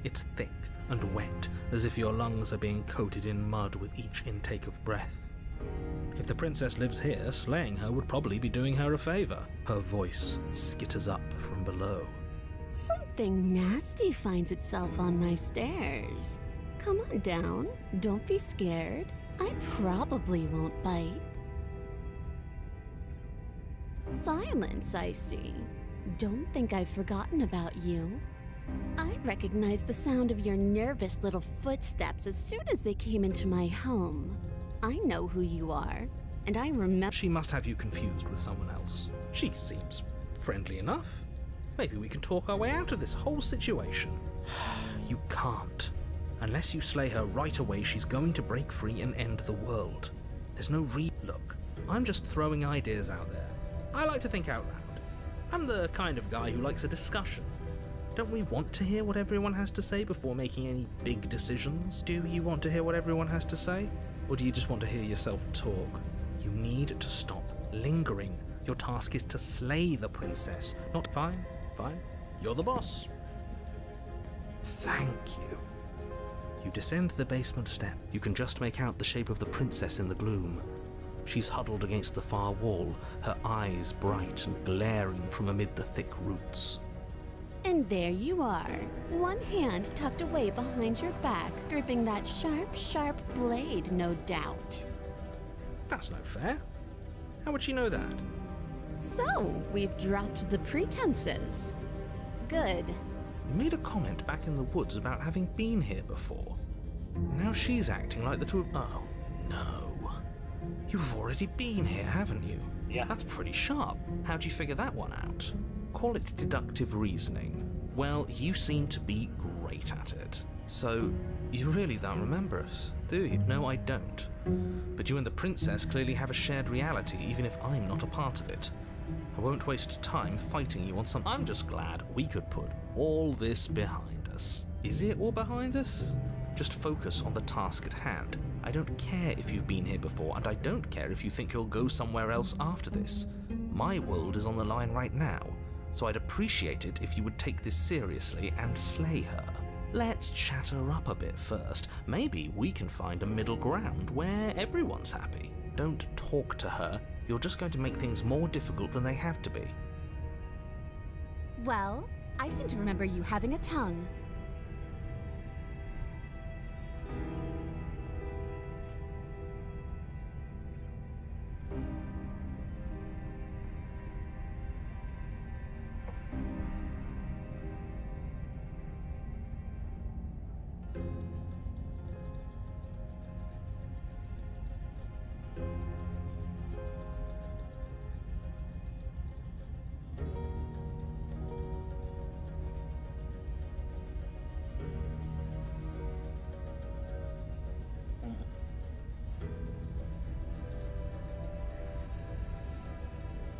It's thick and wet, as if your lungs are being coated in mud with each intake of breath. If the princess lives here, slaying her would probably be doing her a favor. Her voice skitters up from below. Something nasty finds itself on my stairs. Come on down. Don't be scared. I probably won't bite. Silence, I see. Don't think I've forgotten about you. I recognized the sound of your nervous little footsteps as soon as they came into my home. I know who you are, and I remember— She must have you confused with someone else. She seems friendly enough. Maybe we can talk our way out of this whole situation. You can't. Unless you slay her right away, she's going to break free and end the world. There's no Look, I'm just throwing ideas out there. I like to think out loud. I'm the kind of guy who likes a discussion. Don't we want to hear what everyone has to say before making any big decisions? Do you want to hear what everyone has to say? Or do you just want to hear yourself talk? You need to stop lingering. Your task is to slay the princess, not— Fine. You're the boss. Thank you. You descend the basement step. You can just make out the shape of the princess in the gloom. She's huddled against the far wall, her eyes bright and glaring from amid the thick roots. And there you are, one hand tucked away behind your back, gripping that sharp, sharp blade, no doubt. That's no fair. How would she know that? So, we've dropped the pretenses. Good. You made a comment back in the woods about having been here before. Now she's acting like the two of— Oh, no. You've already been here, haven't you? Yeah. That's pretty sharp. How'd you figure that one out? Call it deductive reasoning. Well, you seem to be great at it. So, you really don't remember us, do you? No, I don't. But you and the princess clearly have a shared reality, even if I'm not a part of it. I won't waste time fighting you on some— I'm just glad we could put all this behind us. Is it all behind us? Just focus on the task at hand. I don't care if you've been here before, and I don't care if you think you'll go somewhere else after this. My world is on the line right now, so I'd appreciate it if you would take this seriously and slay her. Let's chat her up a bit first. Maybe we can find a middle ground where everyone's happy. Don't talk to her. You're just going to make things more difficult than they have to be. Well, I seem to remember you having a tongue.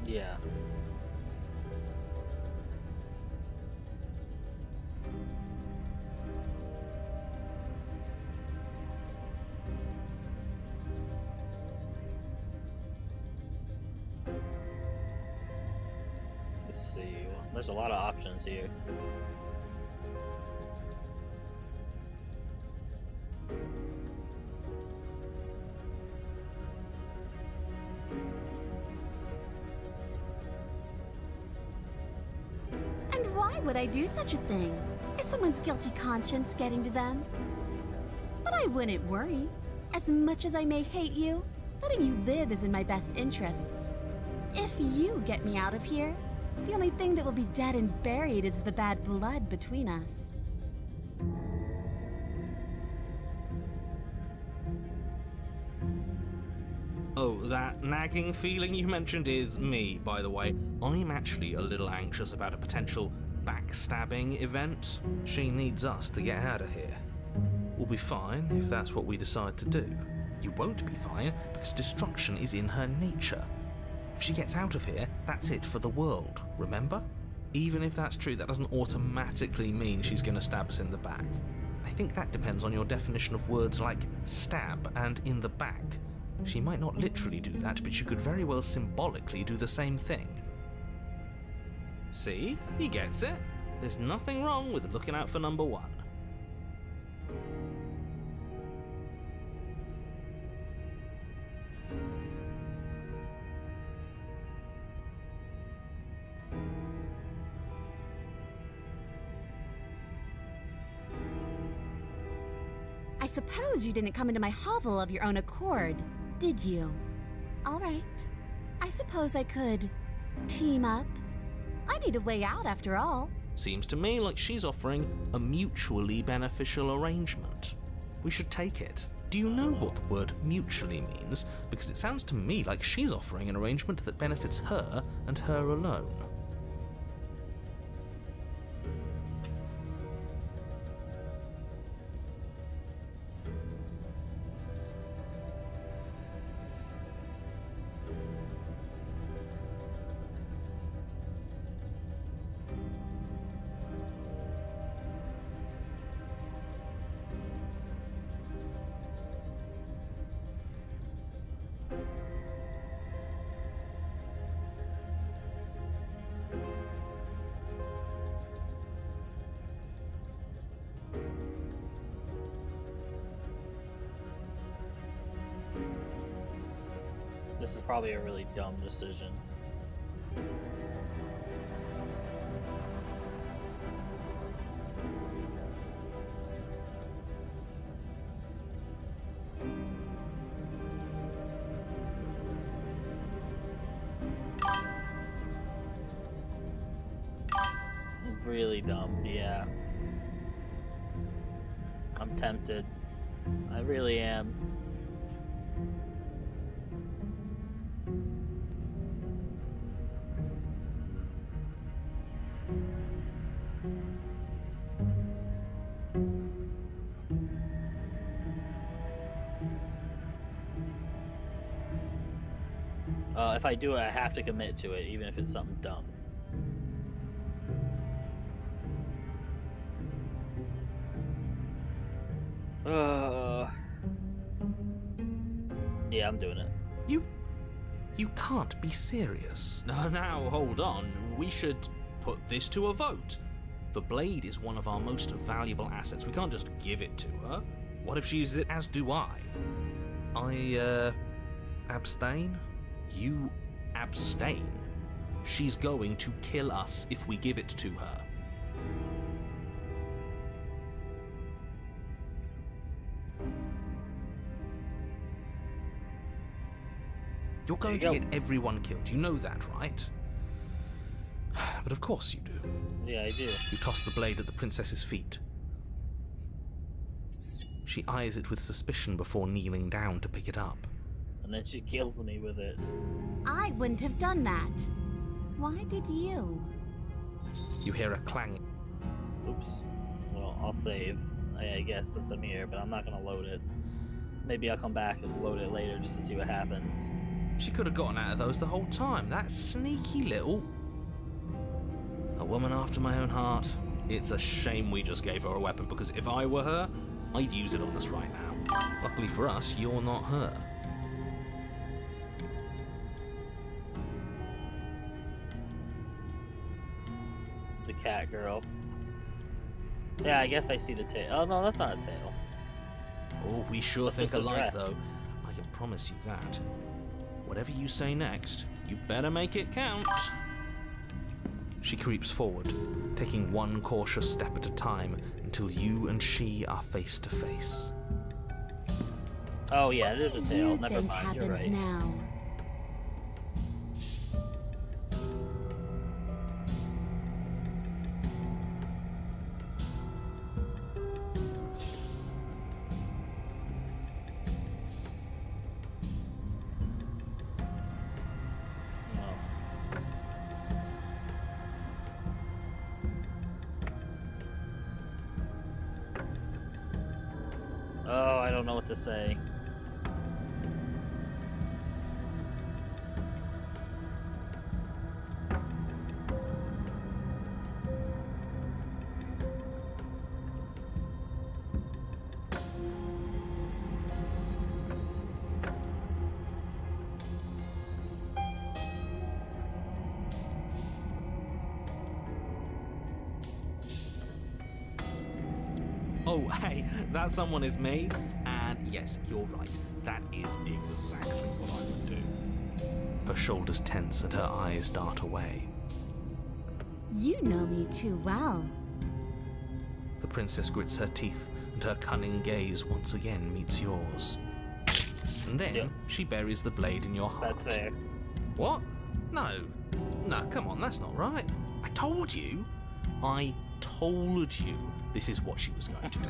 Yeah. Let's see. Well, there's a lot of options here. And why would I do such a thing? Is someone's guilty conscience getting to them? But I wouldn't worry. As much as I may hate you, letting you live is in my best interests. If you get me out of here, the only thing that will be dead and buried is the bad blood between us. Oh, that nagging feeling you mentioned is me, by the way. I'm actually a little anxious about a potential backstabbing event. She needs us to get out of here. We'll be fine if that's what we decide to do. You won't be fine because destruction is in her nature. If she gets out of here, that's it for the world, remember? Even if that's true, that doesn't automatically mean she's going to stab us in the back. I think that depends on your definition of words like stab and in the back. She might not literally do that, but she could very well symbolically do the same thing. See? He gets it. There's nothing wrong with looking out for number one. I suppose you didn't come into my hovel of your own accord, did you? All right. I suppose I could team up. I need a way out after all. Seems to me like she's offering a mutually beneficial arrangement. We should take it. Do you know what the word mutually means? Because it sounds to me like she's offering an arrangement that benefits her and her alone. This is probably a really dumb decision. Really dumb, yeah. I'm tempted. I really am. If I do it, I have to commit to it, even if it's something dumb. Yeah, I'm doing it. You can't be serious. Now, hold on. We should put this to a vote. The blade is one of our most valuable assets. We can't just give it to her. What if she uses it as do I? Abstain? You abstain? She's going to kill us if we give it to her. You're going to get everyone killed. You know that, right? But of course you do. Yeah, I do. You toss the blade at the princess's feet. She eyes it with suspicion before kneeling down to pick it up. And then she kills me with it. I wouldn't have done that. Why did you? You hear a clanging. Oops. Well, I'll save. I guess since I'm here, but I'm not gonna load it. Maybe I'll come back and load it later just to see what happens. She could have gotten out of those the whole time. That sneaky little... A woman after my own heart. It's a shame we just gave her a weapon, because if I were her, I'd use it on us right now. Luckily for us, you're not her. The cat girl. Yeah, I guess I see the tail. Oh no, that's not a tail. Oh, we sure That's think just a alike, dress. though. I can promise you that. Whatever you say next, you better make it count. She creeps forward, taking one cautious step at a time until you and she are face to face. Oh yeah, it is a tail. What do Never you think mind, you're happens right. now? Oh, I don't know what to say. Oh, hey, that someone is me. And yes, you're right. That is exactly what I would do. Her shoulders tense and her eyes dart away. You know me too well. The princess grits her teeth and her cunning gaze once again meets yours. And then she buries the blade in your heart. That's fair. What? No, come on, that's not right. I told you this is what she was going to do.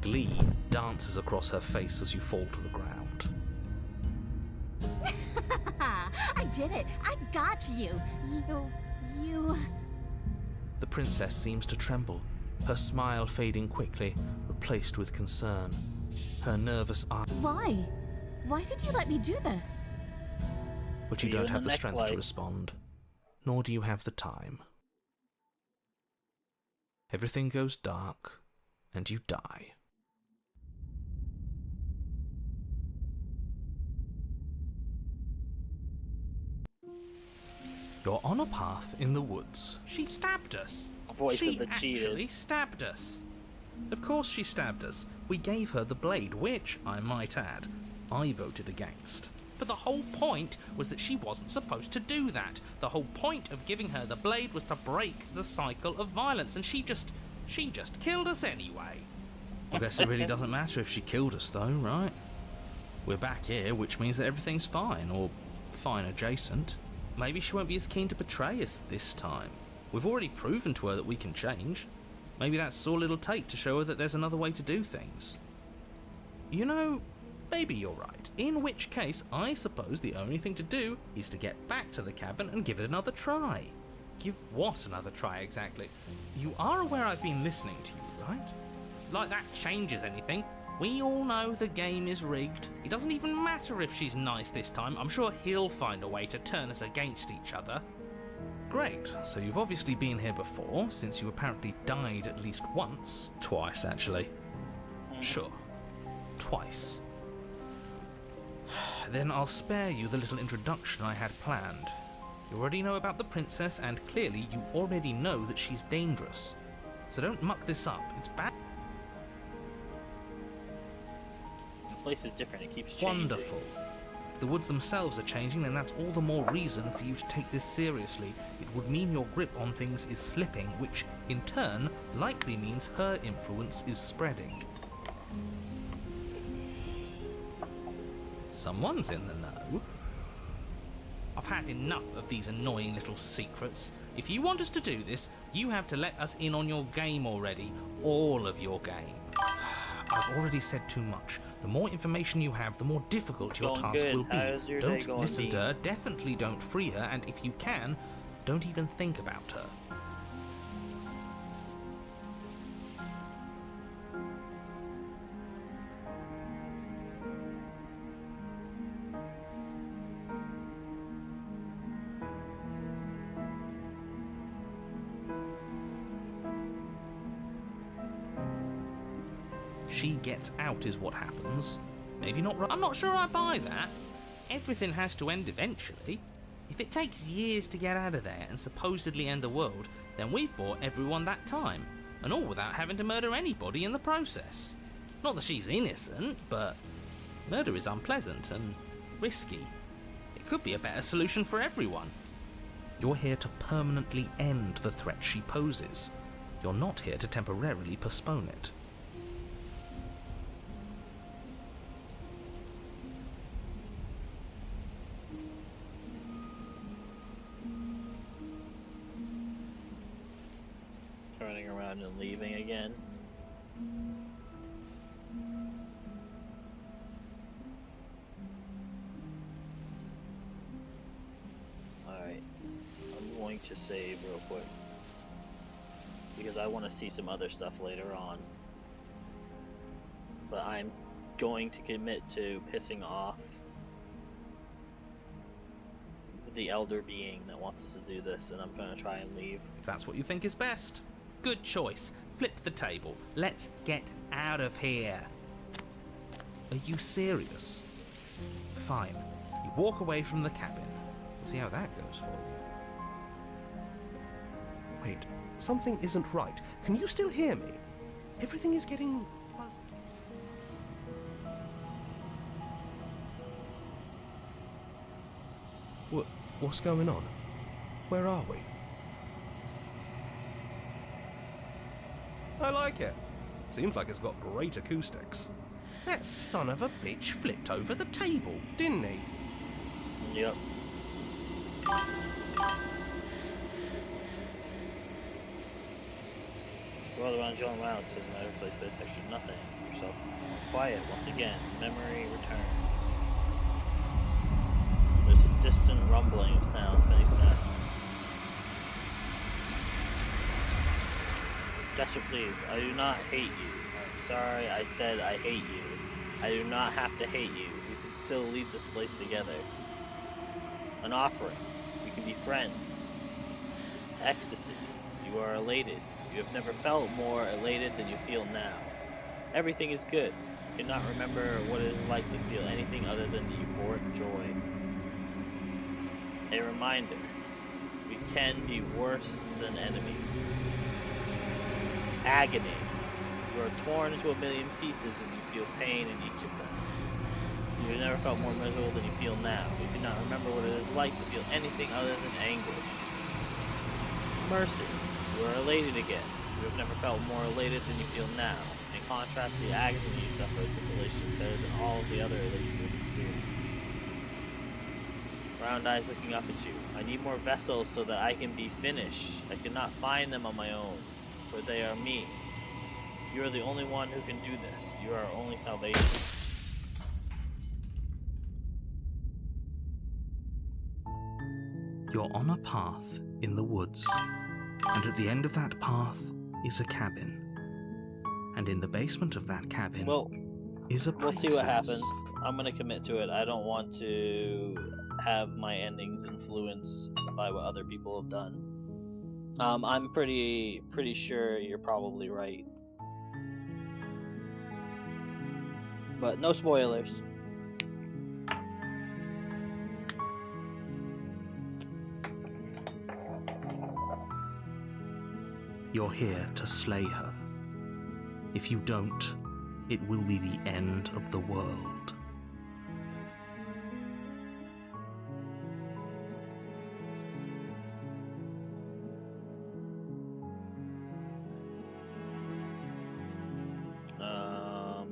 Glee dances across her face as you fall to the ground. I did it. I got you. You... The princess seems to tremble, her smile fading quickly, replaced with concern. Her nervous eyes. Why? Why did you let me do this? But you See you don't in have the the next strength life. to respond, nor do you have the time. Everything goes dark, and you die. You're on a path in the woods. She stabbed us. Voice She of the cheated. actually stabbed us. Of course she stabbed us. We gave her the blade, which, I might add, I voted against. But the whole point was that she wasn't supposed to do that. The whole point of giving her the blade was to break the cycle of violence, and she just killed us anyway. I guess it really doesn't matter if she killed us though, right? We're back here, which means that everything's fine, or fine adjacent. Maybe she won't be as keen to betray us this time. We've already proven to her that we can change. Maybe that's all it'll take to show her that there's another way to do things. You know, maybe you're right. In which case, I suppose the only thing to do is to get back to the cabin and give it another try. Give what another try exactly? You are aware I've been listening to you, right? Like that changes anything. We all know the game is rigged. It doesn't even matter if she's nice this time. I'm sure he'll find a way to turn us against each other. Great, so you've obviously been here before, since you apparently died at least once. Twice, actually. Sure. Twice. Then I'll spare you the little introduction I had planned. You already know about the princess, and clearly you already know that she's dangerous. So don't muck this up, it's bad. The place is different, it keeps changing. Wonderful. If the woods themselves are changing, then that's all the more reason for you to take this seriously. It would mean your grip on things is slipping, which, in turn, likely means her influence is spreading. Someone's in the know. I've had enough of these annoying little secrets. If you want us to do this, you have to let us in on your game already. All of your game. I've already said too much. The more information you have, the more difficult your Going task good. will be. How's your day Don't going, listen to her, Beans? definitely don't free her, and if you can, don't even think about her. She gets out is what happens. Maybe not right. I'm not sure I buy that. Everything has to end eventually. If it takes years to get out of there and supposedly end the world, then we've bought everyone that time. And all without having to murder anybody in the process. Not that she's innocent, but murder is unpleasant and risky. It could be a better solution for everyone. You're here to permanently end the threat she poses. You're not here to temporarily postpone it. Turning around and leaving again. Alright, I'm going to save real quick because I want to see some other stuff later on. But I'm going to commit to pissing off the elder being that wants us to do this, and I'm going to try and leave. If that's what you think is best. Good choice. Flip the table. Let's get out of here. Are you serious? Fine. You walk away from the cabin. We'll see how that goes for you. Wait, something isn't right. Can you still hear me? Everything is getting fuzzy. What's going on? Where are we? I like it. Seems like it's got great acoustics. That son of a bitch flipped over the table, didn't he? Yep. Roll around John Loud says in another place, but attention nothing. Yourself quiet once again. Memory returns. There's a distant rumbling of sound beneath that. Dasher, please. I do not hate you. I'm sorry I said I hate you. I do not have to hate you. We can still leave this place together. An offering. We can be friends. Ecstasy. You are elated. You have never felt more elated than you feel now. Everything is good. You cannot remember what it is like to feel anything other than the euphoric joy. A reminder. We can be worse than enemies. Agony. You are torn into a million pieces and you feel pain in each of them. You have never felt more miserable than you feel now. You do not remember what it is like to feel anything other than anguish. Mercy. You are elated again. You have never felt more elated than you feel now. In contrast to the agony you suffered, this elation is better than all of the other elation you have experienced. Round eyes looking up at you. I need more vessels so that I can be finished. I cannot find them on my own, for they are me. You are the only one who can do this. You are our only salvation. You're on a path in the woods, and at the end of that path is a cabin. And in the basement of that cabin is a princess. We'll see what happens. I'm gonna commit to it. I don't want to have my endings influenced by what other people have done. I'm pretty sure you're probably right. But no spoilers. You're here to slay her. If you don't, it will be the end of the world.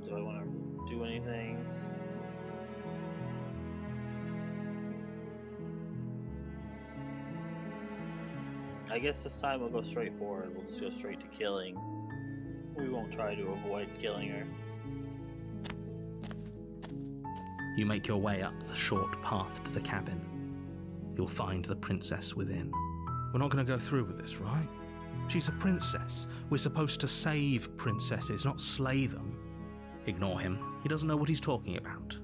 Do I want to do anything? I guess this time we'll go straight forward. We'll just go straight to killing. We won't try to avoid killing her. You make your way up the short path to the cabin. You'll find the princess within. We're not going to go through with this, right? She's a princess. We're supposed to save princesses, not slay them. Ignore him. He doesn't know what he's talking about.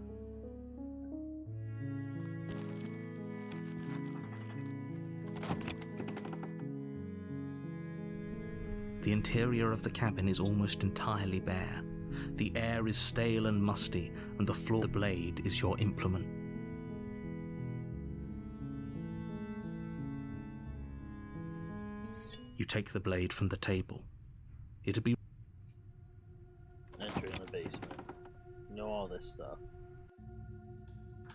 The interior of the cabin is almost entirely bare. The air is stale and musty, and the floor of the blade is your implement. You take the blade from the table. It'd be... Enter in the basement. You know all this stuff.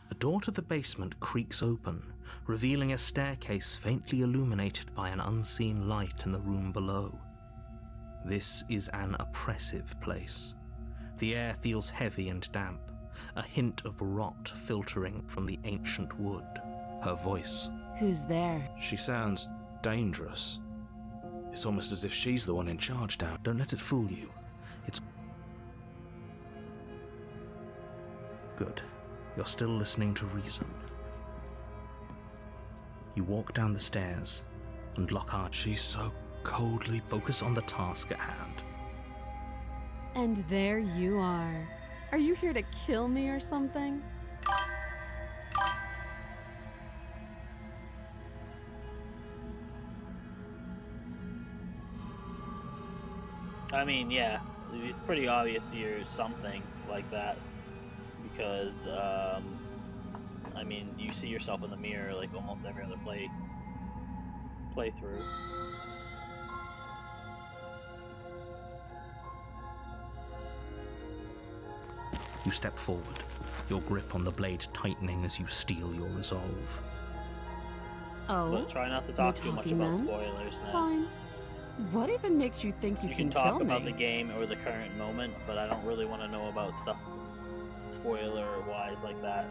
The door to the basement creaks open, revealing a staircase faintly illuminated by an unseen light in the room below. This is an oppressive place. The air feels heavy and damp, a hint of rot filtering from the ancient wood. Her voice. Who's there? She sounds dangerous. It's almost as if she's the one in charge down. Don't let it fool you. It's good. You're still listening to reason. You walk down the stairs and Lockhart. She's so coldly. Focus on the task at hand. And there you are. Are you here to kill me or something? I mean, yeah, it's pretty obvious you're something like that, because, I mean, you see yourself in the mirror like almost every other playthrough. You step forward, your grip on the blade tightening as you steel your resolve. Oh, but try not to talk too much about spoilers, man. Fine. What even makes you think you can talk kill me? about the game or the current moment, but I don't really want to know about stuff spoiler-wise like that.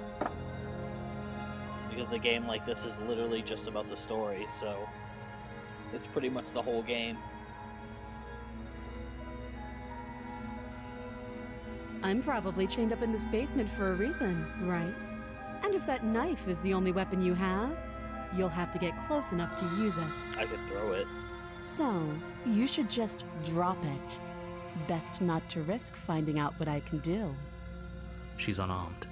Because a game like this is literally just about the story, so it's pretty much the whole game. I'm probably chained up in this basement for a reason, right? And if that knife is the only weapon you have, you'll have to get close enough to use it. I could throw it. So, you should just drop it. Best not to risk finding out what I can do. She's unarmed.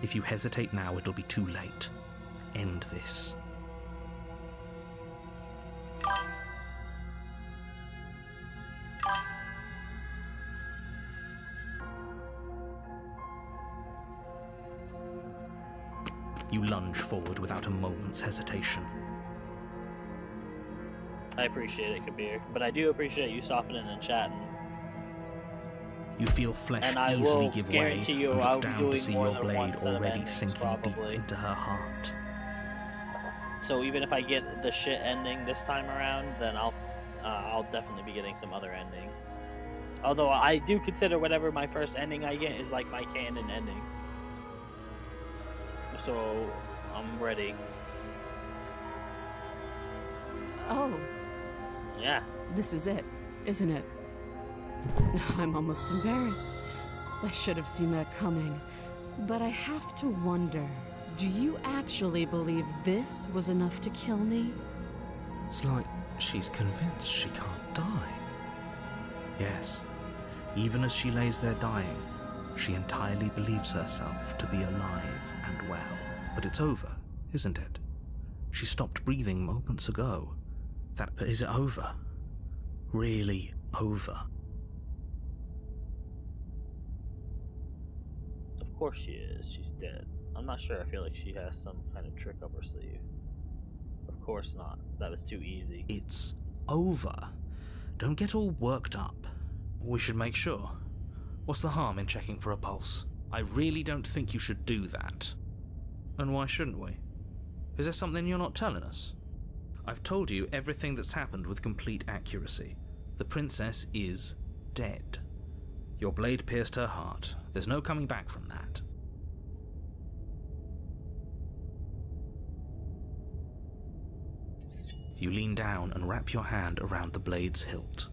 If you hesitate now, it'll be too late. End this. You lunge forward without a moment's hesitation. I appreciate it, Kabir, but I do appreciate you softening and chatting. You feel flesh easily give way and look down to see your blade already sinking deep into her heart. So even if I get the shit ending this time around, then I'll definitely be getting some other endings. Although I do consider whatever my first ending I get is like my canon ending. So I'm ready. Oh. Yeah. This is it, isn't it? I'm almost embarrassed. I should have seen that coming. But I have to wonder, do you actually believe this was enough to kill me? It's like she's convinced she can't die. Yes, even as she lays there dying, she entirely believes herself to be alive and well. But it's over, isn't it? She stopped breathing moments ago. But is it over? Really over? Of course she is. She's dead. I'm not sure. I feel like she has some kind of trick up her sleeve. Of course not. That was too easy. It's over. Don't get all worked up. We should make sure. What's the harm in checking for a pulse? I really don't think you should do that. And why shouldn't we? Is there something you're not telling us? I've told you everything that's happened with complete accuracy. The princess is dead. Your blade pierced her heart. There's no coming back from that. You lean down and wrap your hand around the blade's hilt.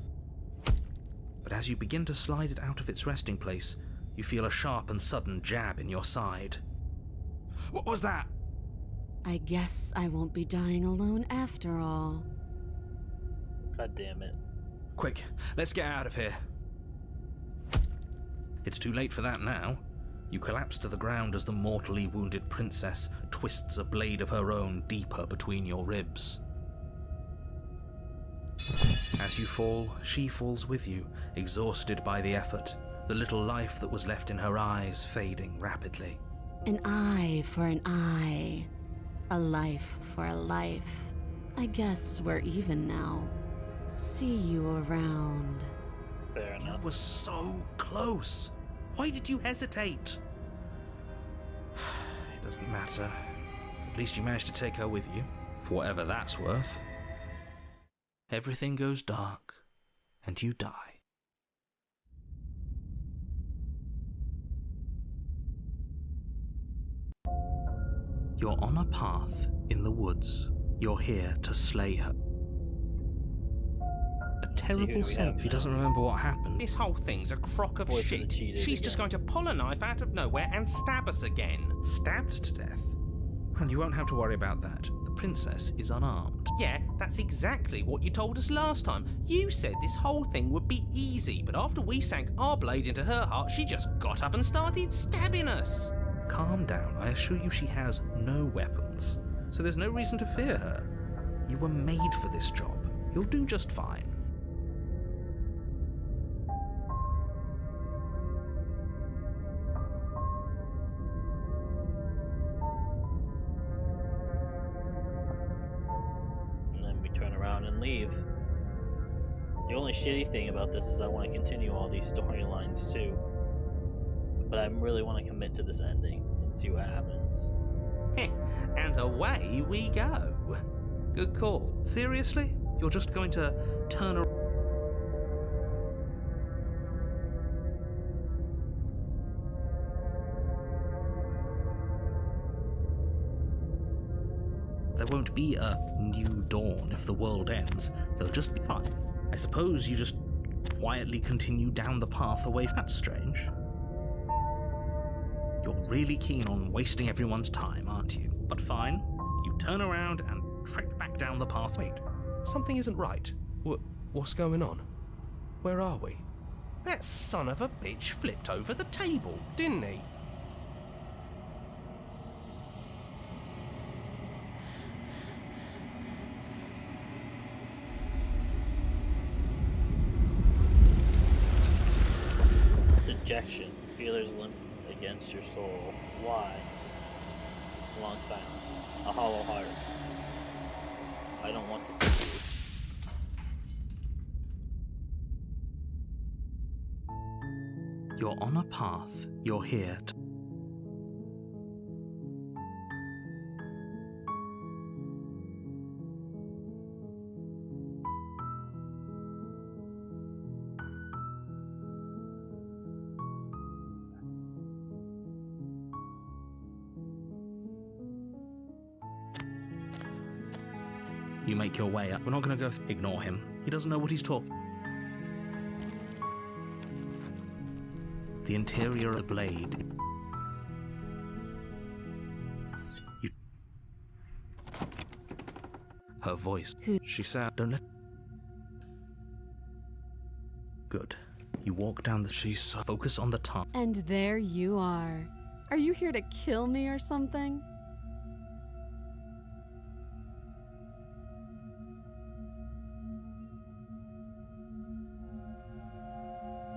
But as you begin to slide it out of its resting place, you feel a sharp and sudden jab in your side. What was that? I guess I won't be dying alone after all. God damn it. Quick, let's get out of here. It's too late for that now. You collapse to the ground as the mortally wounded princess twists a blade of her own deeper between your ribs. As you fall, she falls with you, exhausted by the effort, the little life that was left in her eyes fading rapidly. An eye for an eye. A life for a life. I guess we're even now. See you around. Fair enough. That was so close. Why did you hesitate? It doesn't matter. least you managed to take her with you, for whatever that's worth. Everything goes dark, and you die. You're on a path in the woods. You're here to slay her. A terrible sense. He doesn't remember what happened. This whole thing's a crock of shit. She's just going to pull a knife out of nowhere and stab us again. Stabbed to death? Well, you won't have to worry about that. The princess is unarmed. Yeah, that's exactly what you told us last time. You said this whole thing would be easy, but after we sank our blade into her heart, she just got up and started stabbing us. Calm down. I assure you she has no weapons, so there's no reason to fear her. You were made for this job. You'll do just fine. And then we turn around and leave. The only shitty thing about this is I want to continue all these storylines too. But I really want to commit to this ending and see what happens. And away we go. Good call. Seriously? You're just going to turn around? There won't be a new dawn if the world ends. They'll just be fine. I suppose you just quietly continue down the path away. That's strange. You're really keen on wasting everyone's time, aren't you? But fine. You turn around and trek back down the path. Wait, something isn't right. What's going on? Where are we? That son of a bitch flipped over the table, didn't he? Dejection. Feelers limp against your soul. Why? Long silence. A hollow heart. I don't want to see you. You're on a path. You're here to... You make your way up. We're not going to go... Ignore him. He doesn't know what he's talking... The interior of the blade. You... Her voice. She said, don't let... Good. You walk down the... She's so... Focus on the top. And there you are. Are you here to kill me or something?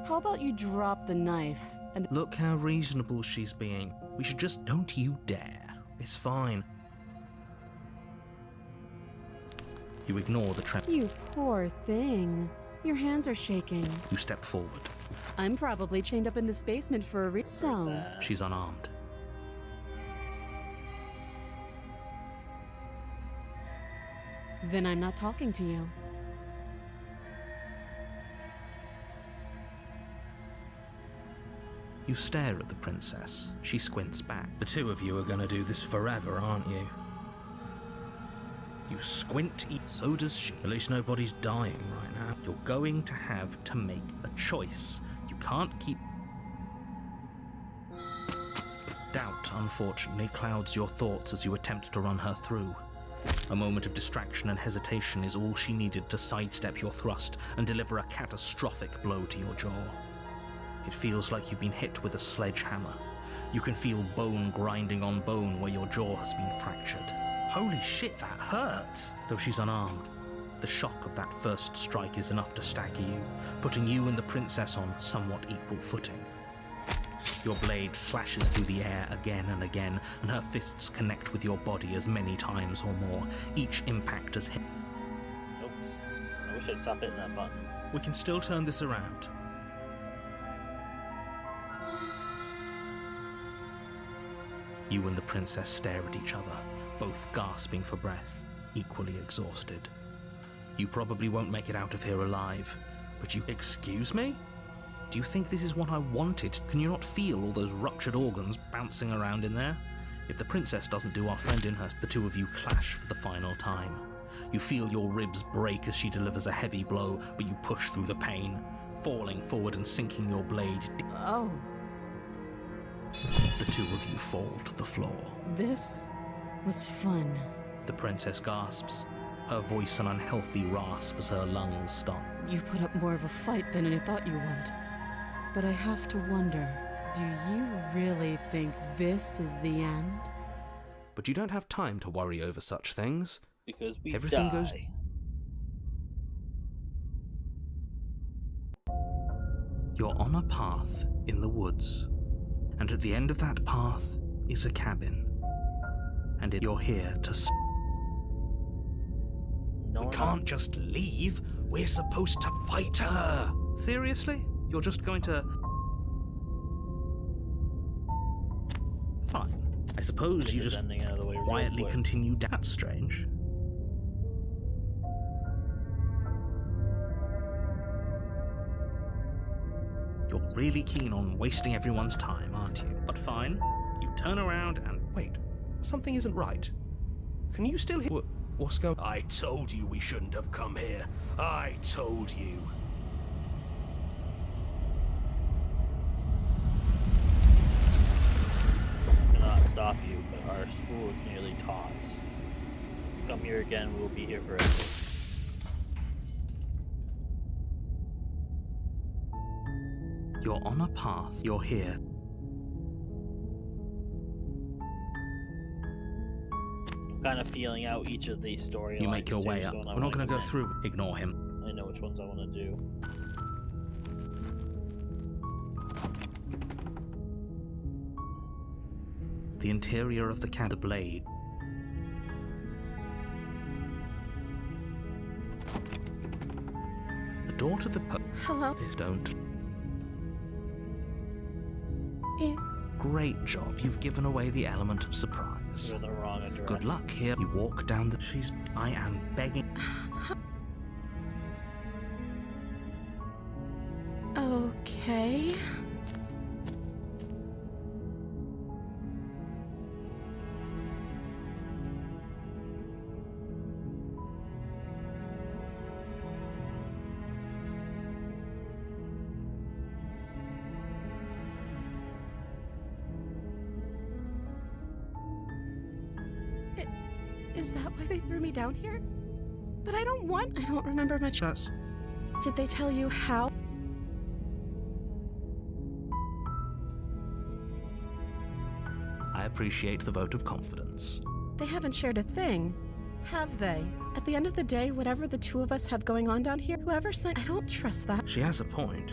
How about you drop the knife and... Look how reasonable she's being. We should just... Don't you dare. It's fine. You ignore the tremor. You poor thing. Your hands are shaking. You step forward. I'm probably chained up in this basement for a reason. So... She's unarmed. Then I'm not talking to you. You stare at the princess. She squints back. The two of you are gonna do this forever, aren't you? You squint, so does she. At least nobody's dying right now. You're going to have to make a choice. You can't keep... Doubt, unfortunately, clouds your thoughts as you attempt to run her through. A moment of distraction and hesitation is all she needed to sidestep your thrust and deliver a catastrophic blow to your jaw. It feels like you've been hit with a sledgehammer. You can feel bone grinding on bone where your jaw has been fractured. Holy shit, that hurts! Though she's unarmed, the shock of that first strike is enough to stagger you, putting you and the princess on somewhat equal footing. Your blade slashes through the air again and again, and her fists connect with your body as many times or more. Each impact has hit. Oops. I wish I'd stop hitting that button. We can still turn this around. You and the princess stare at each other, both gasping for breath, equally exhausted. You probably won't make it out of here alive, but you— Excuse me? Do you think this is what I wanted? Can you not feel all those ruptured organs bouncing around in there? If the princess doesn't do our friend in her, the two of you clash for the final time. You feel your ribs break as she delivers a heavy blow, but you push through the pain, falling forward and sinking your blade. Oh. The two of you fall to the floor. This was fun. The princess gasps, her voice an unhealthy rasp as her lungs stop. You put up more of a fight than I thought you would. But I have to wonder, do you really think this is the end? But you don't have time to worry over such things. Because we Everything die. goes. You're on a path in the woods, and at the end of that path is a cabin. And you're here to No, We can't just leave. We're supposed to fight her. Seriously? You're just going to... Fine. I suppose you just ending out of the way real quietly quick. continue down. That's strange. You're really keen on wasting everyone's time, aren't you? But fine. You turn around and... Wait, something isn't right. Can you still hear? What's going? I told you we shouldn't have come here. I told you. Cannot stop you, but our school is nearly taught. Come here again, we'll be here forever. You're on a path. You're here. I'm kind of feeling out each of these storylines. You make your way too, up. so We're not going to go commit. through. Ignore him. I know which ones I want to do. The interior of the the blade. The door to the Hello? don't. Eh, Great job. You've given away the element of surprise. You're in the wrong address. Good luck here. You walk down the... I am begging... Okay. Is that why they threw me down here? But I don't remember much. That's... Did they tell you how? I appreciate the vote of confidence. They haven't shared a thing, have they? At the end of the day, whatever the two of us have going on down here, whoever sent, I don't trust that. She has a point.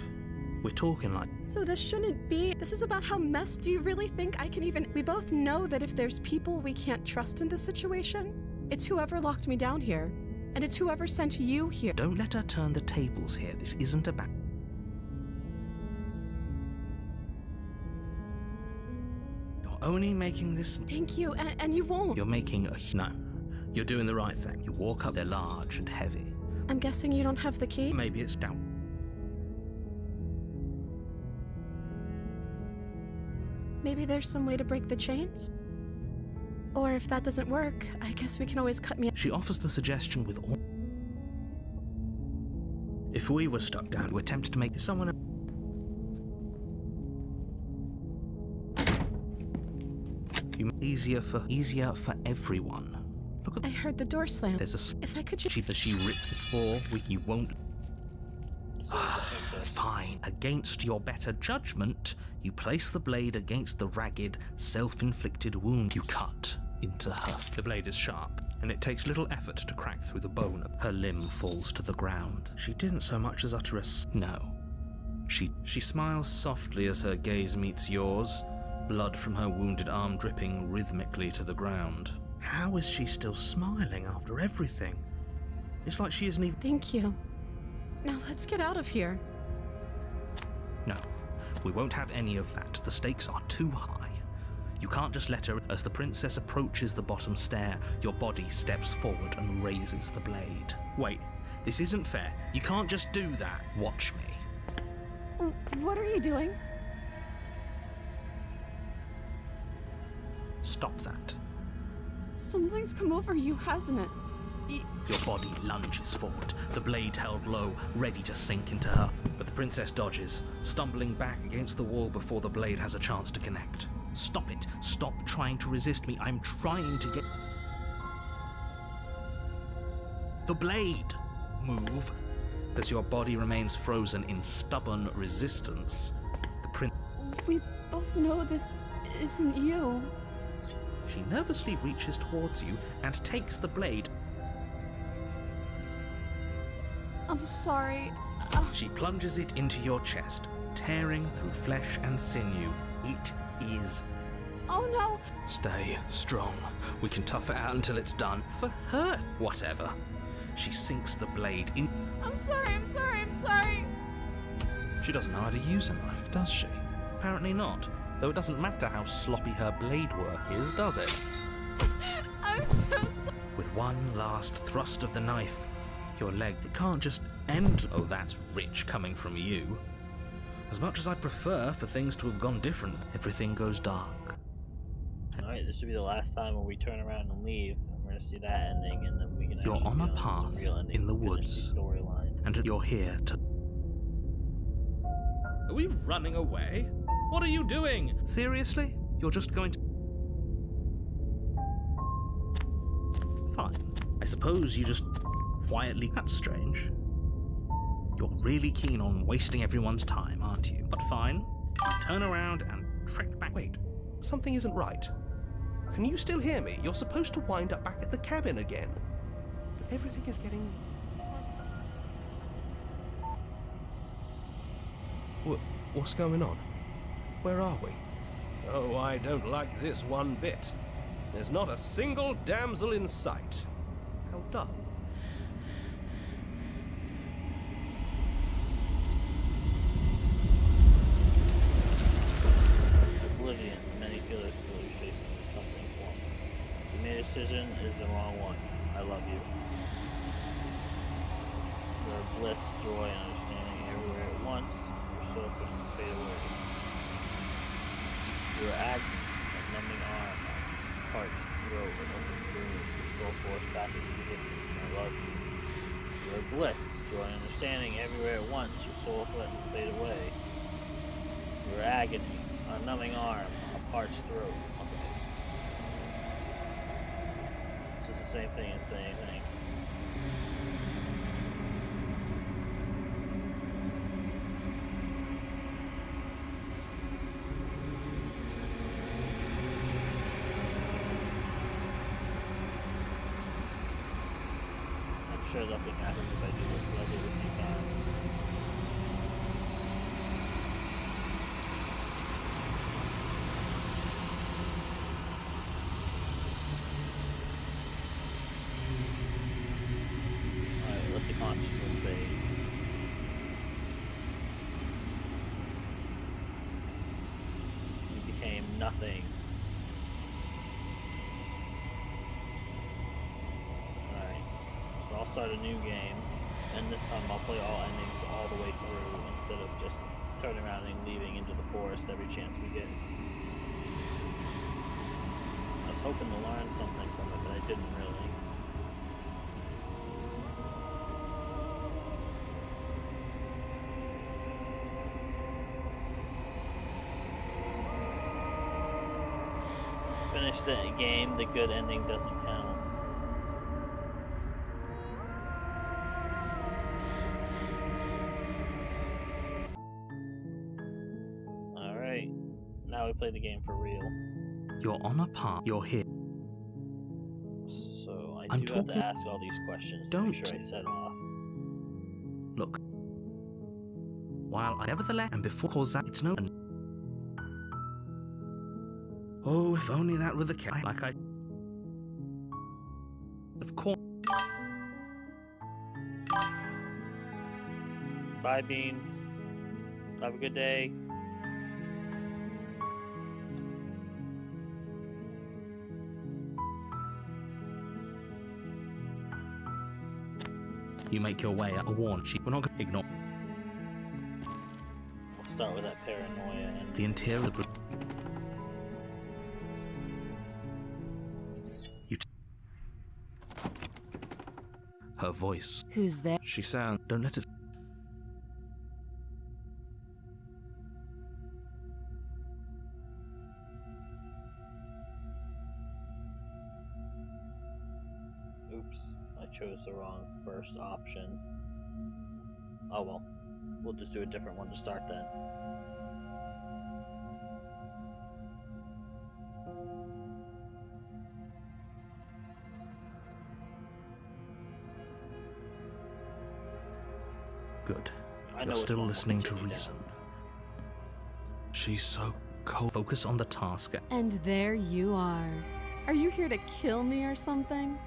We're talking like... So this shouldn't be. This is about how messed. Do you really think I can even... We both know that if there's people we can't trust in this situation, it's whoever locked me down here. And it's whoever sent you here. Don't let her turn the tables here. This isn't about... You're only making this... Thank you, and you won't. You're making a... No. You're doing the right thing. You walk up, they're large and heavy. I'm guessing you don't have the key? Maybe it's down. Maybe there's some way to break the chains? Or if that doesn't work, I guess we can always cut me... She offers the suggestion with all... If we were stuck down, we're tempted to make someone... Easier for everyone. Look at... I heard the door slam. There's a... If I could just... She ripped its floor. You won't... Fine. Against your better judgment, you place the blade against the ragged, self-inflicted wound you cut into her. The blade is sharp, and it takes little effort to crack through the bone. Her limb falls to the ground. She didn't so much as utter a no. She smiles softly as her gaze meets yours, blood from her wounded arm dripping rhythmically to the ground. How is she still smiling after everything? It's like she isn't even... Thank you. Now let's get out of here. No, we won't have any of that. The stakes are too high. You can't just let her. As the princess approaches the bottom stair, your body steps forward and raises the blade. Wait, this isn't fair. You can't just do that. Watch me. What are you doing? Stop that. Something's come over you, hasn't it? Your body lunges forward, the blade held low, ready to sink into her. But the princess dodges, stumbling back against the wall before the blade has a chance to connect. Stop it. Stop trying to resist me. I'm trying to get... The blade! Move. As your body remains frozen in stubborn resistance, the prince... We both know this isn't you. She nervously reaches towards you and takes the blade. I'm sorry. She plunges it into your chest, tearing through flesh and sinew. It is... Oh no! Stay strong. We can tough it out until it's done. For her, whatever. She sinks the blade in... I'm sorry. She doesn't know how to use a knife, does she? Apparently not. Though it doesn't matter how sloppy her blade work is, does it? I'm so sorry. With one last thrust of the knife, your leg can't just end. Oh, that's rich coming from you. As much as I'd prefer for things to have gone different, everything goes dark. Alright, this should be the last time when we turn around and leave, and we're gonna see that ending, and then we can You're actually on a get some path real endings in the and finish woods. the storyline. And you're here to... Are we running away? What are you doing? Seriously? You're just going to... Fine. I suppose you just quietly... That's strange. You're really keen on wasting everyone's time, aren't you? But fine. Turn around and trek back. Wait, something isn't right. Can you still hear me? You're supposed to wind up back at the cabin again. But everything is getting... What's going on? Where are we? Oh, I don't like this one bit. There's not a single damsel in sight. How dull. Oblivion, many feel their story shaped in something form. You made a decision is the wrong one. I love you. There are bliss, joy, and understanding everywhere at once. Your soul couldn't fade away. Your agony, a numbing arm, parched throat, and open wound. Your soul forced back into existence. I love you. Your bliss, joy, and understanding everywhere at once. Your soul threatens to fade away. Your agony, a numbing arm, a parched throat. Okay. It's just the same thing as the same thing. I'm sure nothing happens if I do this, but I do it a few times. Alright, let the consciousness fade. You became nothing. Alright, so I'll start a new game, and this time I'll play all endings all the way through instead of just turning around and leaving into the forest every chance we get. I was hoping to learn something from it, but I didn't really. Finish the game, the good ending doesn't count. Alright, now we play the game for real. You're on a path. You're here. So I'm do have to talking- ask all these questions to Don't. make sure I set off. Look. While I nevertheless and before cause that it's no... Oh, if only that were the case. Like I... Of course... Bye, Beans. Have a good day. You make your way up a warn. We're not going to ignore. We'll start with that paranoia and The interior. Her voice. Who's there? She sounds. Don't let it. oops, I chose the wrong first option. Oh well, we'll just do a different one to start then. Good. I know You're which still one we'll listening to continue reason. She's so cold. Focus on the task. And there you are. Are you here to kill me or something?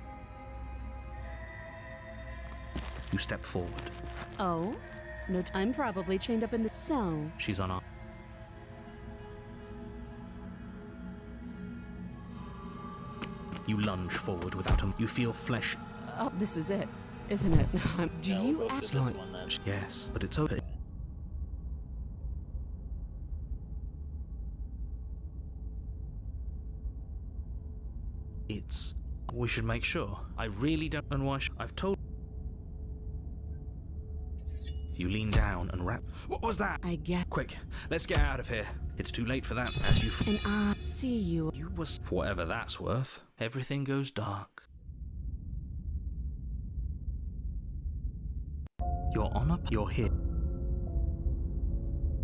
You step forward. Oh? No, I'm probably chained up in the... So, She's unarmed. You lunge forward without a... You feel flesh. oh, this is it, isn't it? Do Yeah, you we'll go act through like- this one then. Yes, but it's open. It's... We should make sure. I really don't... And why I've told... You lean down and wrap... What was that? I get... Quick, let's get out of here. It's too late for that. As you... And I see you. You was... For whatever that's worth. Everything goes dark. You're on up. You're here.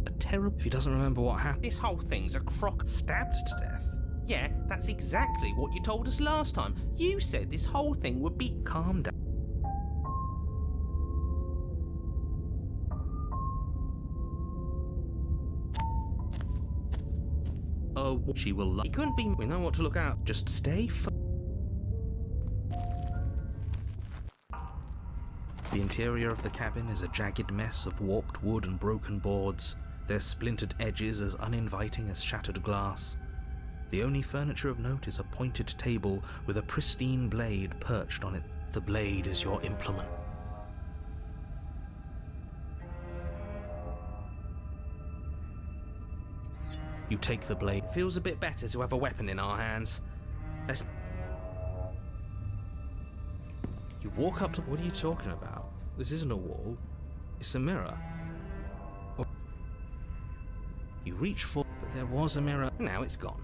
A terrible... If he doesn't remember what happened... This whole thing's a crock. Stabbed to death? Yeah, that's exactly what you told us last time. You said this whole thing would be... Calm down. Oh, she will... It couldn't be... We know what to look out. Just stay The interior of the cabin is a jagged mess of warped wood and broken boards, their splintered edges as uninviting as shattered glass. The only furniture of note is a pointed table with a pristine blade perched on it. The blade is your implement. You take the blade. It feels a bit better to have a weapon in our hands. Let's... You walk up to... What are you talking about? This isn't a wall. It's a mirror. You reach for... But there was a mirror. Now it's gone.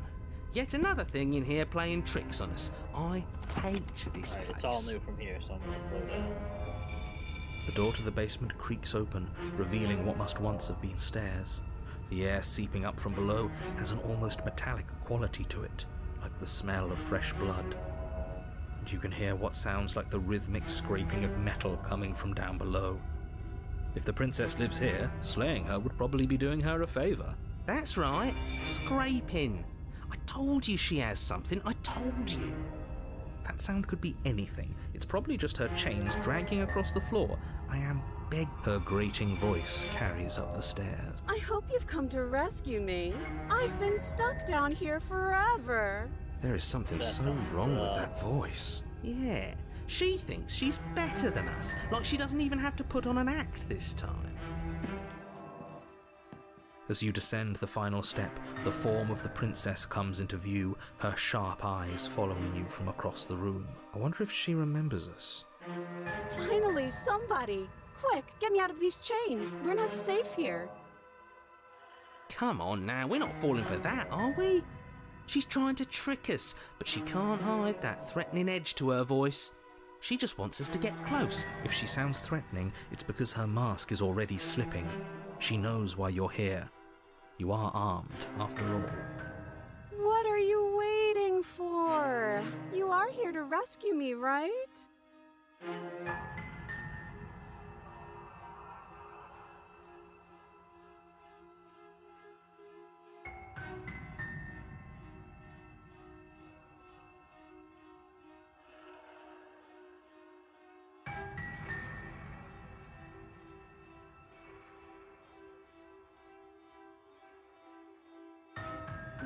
Yet another thing in here playing tricks on us. I hate this Alright, place. it's all new from here, so I'm gonna slow down. The door to the basement creaks open, revealing what must once have been stairs. The air seeping up from below has an almost metallic quality to it, like the smell of fresh blood. And you can hear what sounds like the rhythmic scraping of metal coming from down below. If the princess lives here, slaying her would probably be doing her a favor. That's right. Scraping. I told you she has something. I told you. That sound could be anything. It's probably just her chains dragging across the floor. I am beg. Her grating voice carries up the stairs. I hope you've come to rescue me. I've been stuck down here forever. There is something That so sounds, wrong with that voice. Yeah. She thinks she's better than us. Like she doesn't even have to put on an act this time. As you descend the final step, the form of the princess comes into view, her sharp eyes following you from across the room. I wonder if she remembers us. Finally, somebody! Quick, get me out of these chains. We're not safe here. Come on now, we're not falling for that, are we? She's trying to trick us, but she can't hide that threatening edge to her voice. She just wants us to get close. If she sounds threatening, it's because her mask is already slipping. She knows why you're here. You are armed, after all. What are you waiting for? You are here to rescue me, right?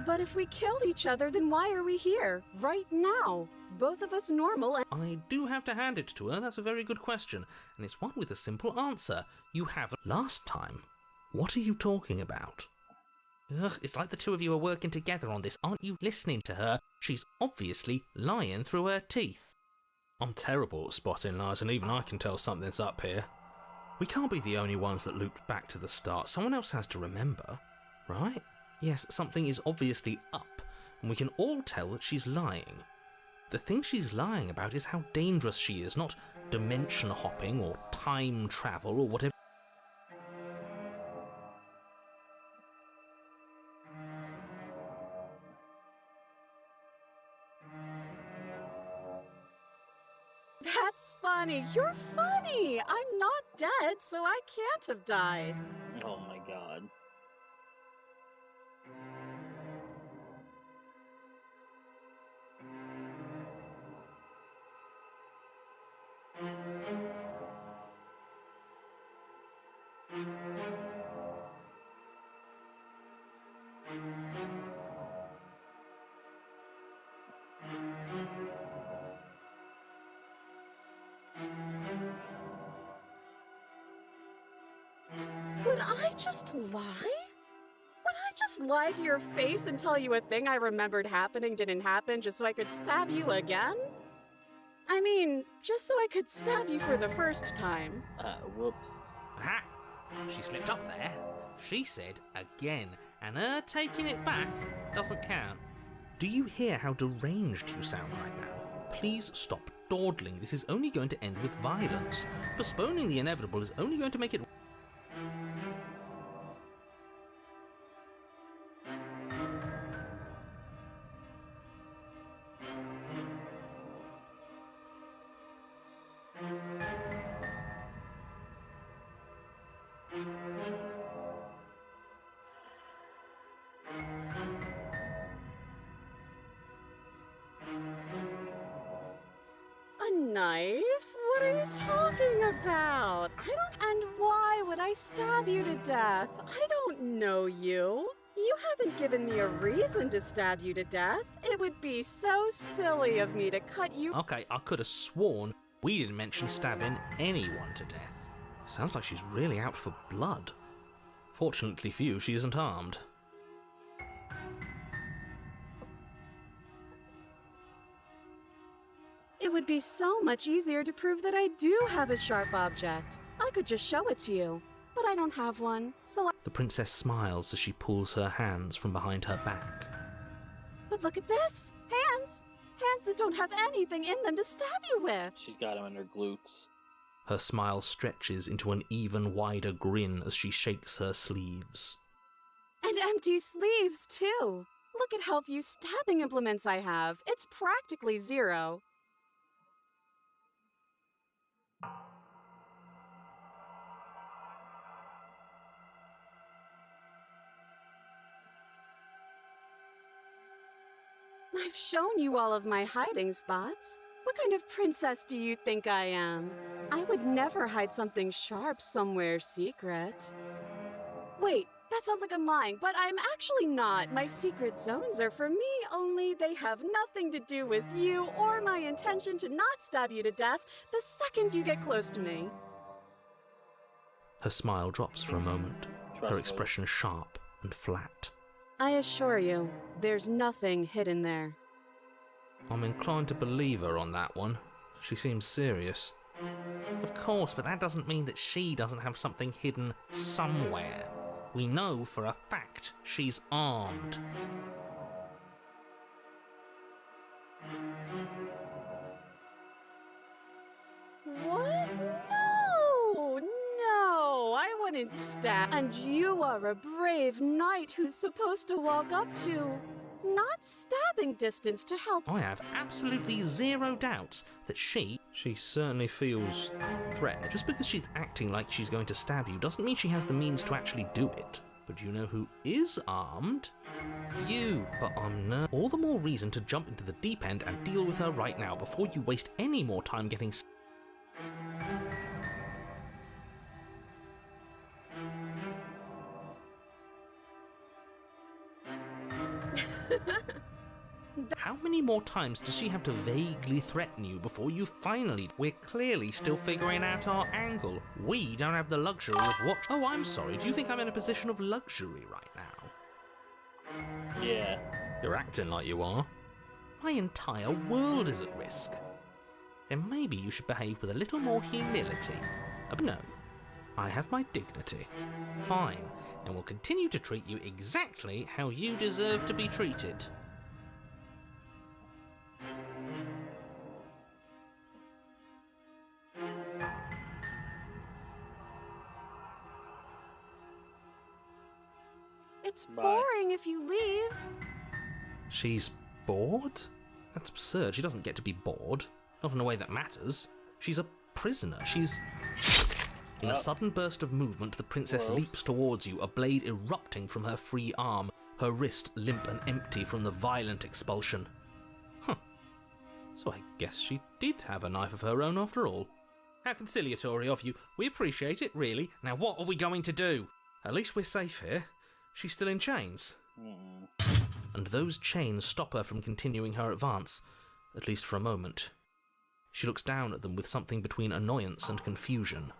But if we killed each other, then why are we here? Right now? Both of us normal and— I do have to hand it to her. That's a very good question. And it's one with a simple answer. You haven't. Last time. What are you talking about? Ugh, it's like the two of you are working together on this. Aren't you listening to her? She's obviously lying through her teeth. I'm terrible at spotting lies, and even I can tell something's up here. We can't be the only ones that looped back to the start. Someone else has to remember, right? Yes, something is obviously up, and we can all tell that she's lying. The thing she's lying about is how dangerous she is, not dimension hopping or time travel or whatever. That's funny. You're funny. I'm not dead, so I can't have died. Oh my god. Would I just lie? Would I just lie to your face and tell you a thing I remembered happening didn't happen just so I could stab you again? I mean, just so I could stab you for the first time. Whoops. Aha! She slipped up there. She said again, and her taking it back doesn't count. Do you hear how deranged you sound right now? Please stop dawdling. This is only going to end with violence. Postponing the inevitable is only going to make it... A knife? What are you talking about? And why would I stab you to death? I don't know you. You haven't given me a reason to stab you to death. It would be so silly of me to cut you— Okay, I could have sworn we didn't mention stabbing anyone to death. Sounds like she's really out for blood. Fortunately for you, she isn't armed. It would be so much easier to prove that I do have a sharp object. I could just show it to you, but I don't have one, so The princess smiles as she pulls her hands from behind her back. But look at this! Hands! Hands that don't have anything in them to stab you with! She's got him in her glutes. Her smile stretches into an even wider grin as she shakes her sleeves. And empty sleeves, too! Look at how few stabbing implements I have. It's practically zero. I've shown you all of my hiding spots. What kind of princess do you think I am? I would never hide something sharp somewhere secret. Wait, that sounds like I'm lying, but I'm actually not. My secret zones are for me, only they have nothing to do with you or my intention to not stab you to death the second you get close to me. Her smile drops for a moment, her Trustworthy. expression sharp and flat. I assure you, there's nothing hidden there. I'm inclined to believe her on that one. She seems serious. Of course, but that doesn't mean that she doesn't have something hidden somewhere. We know for a fact she's armed. What? No! No! I wouldn't stab. And you are a brave knight who's supposed to walk up to not stabbing distance to help. I have absolutely zero doubts that she certainly feels threatened. Just because she's acting like she's going to stab you doesn't mean she has the means to actually do it. But you know who is armed? You. But I'm all the more reason to jump into the deep end and deal with her right now before you waste any more time getting many more times does she have to vaguely threaten you before you finally... We're clearly still figuring out our angle. We don't have the luxury of watch... Oh, I'm sorry. Do you think I'm in a position of luxury right now? Yeah. You're acting like you are. My entire world is at risk. Then maybe you should behave with a little more humility. But no, I have my dignity. Fine, and will continue to treat you exactly how you deserve to be treated. It's Bye. boring if you leave. She's bored? That's absurd. She doesn't get to be bored. Not in a way that matters. She's a prisoner. She's... In a sudden burst of movement, the princess leaps towards you, a blade erupting from her free arm, her wrist limp and empty from the violent expulsion. Huh. So I guess she did have a knife of her own after all. How conciliatory of you. We appreciate it, really. Now what are we going to do? At least we're safe here. She's still in chains. And those chains stop her from continuing her advance, at least for a moment. She looks down at them with something between annoyance and confusion.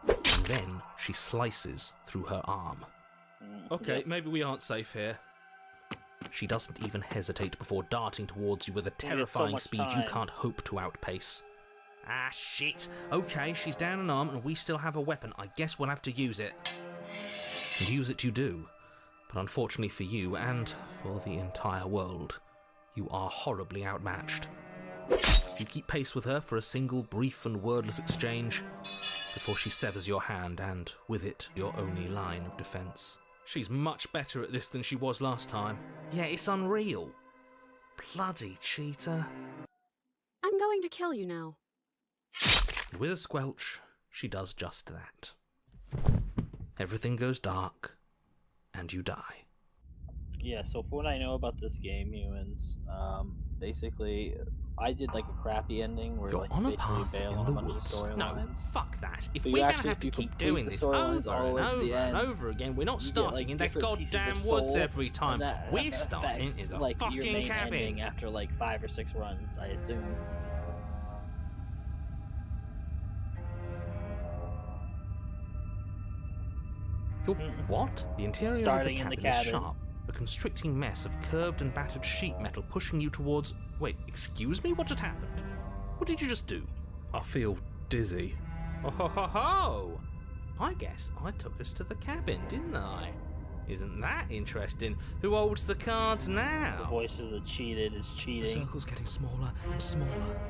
And then she slices through her arm. Okay, maybe we aren't safe here. She doesn't even hesitate before darting towards you with a terrifying speed you can't hope to outpace. Ah, shit. Okay, she's down an arm and we still have a weapon. I guess we'll have to use it. And use it you do. But unfortunately for you, and for the entire world, you are horribly outmatched. You keep pace with her for a single brief and wordless exchange, before she severs your hand and, with it, your only line of defence. She's much better at this than she was last time. Yeah, it's unreal. Bloody cheater. I'm going to kill you now. And with a squelch, she does just that. Everything goes dark, and you die. Yeah, so from what I know about this game, humans, basically, I did like a crappy ending where You're like on a basically path bail in on the a bunch woods. of storylines. No, fuck that. If But we're you gonna actually, have if to you keep complete doing the this storylines over all the and way to the over and end, over again, we're not you get, starting like, in that different pieces goddamn of woods soul, every time. and that We're starting affects, in the like, your fucking main cabin. ending after like 5 or 6 runs, I assume. What? The interior Starting of in the the cabin is cabin. sharp. A constricting mess of curved and battered sheet metal pushing you towards... Wait, excuse me? What just happened? What did you just do? I feel dizzy. Oh ho ho ho! I guess I took us to the cabin, didn't I? Isn't that interesting? Who holds the cards The now? voice of the cheated is The cheating. circle's getting smaller and smaller.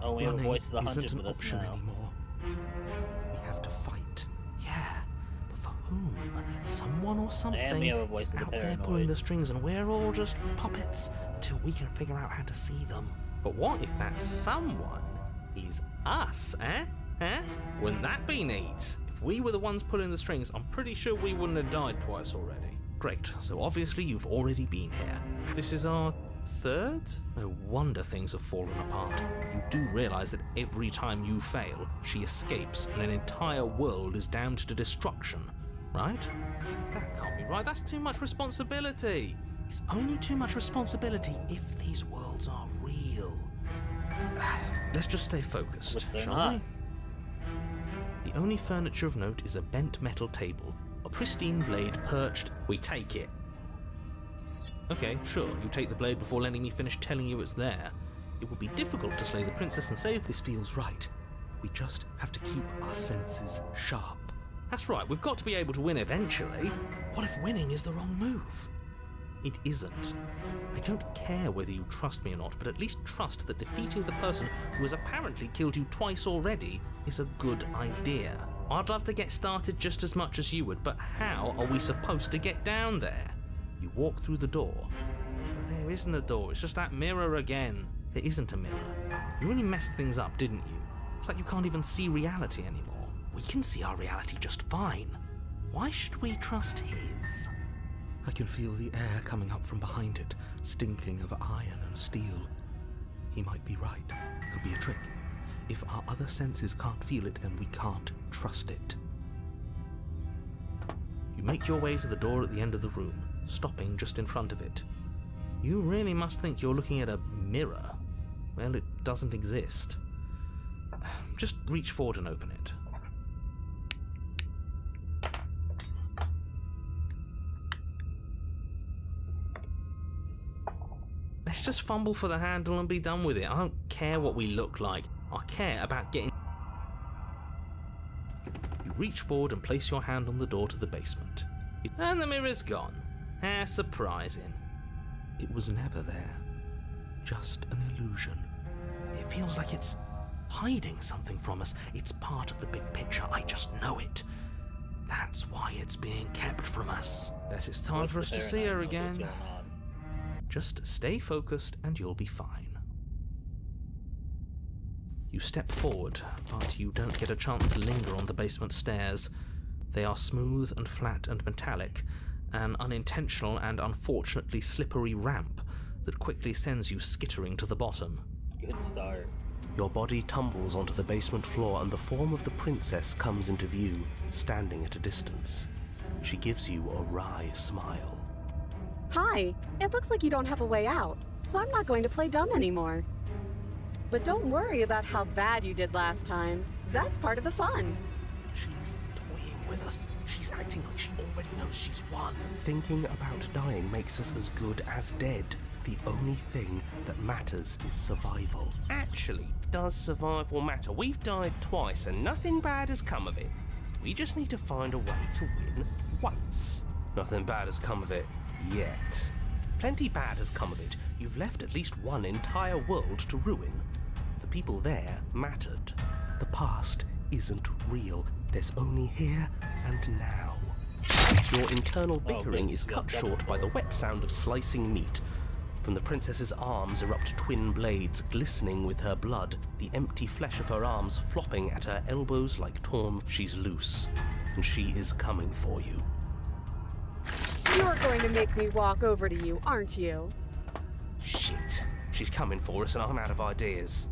Oh, we have a Running voice of the hunted isn't with an us option now. anymore. We have to fight. Yeah, but for whom? Someone or something And we have a voice is of the out there paranoid. pulling the strings, and we're all just puppets until we can figure out how to see them. But what if that someone is us, eh? Eh? Wouldn't that be neat? If we were the ones pulling the strings, I'm pretty sure we wouldn't have died twice already. Great, so obviously you've already been here. This is our third? No wonder things have fallen apart. You do realise that every time you fail, she escapes and an entire world is damned to destruction, right? That can't be right, that's too much responsibility. It's only too much responsibility if these worlds are real. Let's just stay focused, Which they're shall not. we? The only furniture of note is a bent metal table, a pristine blade perched. We take it. Okay, sure, you take the blade before letting me finish telling you it's there. It would be difficult to slay the princess and save. This feels right. We just have to keep our senses sharp. That's right, we've got to be able to win eventually. What if winning is the wrong move? It isn't. I don't care whether you trust me or not, but at least trust that defeating the person who has apparently killed you twice already is a good idea. I'd love to get started just as much as you would, but how are we supposed to get down there? You walk through the door. But there isn't a door, it's just that mirror again. There isn't a mirror. You really messed things up, didn't you? It's like you can't even see reality anymore. We can see our reality just fine. Why should we trust his? I can feel the air coming up from behind it, stinking of iron and steel. He might be right. Could be a trick. If our other senses can't feel it, then we can't trust it. You make your way to the door at the end of the room, stopping just in front of it. You really must think you're looking at a mirror. Well, it doesn't exist. Just reach forward and open it. Let's just fumble for the handle and be done with it. I don't care what we look like. I care about getting... You reach forward and place your hand on the door to the basement. And the mirror's gone. How surprising. It was never there. Just an illusion. It feels like it's hiding something from us. It's part of the big picture. I just know it. That's why it's being kept from us. Guess it's time for us to see her again. Just stay focused and you'll be fine. You step forward, but you don't get a chance to linger on the basement stairs. They are smooth and flat and metallic, an unintentional and unfortunately slippery ramp that quickly sends you skittering to the bottom. Good start. Your body tumbles onto the basement floor and the form of the princess comes into view, standing at a distance. She gives you a wry smile. Hi, it looks like you don't have a way out, so I'm not going to play dumb anymore. But don't worry about how bad you did last time. That's part of the fun. She's toying with us. She's acting like she already knows she's won. Thinking about dying makes us as good as dead. The only thing that matters is survival. Actually, does survival matter? We've died twice and nothing bad has come of it. We just need to find a way to win once. Nothing bad has come of it yet. Plenty bad has come of it. You've left at least one entire world to ruin. The people there mattered. The past isn't real. There's only here and now. Your internal bickering is cut short by the wet sound of slicing meat. From the princess's arms erupt twin blades glistening with her blood, the empty flesh of her arms flopping at her elbows like torn. She's loose, and she is coming for you. You're going to make me walk over to you, aren't you? Shit. She's coming for us and I'm out of ideas.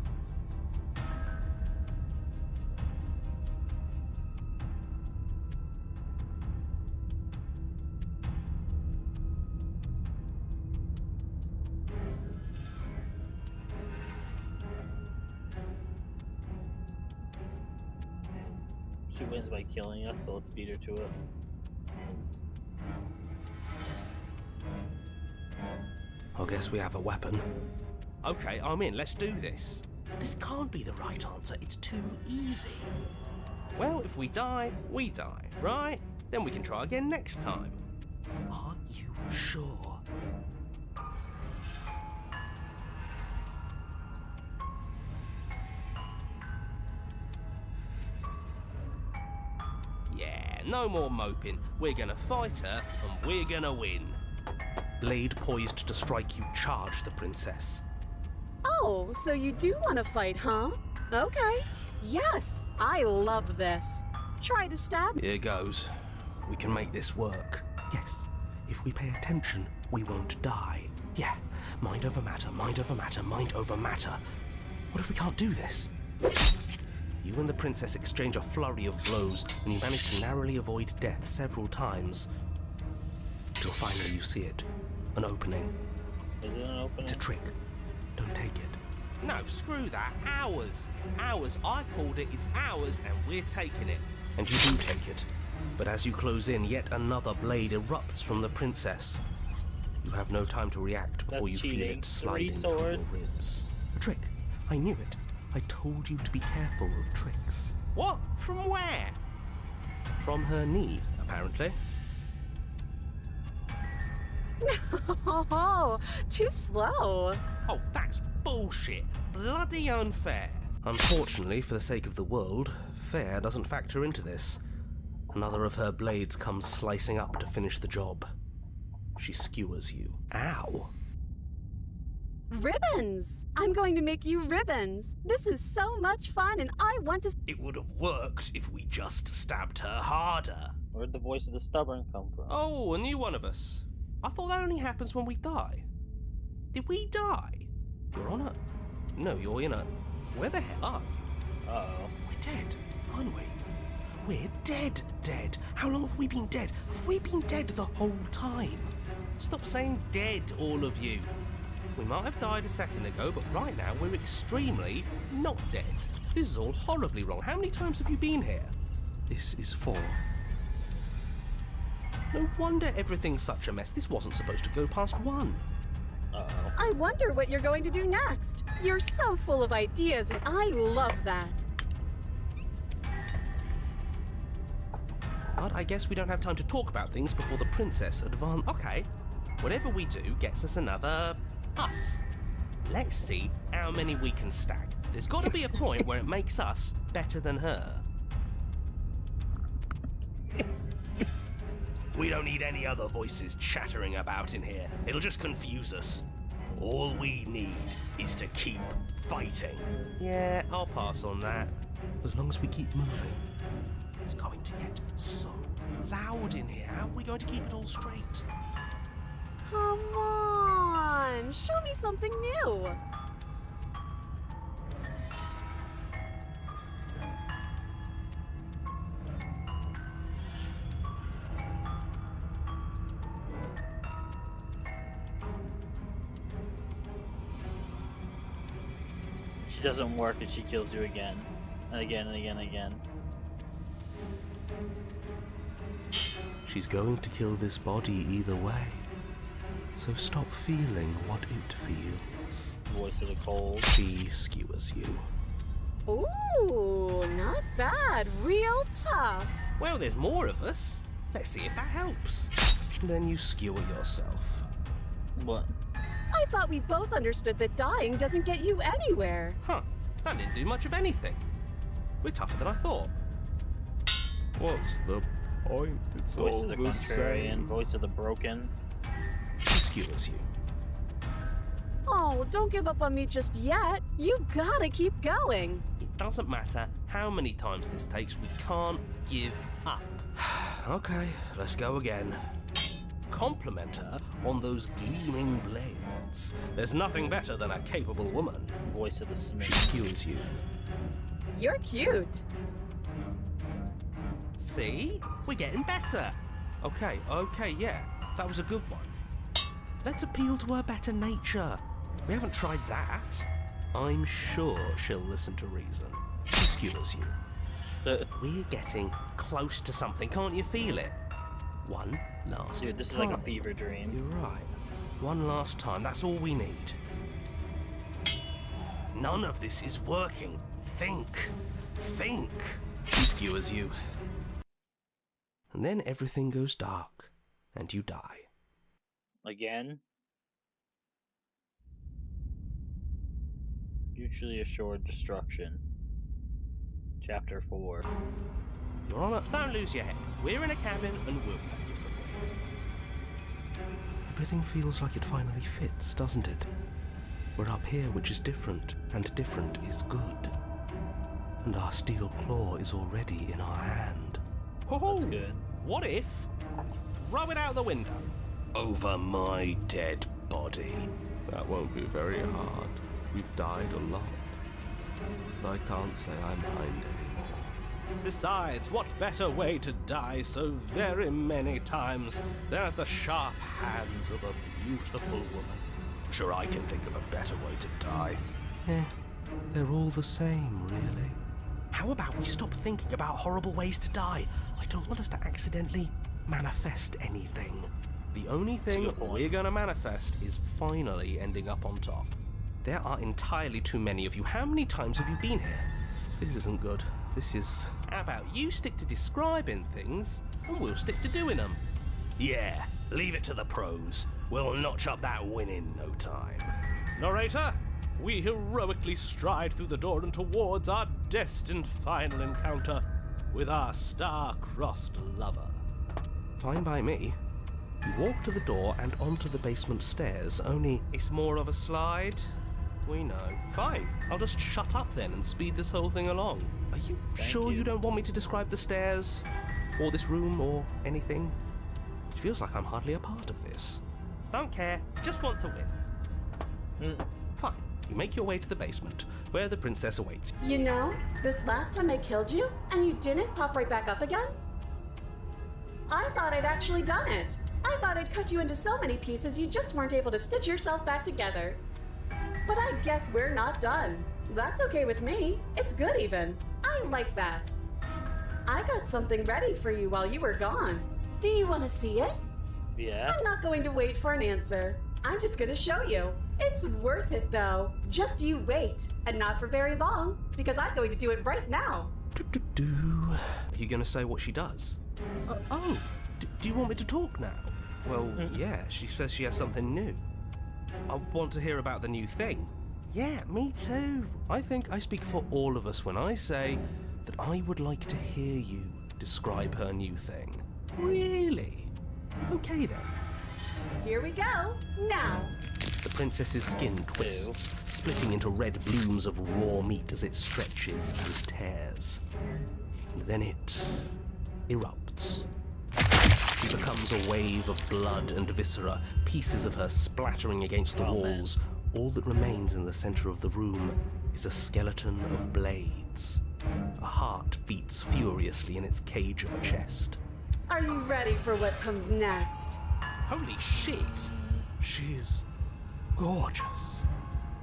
She wins by killing us, so let's beat her to it. I guess we have a weapon. Okay, I'm in. Let's do this. This can't be the right answer. It's too easy. Well, if we die, right? Then we can try again next time. Are you sure? Yeah, no more moping. We're gonna fight her, and we're gonna win. Blade poised to strike, you charge the princess. Oh, so you do want to fight, huh? Okay. Yes, I love this. Try to stab me. Here goes. We can make this work. Yes, if we pay attention, we won't die. Yeah, mind over matter, mind over matter, mind over matter. What if we can't do this? You and the princess exchange a flurry of blows, and you manage to narrowly avoid death several times. Till finally you see it. An opening. Is it an opening? It's a trick. Don't take it. No, screw that. Ours. Ours. I called it. It's ours, and we're taking it. And you do take it. But as you close in, yet another blade erupts from the princess. You have no time to react before you feel it sliding through your ribs. A trick. I knew it. I told you to be careful of tricks. What? From where? From her knee, apparently. Oh, too slow. Oh, that's bullshit. Bloody unfair. Unfortunately, for the sake of the world, fair doesn't factor into this. Another of her blades comes slicing up to finish the job. She skewers you. Ow. Ribbons! I'm going to make you ribbons. This is so much fun and I want to... It would have worked if we just stabbed her harder. Where'd the voice of the stubborn come from? Oh, a new one of us. I thought that only happens when we die. Did we die? You're on a... No, you're in a... Where the hell are you? Uh-oh. We're dead, aren't we? We're dead. How long have we been dead? Have we been dead the whole time? Stop saying dead, all of you. We might have died a second ago, but right now we're extremely not dead. This is all horribly wrong. How many times have you been here? This is 4. No wonder everything's such a mess. This wasn't supposed to go past 1. Uh-oh. I wonder what you're going to do next. You're so full of ideas, and I love that. But I guess we don't have time to talk about things before the princess advance. Okay, whatever we do gets us another us. Let's see how many we can stack. There's got to be a point where it makes us better than her. We don't need any other voices chattering about in here. It'll just confuse us. All we need is to keep fighting. Yeah, I'll pass on that. As long as we keep moving. It's going to get so loud in here. How are we going to keep it all straight? Come on, show me something new. She doesn't work and she kills you again. And again and again and again. She's going to kill this body either way. So stop feeling what it feels. Voice of the cold. She skewers you. Ooh, not bad. Real tough. Well, there's more of us. Let's see if that helps. Then you skewer yourself. What? I thought we both understood that dying doesn't get you anywhere. Huh, that didn't do much of anything. We're tougher than I thought. What's the point? It's Voice all of the the contrarian. same. Voice of the broken. She skewers you. Oh, don't give up on me just yet. You gotta keep going. It doesn't matter how many times this takes, we can't give up. Okay, let's go again. Compliment her on those gleaming blades. There's nothing better than a capable woman. Voice of the She smith. skewers you. You're cute. See? We're getting better. Okay, yeah. That was a good one. Let's appeal to her better nature. We haven't tried that. I'm sure she'll listen to reason. She skewers you. We're getting close to something. Can't you feel it? One last Dude, this is time. like a fever dream. You're right. One last time. That's all we need. None of this is working. Think. She skewers you. And then everything goes dark, and you die. Again? Mutually assured destruction. Chapter 4. Your Honor, don't lose your head. We're in a cabin, and we'll take it from here. Everything feels like it finally fits, doesn't it? We're up here, which is different, and different is good. And our steel claw is already in our hand. That's good. What if we throw it out the window? Over my dead body. That won't be very hard. We've died a lot. But I can't say I mind anymore. Besides, what better way to die so very many times than at the sharp hands of a beautiful woman? I'm sure I can think of a better way to die. They're all the same, really. How about we stop thinking about horrible ways to die? I don't want us to accidentally manifest anything. The only thing we're gonna manifest is finally ending up on top. There are entirely too many of you. How many times have you been here? This isn't good. This is... How about you stick to describing things, and we'll stick to doing them? Yeah, leave it to the pros. We'll notch up that win in no time. Narrator, we heroically stride through the door and towards our destined final encounter with our star-crossed lover. Fine by me. You walk to the door and onto the basement stairs, only it's more of a slide. We know. Fine, I'll just shut up then and speed this whole thing along. Are you sure you don't want me to describe the stairs, or this room, or anything? It feels like I'm hardly a part of this. Don't care, just want to win. Fine, you make your way to the basement, where the princess awaits. You know, this last time I killed you, and you didn't pop right back up again? I thought I'd actually done it. I thought I'd cut you into so many pieces you just weren't able to stitch yourself back together. But I guess we're not done. That's okay with me. It's good even. I like that. I got something ready for you while you were gone. Do you want to see it? Yeah. I'm not going to wait for an answer. I'm just going to show you. It's worth it though. Just you wait. And not for very long, because I'm going to do it right now. Are you going to say what she does? Do you want me to talk now? Well, yeah, she says she has something new. I want to hear about the new thing. Yeah, me too. I think I speak for all of us when I say that I would like to hear you describe her new thing. Really? Okay then. Here we go. Now. The princess's skin twists, splitting into red blooms of raw meat as it stretches and tears. And then it erupts. She becomes a wave of blood and viscera, pieces of her splattering against the walls. All that remains in the center of the room is a skeleton of blades. A heart beats furiously in its cage of a chest. Are you ready for what comes next? Holy shit! She's gorgeous.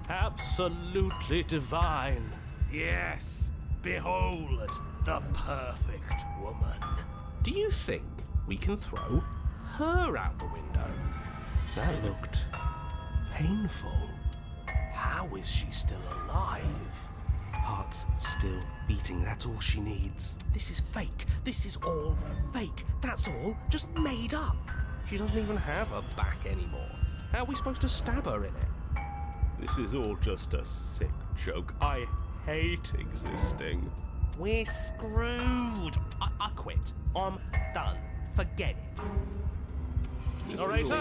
Absolutely divine. Yes, behold, the perfect woman. Do you think we can throw her out the window? That looked painful. How is she still alive? Heart's still beating, that's all she needs. This is fake. This is all fake. That's all just made up. She doesn't even have a back anymore. How are we supposed to stab her in it? This is all just a sick joke. I hate existing. We're screwed. I quit. I'm done. Forget it. Orator?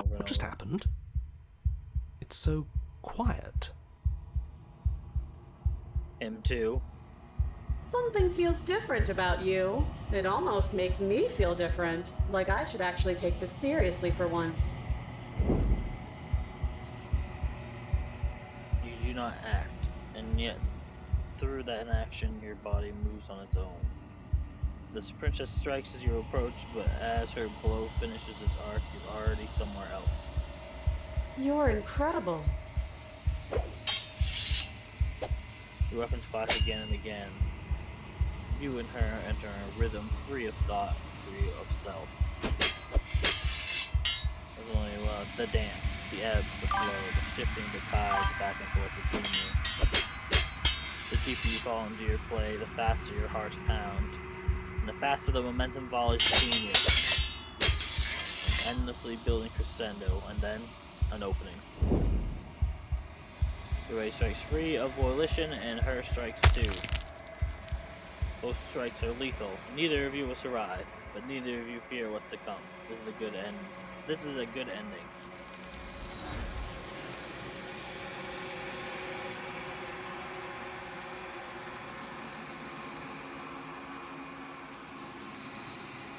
What just happened? It's so quiet. Him too. Something feels different about you. It almost makes me feel different. Like I should actually take this seriously for once. You do not act, and yet through that action your body moves on its own. This princess strikes as you approach, but as her blow finishes its arc, you're already somewhere else. You're incredible. Your weapons flash again and again. You and her enter a rhythm free of thought, free of self. There's only the dance, the ebbs, the flow, the shifting, the tides back and forth between you. The deeper you fall into your play, the faster your hearts pound, and the faster the momentum volleys between you. An endlessly building crescendo, and then an opening. Your way strikes free of volition, and her strikes too. Both strikes are lethal. Neither of you will survive, but neither of you fear what's to come. This is a good end. This is a good ending.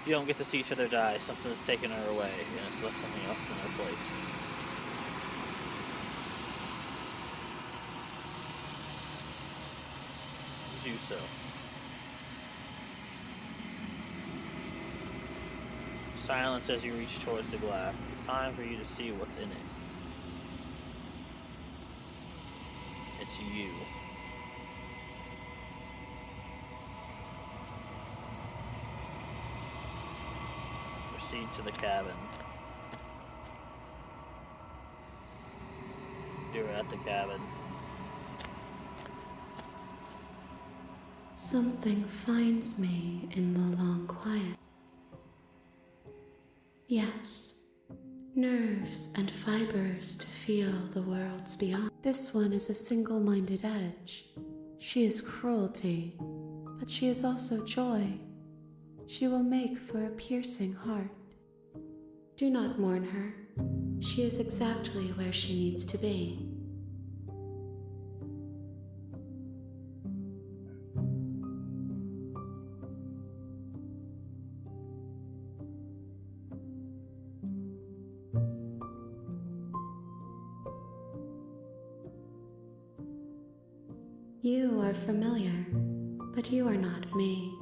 You don't get to see each other die. Something has taken her away, and it's left something else in her place. Do so. Silence as you reach towards the glass. It's time for you to see what's in it. It's you. Proceed to the cabin. You're at the cabin. Something finds me in the long quiet. Yes, nerves and fibers to feel the worlds beyond. This one is a single-minded edge. She is cruelty, but she is also joy. She will make for a piercing heart. Do not mourn her. She is exactly where she needs to be. You are familiar, but you are not me.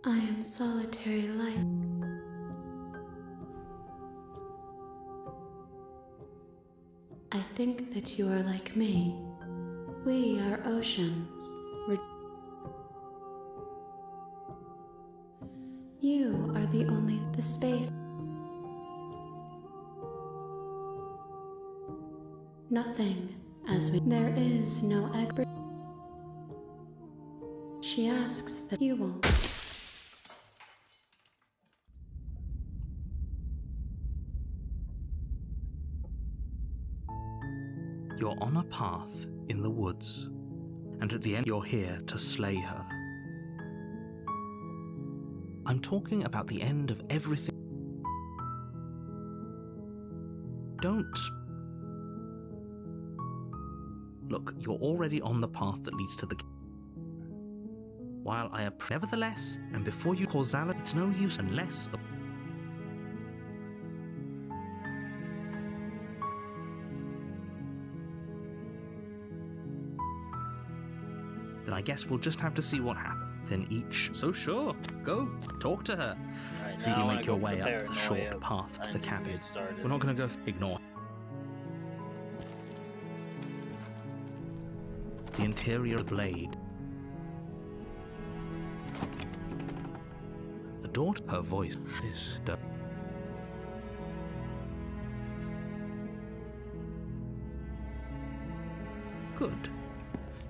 I am solitary light. I think that you are like me. We are oceans. You are the space. Nothing as we. There is no egg. She asks that you won't. You're on a path in the woods, and at the end you're here to slay her. I'm talking about the end of everything. Don't... Look, you're already on the path that leads to the... While I nevertheless, and before you causality, it's no use unless... Then I guess we'll just have to see what happens. Then each... So sure, go, talk to her. Right, See you make your way up the short path to the cabin. We're not going to go... Ignore. The interior of the blade. The door to her voice is... Good.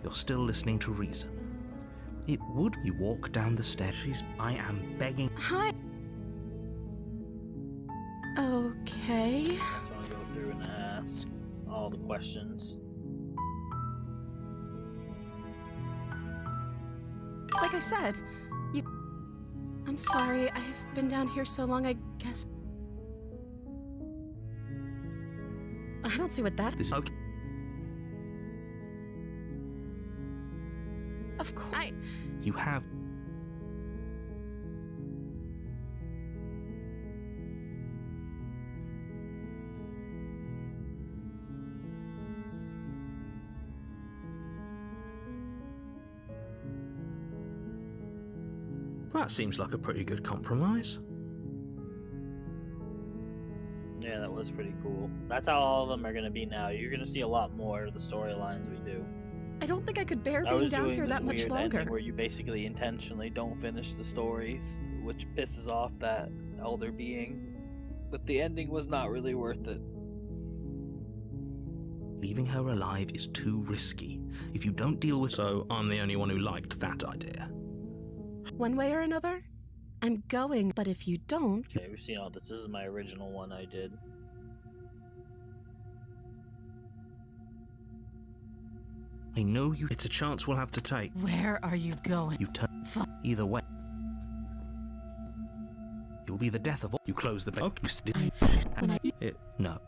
You're still listening to reason. It would. You walk down the stairs. I am begging. Hi. Okay. I just want to go through and ask all the questions. Like I said, I'm sorry, I've been down here so long, I guess... I don't see what that... This okay. Of course, You have... That seems like a pretty good compromise. Yeah, that was pretty cool. That's how all of them are going to be now. You're going to see a lot more of the storylines we do. I don't think I could bear being down here that much longer. Where you basically intentionally don't finish the stories, which pisses off that elder being. But the ending was not really worth it. Leaving her alive is too risky. If you don't deal with... So I'm the only one who liked that idea. One way or another, I'm going, but if you don't... Okay, we've seen all this. This is my original one I did. I know you... It's a chance we'll have to take. Where are you going? You turn... Either way. You'll be the death of all... You close the... Okay, no.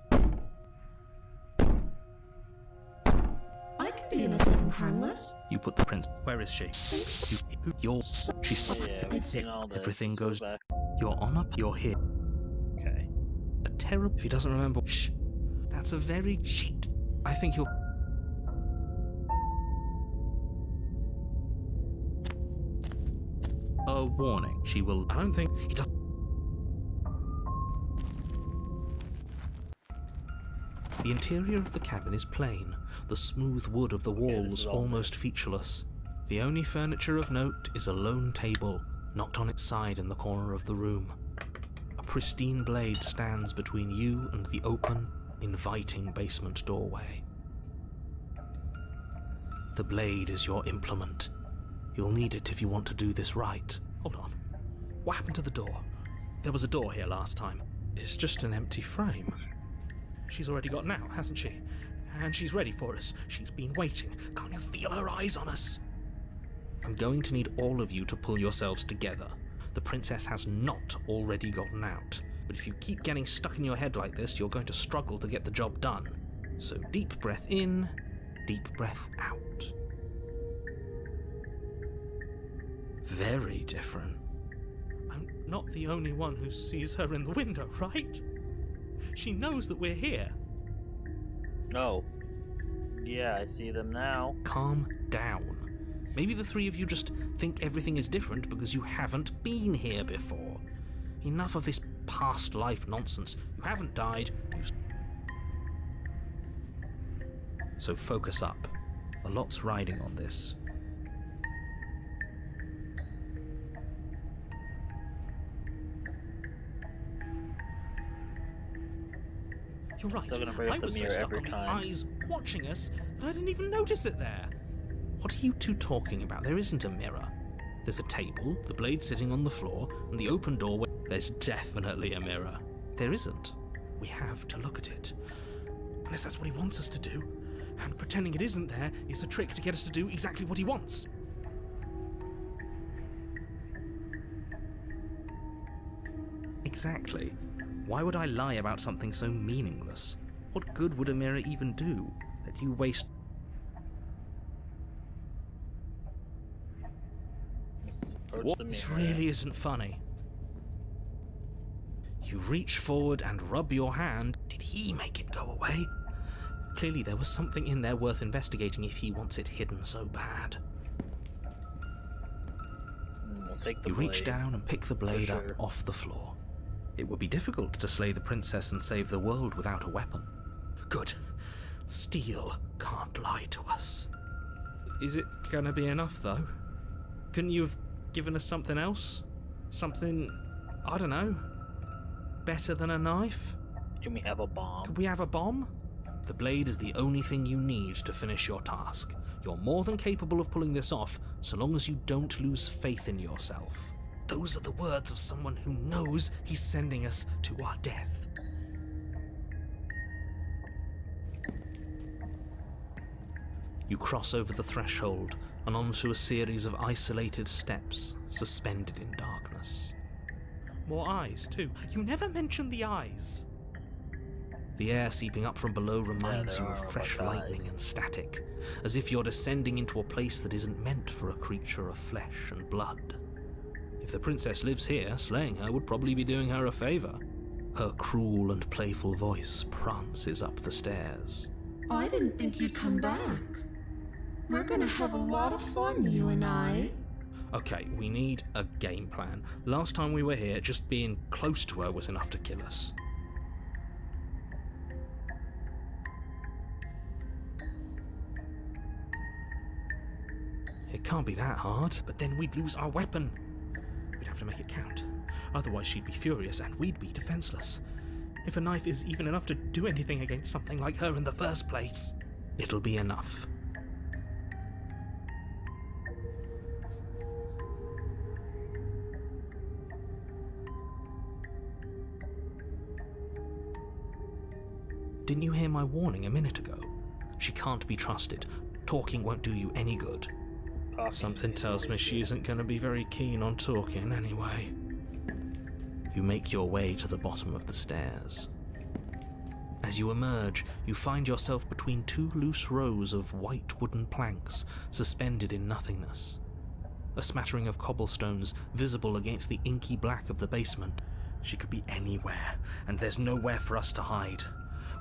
I could be innocent and harmless. You put the prince... Where is she? You're... She's... Yeah, we've seen all this. Everything Let's goes... go back. You're on up... You're here. Okay. A terrible... If he doesn't remember... Shh. That's a very... Shit. I think you'll... A warning. She will... I don't think... He does... The interior of the cabin is plain. The smooth wood of the walls almost featureless. The only furniture of note is a lone table, knocked on its side in the corner of the room. A pristine blade stands between you and the open, inviting basement doorway. The blade is your implement. You'll need it if you want to do this right. Hold on. What happened to the door? There was a door here last time. It's just an empty frame. She's already got now, hasn't she? And she's ready for us. She's been waiting. Can't you feel her eyes on us? I'm going to need all of you to pull yourselves together. The princess has not already gotten out. But if you keep getting stuck in your head like this, you're going to struggle to get the job done. So deep breath in, deep breath out. Very different. I'm not the only one who sees her in the window, right? She knows that we're here. No. Yeah, I see them now. Calm down. Maybe the three of you just think everything is different because you haven't been here before. Enough of this past life nonsense. You haven't died. So focus up. A lot's riding on this. You're right. Still gonna bring up I the was so mirror stuck every on the time. eyes watching us that I didn't even notice it there. What are you two talking about? There isn't a mirror. There's a table, the blade sitting on the floor, and the open doorway. There's definitely a mirror. There isn't. We have to look at it. Unless that's what he wants us to do. And pretending it isn't there is a trick to get us to do exactly what he wants. Exactly. Why would I lie about something so meaningless? What good would a mirror even do? That you waste... This really isn't funny. You reach forward and rub your hand. Did he make it go away? Clearly there was something in there worth investigating if he wants it hidden so bad. You reach down and pick the blade up off the floor. It would be difficult to slay the princess and save the world without a weapon. Good. Steel can't lie to us. Is it gonna be enough, though? Couldn't you have given us something else? Something, I don't know, better than a knife? Can we have a bomb? Could we have a bomb? The blade is the only thing you need to finish your task. You're more than capable of pulling this off, so long as you don't lose faith in yourself. Those are the words of someone who knows he's sending us to our death. You cross over the threshold and onto a series of isolated steps, suspended in darkness. More eyes, too. You never mention the eyes. The air seeping up from below reminds you of fresh lightning and static, as if you're descending into a place that isn't meant for a creature of flesh and blood. If the princess lives here, slaying her would probably be doing her a favor. Her cruel and playful voice prances up the stairs. I didn't think you'd come back. We're gonna have a lot of fun, you and I. Okay, we need a game plan. Last time we were here, just being close to her was enough to kill us. It can't be that hard, but then we'd lose our weapon. We'd have to make it count. Otherwise she'd be furious and we'd be defenseless. If a knife is even enough to do anything against something like her in the first place, it'll be enough. Didn't you hear my warning a minute ago? She can't be trusted. Talking won't do you any good. Something tells me she isn't going to be very keen on talking anyway. You make your way to the bottom of the stairs. As you emerge, you find yourself between two loose rows of white wooden planks suspended in nothingness. A smattering of cobblestones visible against the inky black of the basement. She could be anywhere, and there's nowhere for us to hide.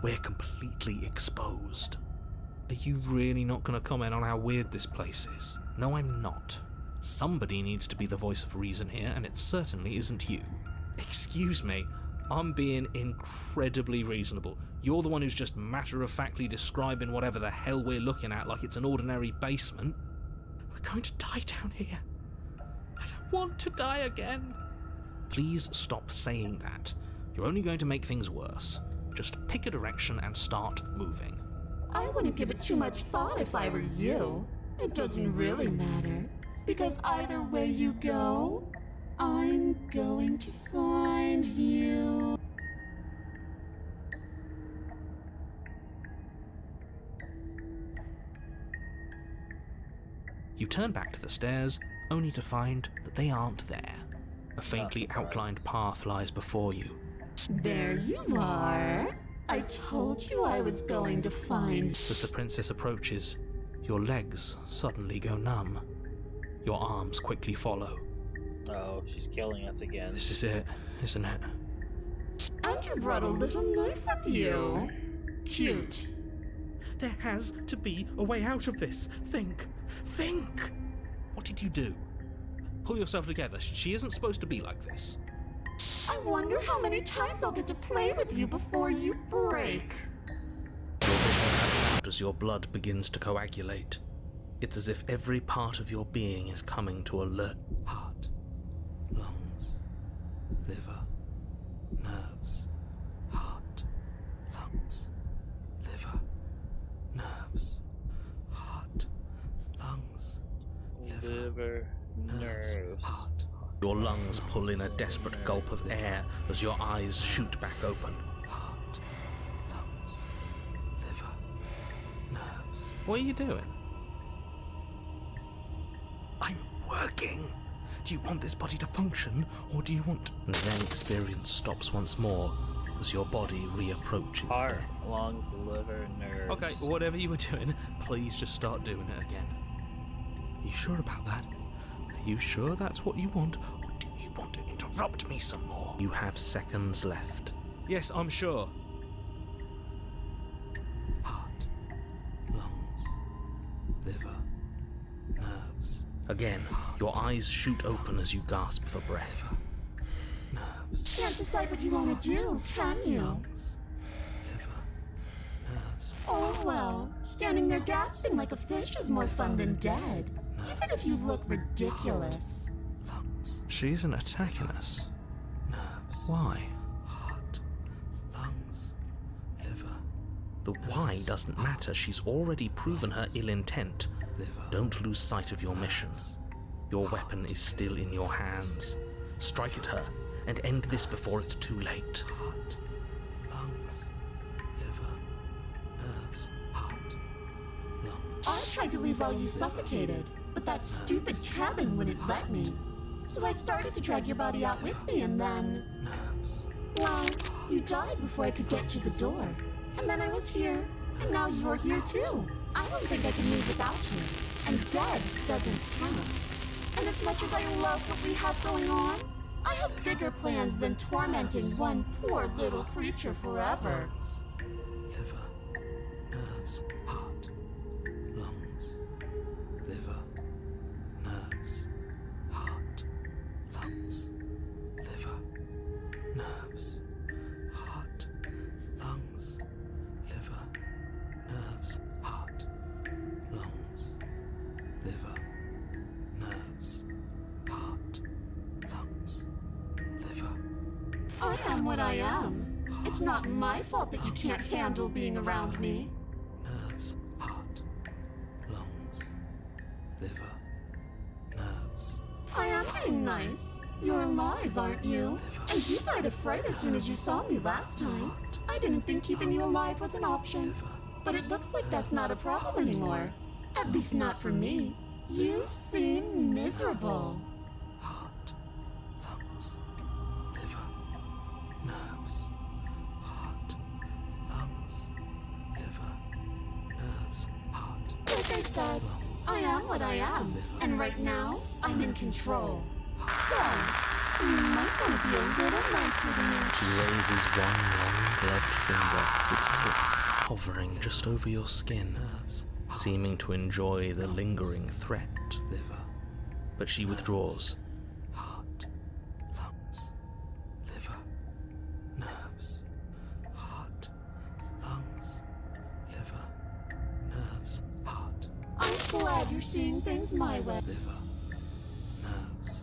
We're completely exposed. Are you really not going to comment on how weird this place is? No, I'm not. Somebody needs to be the voice of reason here, and it certainly isn't you. Excuse me, I'm being incredibly reasonable. You're the one who's just matter-of-factly describing whatever the hell we're looking at like it's an ordinary basement. We're going to die down here. I don't want to die again. Please stop saying that. You're only going to make things worse. Just pick a direction and start moving. I wouldn't give it too much thought if I were you. It doesn't really matter, because either way you go, I'm going to find you. You turn back to the stairs, only to find that they aren't there. A faintly outlined path lies before you. There you are. I told you I was going to find. As the princess approaches, your legs suddenly go numb. Your arms quickly follow. Oh, she's killing us again. This is it, isn't it? And you brought a little knife with you. Cute. There has to be a way out of this. Think. Think! What did you do? Pull yourself together. She isn't supposed to be like this. I wonder how many times I'll get to play with you before you break. Your vision cuts out as your blood begins to coagulate. It's as if every part of your being is coming to alert. Heart, lungs, liver, nerves. Heart, lungs, liver, nerves. Heart, lungs, Liver, nerves. heart. Your lungs pull in a desperate gulp of air as your eyes shoot back open. Heart, lungs, liver, nerves. What are you doing? I'm working. Do you want this body to function, or do you want... And then experience stops once more as your body reapproaches Heart, death. lungs, liver, nerves. Okay, whatever you were doing, please just start doing it again. You sure about that? Are you sure that's what you want, or do you want to interrupt me some more? You have seconds left. Yes, I'm sure. Heart, lungs, liver, nerves. Again, your eyes shoot open as you gasp for breath. Nerves, Can't decide what you want to do, can you? lungs, liver, nerves. Oh well, standing there gasping like a fish is more fun than dead. Even if you look ridiculous. Lungs, She isn't attacking us. nerves, Why? heart, lungs, liver. The why doesn't matter. She's already proven her ill intent. Liver. Don't lose sight of your mission. Your weapon is still in your hands. Strike at her and end this before it's too late. Heart, lungs, liver, nerves, heart, lungs. I tried to leave while you suffocated, but that stupid cabin wouldn't let me. So I started to drag your body out with me, and then... Nerves. Well, you died before I could get to the door. And then I was here, and now you're here too. I don't think I can move without you. And dead doesn't count. And as much as I love what we have going on, I have bigger plans than tormenting one poor little creature forever. Liver, nerves, heart, lungs, liver, nerves, heart, lungs, liver, nerves, heart, lungs, liver, nerves, heart, lungs, liver, nerves, heart, lungs, liver. I am what I am. It's not my fault that you can't handle being around me. Nerves, heart, lungs, liver, nerves. I am being nice. You're alive, aren't you? And you died of fright as soon as you saw me last time. I didn't think keeping you alive was an option. But it looks like that's not a problem anymore. At least not for me. You seem miserable. Heart, lungs, liver, nerves, heart, lungs, liver, nerves, heart. Like I said, I am what I am. And right now, I'm in control. So, you might want to be a little nicer to me. She raises one long gloved finger, its tip hovering just over your skin, seeming to enjoy the lingering threat. Liver. But she withdraws. Heart, lungs, liver, nerves, heart, lungs, liver, nerves, heart, I'm glad you're seeing things my way. liver, nerves,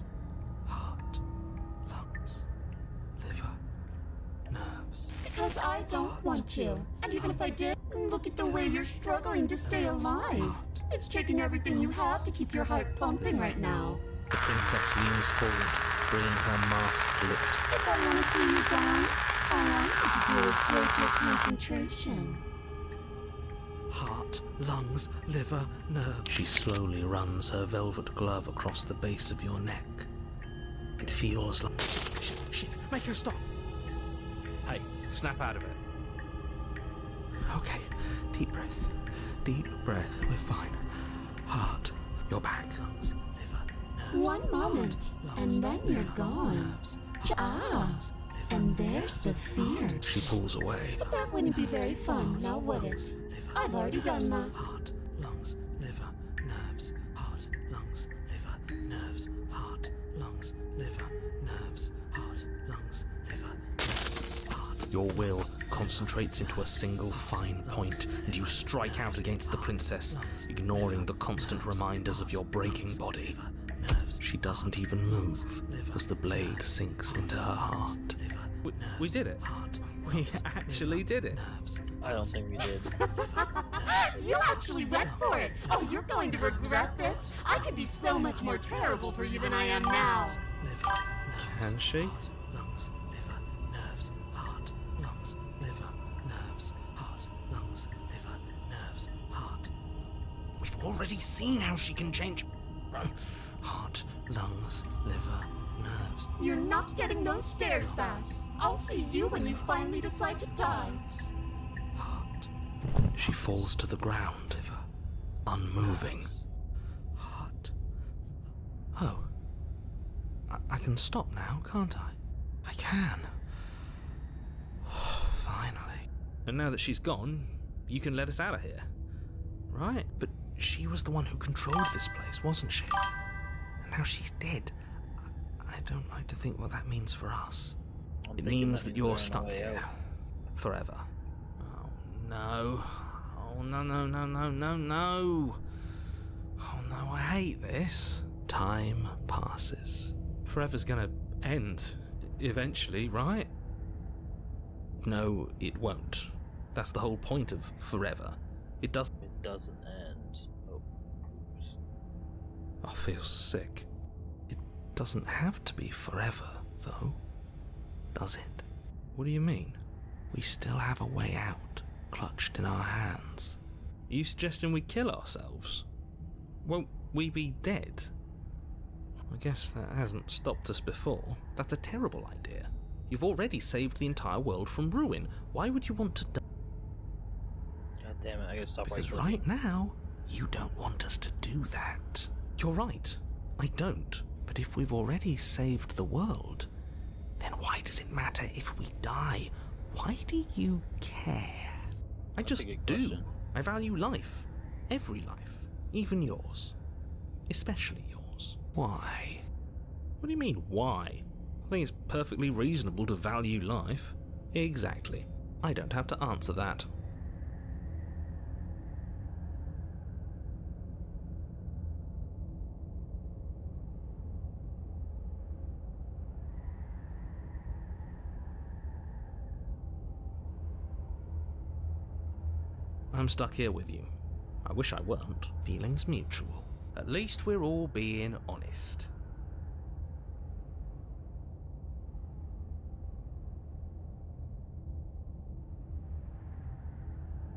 heart, lungs, liver, nerves. Because I don't want to. And even if I did, look at the way you're struggling to stay alive. It's taking everything you have to keep your heart pumping right now. The princess leans forward, bringing her masked lips. If I want to see you gone, all I need to do is break your concentration. Heart, lungs, liver, nerves. She slowly runs her velvet glove across the base of your neck. It feels like... Shit, make her stop. Hey, snap out of it. Okay, deep breath. Deep breath, we're fine. Heart, You're back. Lungs, liver, nerves. One moment, Heart, and lungs, then you're liver, gone. nerves, Ah, lungs, liver, and there's the fear. She pulls away. But that wouldn't be very fun, now would it? I've already done that. Heart, lungs, liver, nerves. Heart, lungs, liver, nerves. Heart, lungs, liver, nerves. Heart, lungs, liver, nerves. Heart. Your will concentrates into a single fine point, and you strike out against the princess, ignoring the constant reminders of your breaking body. She doesn't even move as the blade sinks into her heart. We did it. We actually did it. I don't think we did. You actually went for it. Oh, you're going to regret this. I could be so much more terrible for you than I am now. Can she? Lungs, liver, nerves, heart, lungs, liver, nerves, heart, lungs, liver, nerves, heart. We've already seen how she can change. Heart, lungs, liver, nerves. You're not getting those stairs back. I'll see you when you finally decide to die. Heart, She falls to the ground, liver, unmoving. heart. Oh. I can stop now, can't I? I can. Finally. And now that she's gone, you can let us out of here. Right? But she was the one who controlled this place, wasn't she? And now she's dead. I don't like to think what that means for us. I'm It thinking means that you're we're on stuck our way here. out. Forever. Oh, no. Oh, no, no, no, no, no, no. Oh, no, I hate this. Time passes. Forever's gonna end. Eventually, right? No, it won't. That's the whole point of forever. It doesn't. It doesn't end. Oh, oops. I feel sick. It doesn't have to be forever, though. Does it? What do you mean? We still have a way out, clutched in our hands. Are you suggesting we kill ourselves? Won't we be dead? I guess that hasn't stopped us before. That's a terrible idea. You've already saved the entire world from ruin. Why would you want to die? God damn it, I gotta stop Because right right now, you don't want us to do that. You're right. I don't. But if we've already saved the world, then why does it matter if we die? Why do you care? I That's a just good do. question. I value life. Every life. Even yours. Especially yours. Why? What do you mean, why? I think it's perfectly reasonable to value life. Exactly. I don't have to answer that. I'm stuck here with you. I wish I weren't. Feelings mutual. At least we're all being honest.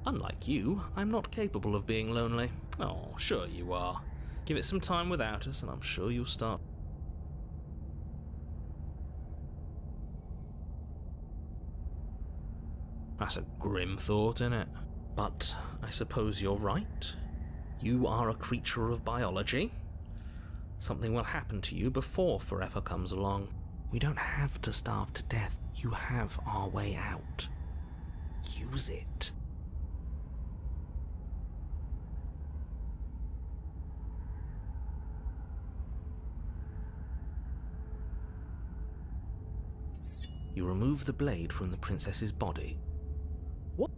Unlike you, I'm not capable of being lonely. Oh, sure you are. Give it some time without us, and I'm sure you'll start. That's a grim thought, innit? But I suppose you're right. You are a creature of biology. Something will happen to you before forever comes along. We don't have to starve to death. You have our way out. Use it. You remove the blade from the princess's body. What?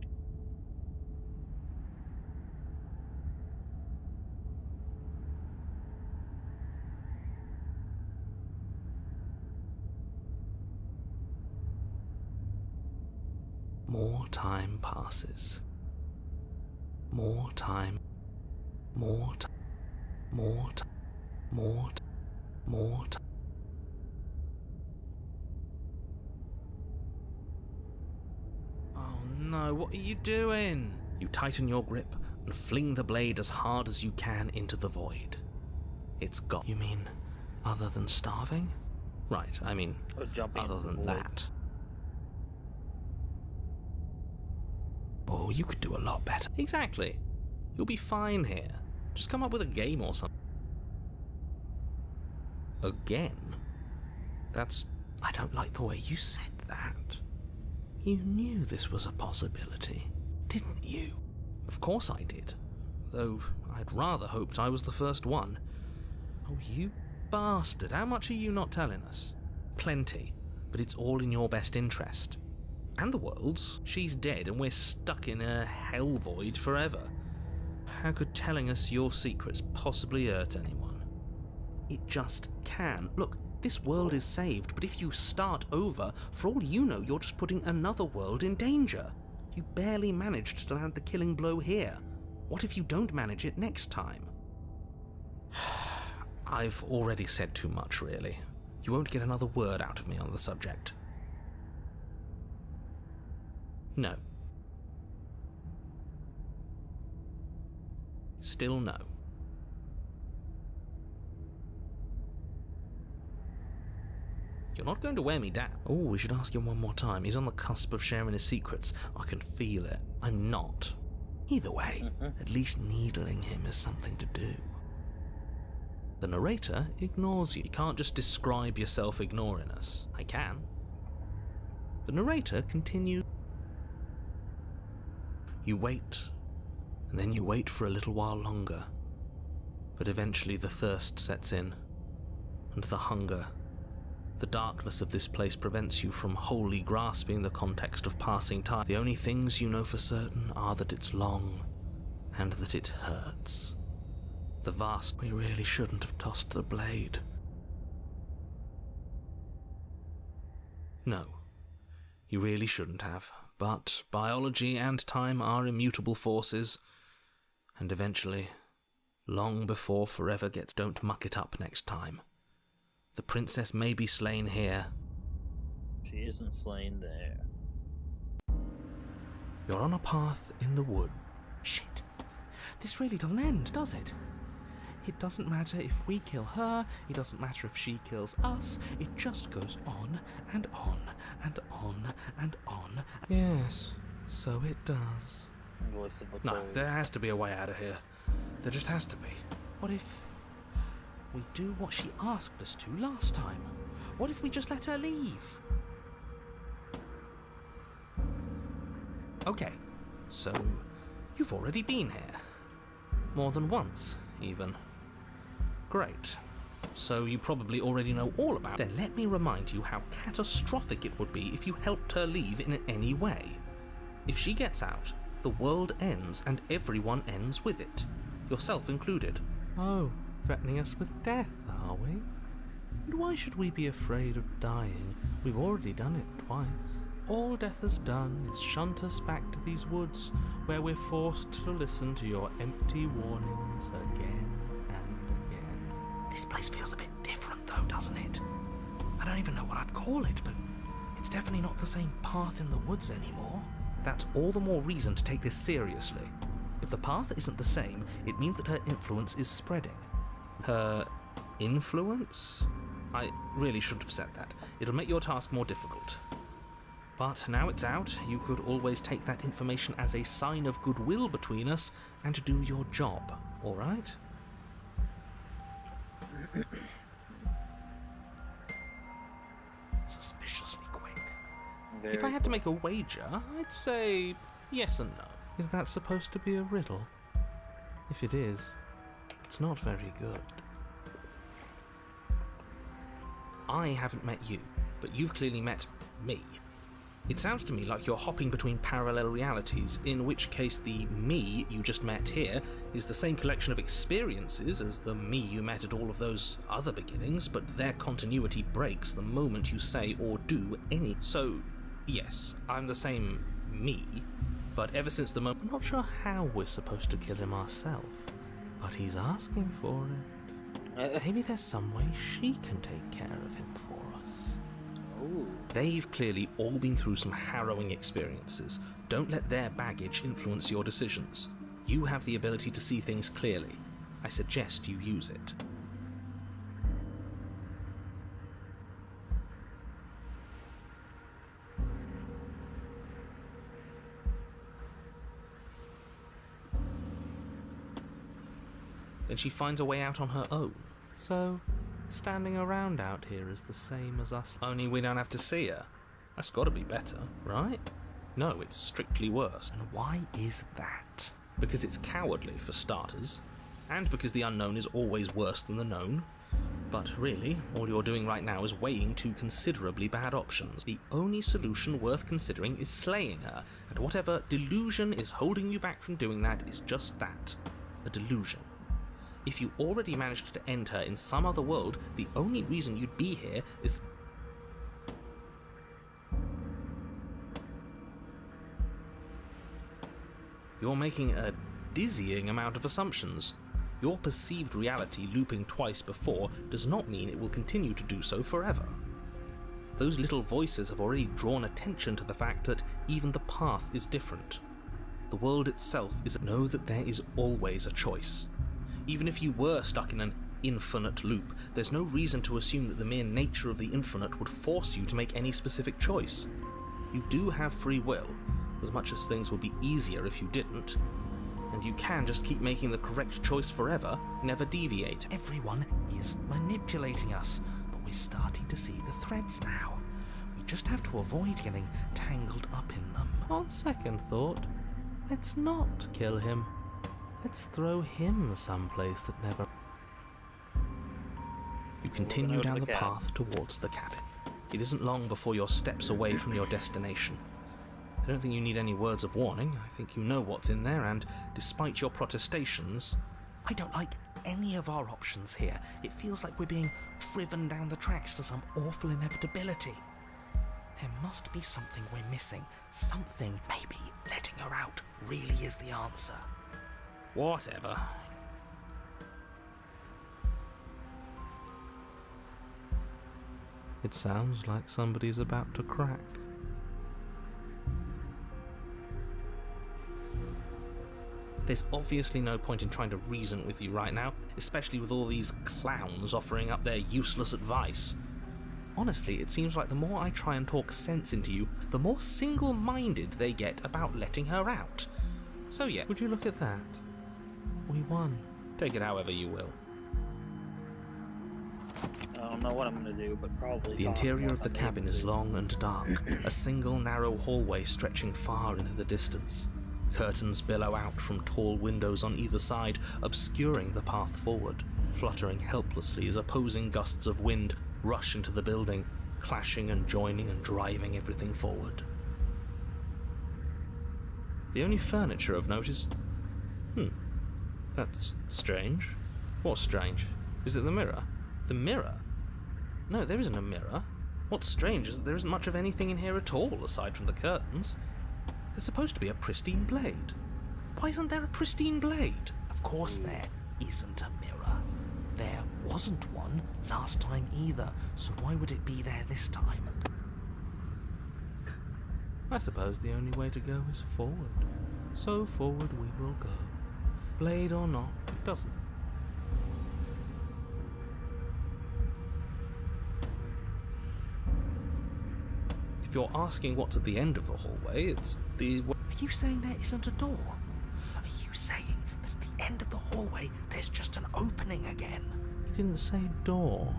More time passes. More time. More time. More time. More time. More time. Oh no, what are you doing? You tighten your grip and fling the blade as hard as you can into the void. It's gone. You mean other than starving? Right, I mean, Or jumping other into the than void. that. Oh, you could do a lot better. Exactly. You'll be fine here. Just come up with a game or something. Again? That's... I don't like the way you said that. You knew this was a possibility, didn't you? Of course I did, though I'd rather hoped I was the first one. Oh, you bastard, how much are you not telling us? Plenty, but it's all in your best interest. And the world's. She's dead and we're stuck in a hell void forever. How could telling us your secrets possibly hurt anyone? It just can. Look, this world is saved, but if you start over, for all you know, you're just putting another world in danger. You barely managed to land the killing blow here. What if you don't manage it next time? I've already said too much, really. You won't get another word out of me on the subject. No. Still no. You're not going to wear me down. Oh, we should ask him one more time. He's on the cusp of sharing his secrets. I can feel it. I'm not. Either way, at least needling him is something to do. The narrator ignores you. You can't just describe yourself ignoring us. I can. The narrator continues. You wait, and then you wait for a little while longer. But eventually the thirst sets in, and the hunger. The darkness of this place prevents you from wholly grasping the context of passing time. The only things you know for certain are that it's long, and that it hurts. The vast... We really shouldn't have tossed the blade. No, you really shouldn't have. But biology and time are immutable forces, and eventually, long before forever gets... Don't muck it up next time. The princess may be slain here. She isn't slain there. You're on a path in the wood. Shit. This really doesn't end, does it? It doesn't matter if we kill her, it doesn't matter if she kills us, it just goes on and on and on and on. Yes, so it does. No, there has to be a way out of here. There just has to be. What if we do what she asked us to last time? What if we just let her leave? Okay, so you've already been here. More than once, even. Great. So you probably already know all about it. Then let me remind you how catastrophic it would be if you helped her leave in any way. If she gets out, the world ends and everyone ends with it. Yourself included. Oh, threatening us with death, are we? And why should we be afraid of dying? We've already done it twice. All death has done is shunt us back to these woods, where we're forced to listen to your empty warnings again and again. This place feels a bit different though, doesn't it? I don't even know what I'd call it, but it's definitely not the same path in the woods anymore. That's all the more reason to take this seriously. If the path isn't the same, it means that her influence is spreading. Her influence? I really shouldn't have said that. It'll make your task more difficult. But now it's out, you could always take that information as a sign of goodwill between us and do your job, alright? Suspiciously quick. If I had to make a wager, I'd say yes and no. Is that supposed to be a riddle? If it is, it's not very good. I haven't met you, but you've clearly met me. It sounds to me like you're hopping between parallel realities, in which case the me you just met here is the same collection of experiences as the me you met at all of those other beginnings, but their continuity breaks the moment you say or do any. So, yes, I'm the same me, but ever since the moment... I'm not sure how we're supposed to kill him ourselves, but he's asking for it. Maybe there's some way she can take care of him for us. Ooh. They've clearly all been through some harrowing experiences. Don't let their baggage influence your decisions. You have the ability to see things clearly. I suggest you use it. Then she finds a way out on her own. So, standing around out here is the same as us. Only we don't have to see her. That's gotta be better, right? No, it's strictly worse. And why is that? Because it's cowardly, for starters, and because the unknown is always worse than the known. But really, all you're doing right now is weighing two considerably bad options. The only solution worth considering is slaying her, and whatever delusion is holding you back from doing that is just that, a delusion. If you already managed to end her in some other world, the only reason you'd be here is... You're making a dizzying amount of assumptions. Your perceived reality looping twice before does not mean it will continue to do so forever. Those little voices have already drawn attention to the fact that even the path is different. The world itself is... Know that there is always a choice. Even if you were stuck in an infinite loop, there's no reason to assume that the mere nature of the infinite would force you to make any specific choice. You do have free will, as much as things would be easier if you didn't. And you can just keep making the correct choice forever, never deviate. Everyone is manipulating us, but we're starting to see the threads now. We just have to avoid getting tangled up in them. On second thought, let's not kill him. Let's throw him someplace that never... You continue down the path towards the cabin. It isn't long before you're steps away from your destination. I don't think you need any words of warning. I think you know what's in there, and despite your protestations... I don't like any of our options here. It feels like we're being driven down the tracks to some awful inevitability. There must be something we're missing. Something. Maybe letting her out really is the answer. Whatever. It sounds like somebody's about to crack. There's obviously no point in trying to reason with you right now, especially with all these clowns offering up their useless advice. Honestly, it seems like the more I try and talk sense into you, the more single-minded they get about letting her out. So yeah, would you look at that? We won. Take it however you will. I don't know what I'm gonna do, but probably... The interior of the cabin is long and dark, a single narrow hallway stretching far into the distance. Curtains billow out from tall windows on either side, obscuring the path forward, fluttering helplessly as opposing gusts of wind rush into the building, clashing and joining and driving everything forward. The only furniture of note is... That's strange. What's strange? Is it the mirror? The mirror? No, there isn't a mirror. What's strange is that there isn't much of anything in here at all, aside from the curtains. There's supposed to be a pristine blade. Why isn't there a pristine blade? Of course there isn't a mirror. There wasn't one last time either, so why would it be there this time? I suppose the only way to go is forward. So forward we will go. Blade or not, it doesn't. If you're asking what's at the end of the hallway, it's the... Are you saying there isn't a door? Are you saying that at the end of the hallway there's just an opening again? He didn't say door,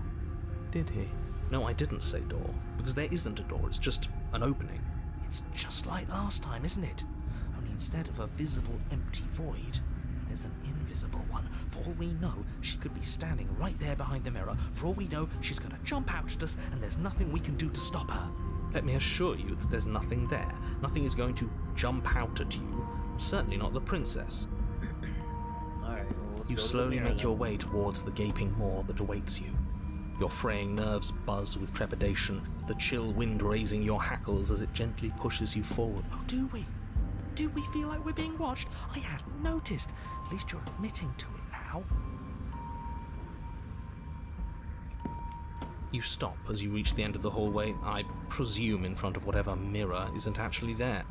did he? No, I didn't say door, because there isn't a door, it's just an opening. It's just like last time, isn't it? Only instead of a visible empty void, there's an invisible one. For all we know, she could be standing right there behind the mirror. For all we know, she's going to jump out at us, and there's nothing we can do to stop her. Let me assure you that there's nothing there. Nothing is going to jump out at you. Certainly not the princess. Alright, well, You slowly make your way towards the gaping maw that awaits you. Your fraying nerves buzz with trepidation, the chill wind raising your hackles as it gently pushes you forward. Oh, do we? Do we feel like we're being watched? I hadn't noticed. At least you're admitting to it now. You stop as you reach the end of the hallway, I presume in front of whatever mirror isn't actually there.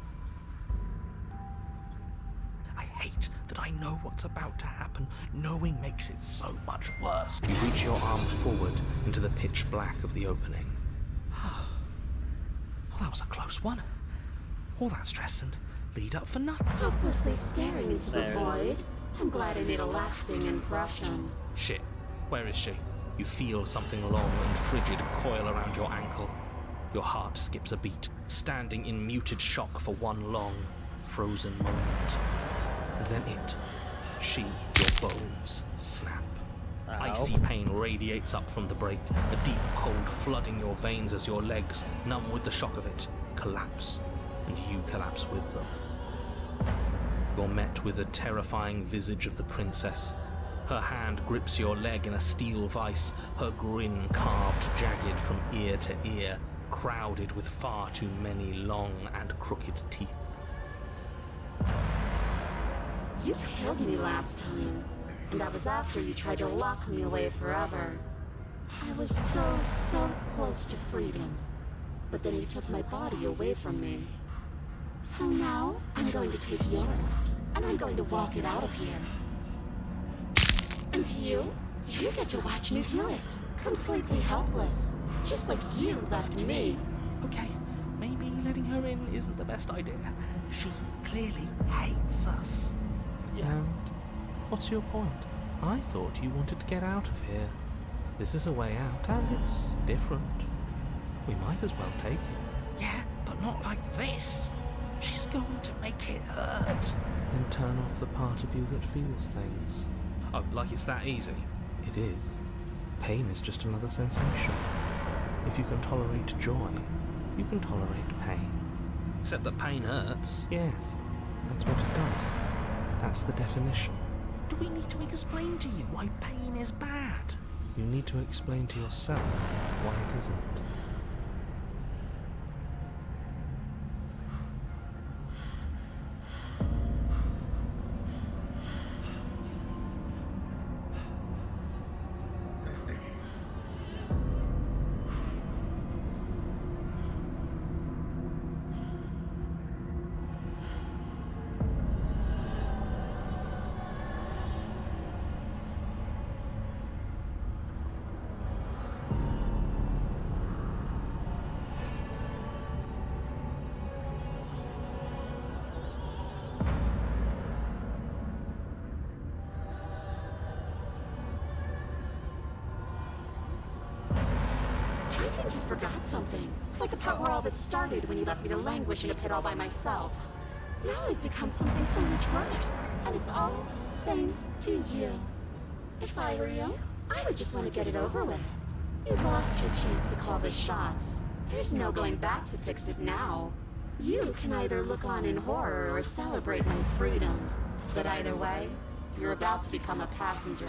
I hate that I know what's about to happen. Knowing makes it so much worse. You reach your arm forward into the pitch black of the opening. Well, that was a close one. All that stress and lead up for nothing. Helplessly staring into the void. I'm glad I made a lasting impression. Shit, where is she? You feel something long and frigid coil around your ankle. Your heart skips a beat, standing in muted shock for one long, frozen moment. And then your bones snap. Ow. Icy pain radiates up from the break, a deep cold flooding your veins as your legs, numb with the shock of it, collapse, and you collapse with them. You're met with the terrifying visage of the princess. Her hand grips your leg in a steel vice, her grin carved jagged from ear to ear, crowded with far too many long and crooked teeth. You killed me last time, and that was after you tried to lock me away forever. I was so close to freedom, but then you took my body away from me. So now, I'm going to take yours, and I'm going to walk it out of here. And you get to watch me do it, completely helpless, just like you left me. Okay, maybe letting her in isn't the best idea. She clearly hates us. Yeah. And what's your point? I thought you wanted to get out of here. This is a way out, and it's different. We might as well take it. Yeah, but not like this. She's going to make it hurt. Then turn off the part of you that feels things. Oh, like it's that easy? It is. Pain is just another sensation. If you can tolerate joy, you can tolerate pain. Except that pain hurts. Yes, that's what it does. That's the definition. Do we need to explain to you why pain is bad? You need to explain to yourself why it isn't. I think you forgot something. Like the part where all this started when you left me to languish in a pit all by myself. Now I've become something so much worse. And it's all thanks to you. If I were you, I would just want to get it over with. You lost your chance to call the shots. There's no going back to fix it now. You can either look on in horror or celebrate my freedom. But either way, you're about to become a passenger.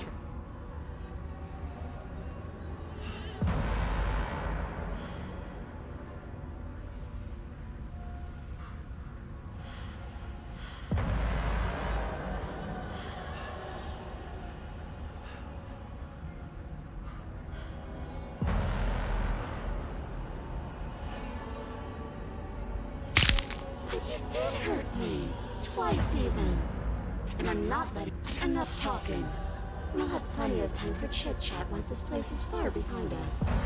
But you did hurt me. Twice even. And I'm not letting... Enough talking. We'll have plenty of time for chit-chat once this place is far behind us.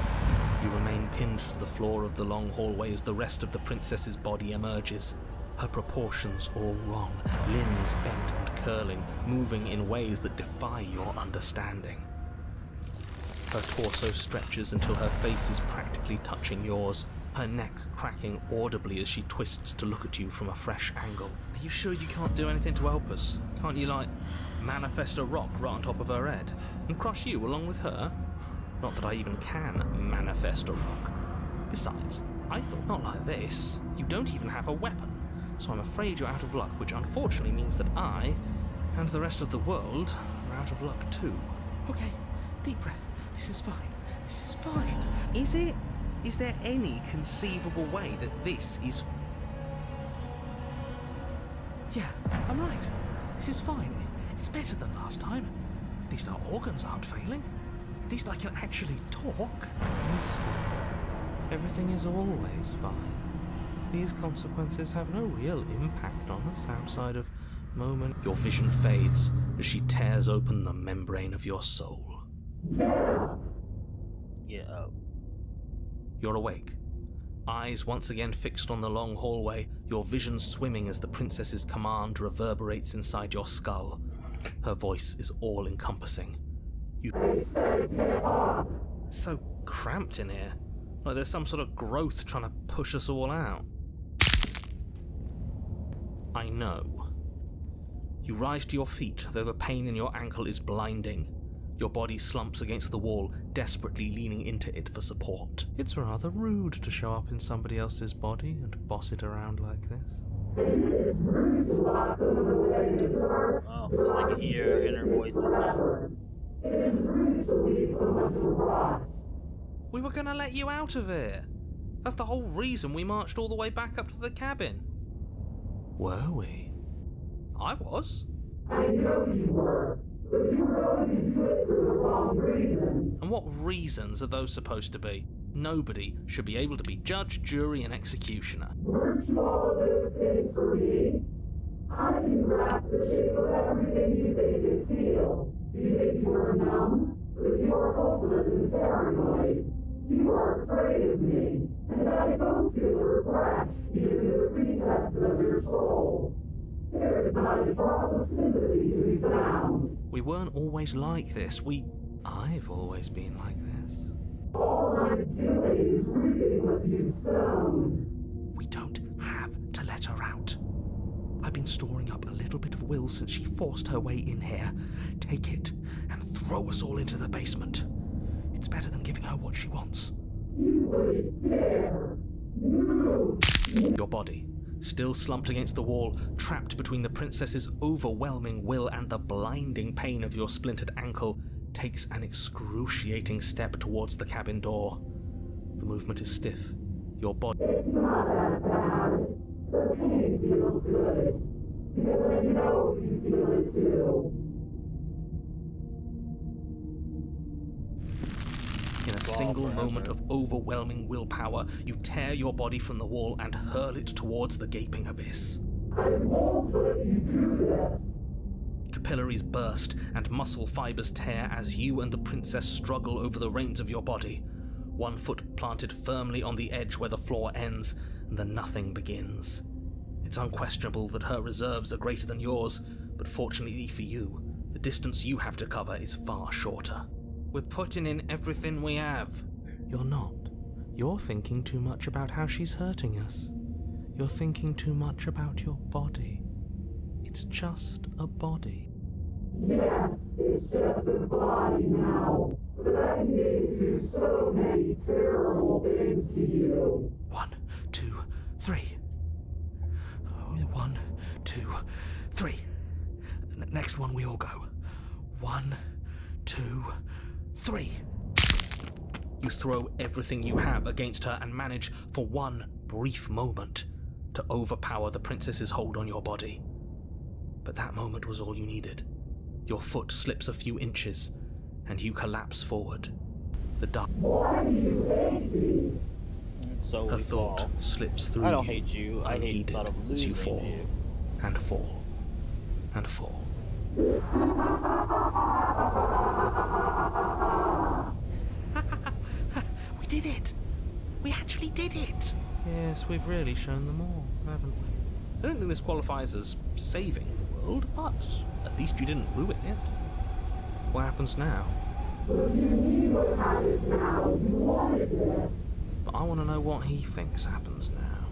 You remain pinned to the floor of the long hallway as the rest of the princess's body emerges. Her proportions all wrong, limbs bent and curling, moving in ways that defy your understanding. Her torso stretches until her face is practically touching yours, her neck cracking audibly as she twists to look at you from a fresh angle. Are you sure you can't do anything to help us? Can't you, like, manifest a rock right on top of her head? And crush you along with her? Not that I even can manifest a rock. Besides, I thought not like this. You don't even have a weapon. So I'm afraid you're out of luck, which unfortunately means that I, and the rest of the world, are out of luck too. Okay, deep breath. This is fine. This is fine. Is it? Is there any conceivable way that this is... Yeah, I'm right. This is fine. It's better than last time. At least our organs aren't failing. At least I can actually talk. It's fine. Everything is always fine. These consequences have no real impact on us outside of moment. Your vision fades as she tears open the membrane of your soul. Yeah. You're awake. Eyes once again fixed on the long hallway, your vision swimming as the princess's command reverberates inside your skull. Her voice is all-encompassing. It's so cramped in here. Like there's some sort of growth trying to push us all out. I know. You rise to your feet, though the pain in your ankle is blinding. Your body slumps against the wall, desperately leaning into it for support. It's rather rude to show up in somebody else's body and boss it around like this. Oh, so I can hear inner voices now. We were gonna let you out of here. That's the whole reason we marched all the way back up to the cabin. Were we? I was. I know you were, but you were going to do it for the wrong reasons. And what reasons are those supposed to be? Nobody should be able to be judge, jury, and executioner. Weren't you all of those things for me? I can grasp the shape of everything you think you feel. You think you were numb, but you are hopeless and paranoid. You are afraid of me, and I don't feel regret, even in the recesses of your soul. There is not a drop of sympathy to be found. We weren't always like this. I've always been like this. All I'm doing is reaping what you've sown. We don't have to let her out. I've been storing up a little bit of will since she forced her way in here. Take it and throw us all into the basement. It's better than giving her what she wants. You wouldn't dare. No. Your body, still slumped against the wall, trapped between the princess's overwhelming will and the blinding pain of your splintered ankle, takes an excruciating step towards the cabin door. The movement is stiff. Your body... It's not that bad. The pain feels good. Because I know you feel it too. In a single moment of overwhelming willpower, you tear your body from the wall and hurl it towards the gaping abyss. I won't let you do this. Capillaries burst and muscle fibers tear as you and the princess struggle over the reins of your body. One foot planted firmly on the edge where the floor ends, and the nothing begins. It's unquestionable that her reserves are greater than yours, but fortunately for you, the distance you have to cover is far shorter. We're putting in everything we have. You're not. You're thinking too much about how she's hurting us. You're thinking too much about your body. It's just a body. Yes, it's just a body now. But I need to do so many terrible things to you. 1, 2, 3. 1, 2, 3. Next one we all go. 1, 2, 3. You throw everything you have against her and manage, for one brief moment, to overpower the princess's hold on your body. But that moment was all you needed. Your foot slips a few inches, and you collapse forward. The dark... Why do you hate me? So a thought fall. slips through I don't you, hate you. I hate the unheeded, thought of as losing you fall, you. and fall, and fall. We did it! We actually did it! Yes, we've really shown them all, haven't we? I don't think this qualifies as saving the world, but at least you didn't ruin it. What happens now? But I want to know what he thinks happens now.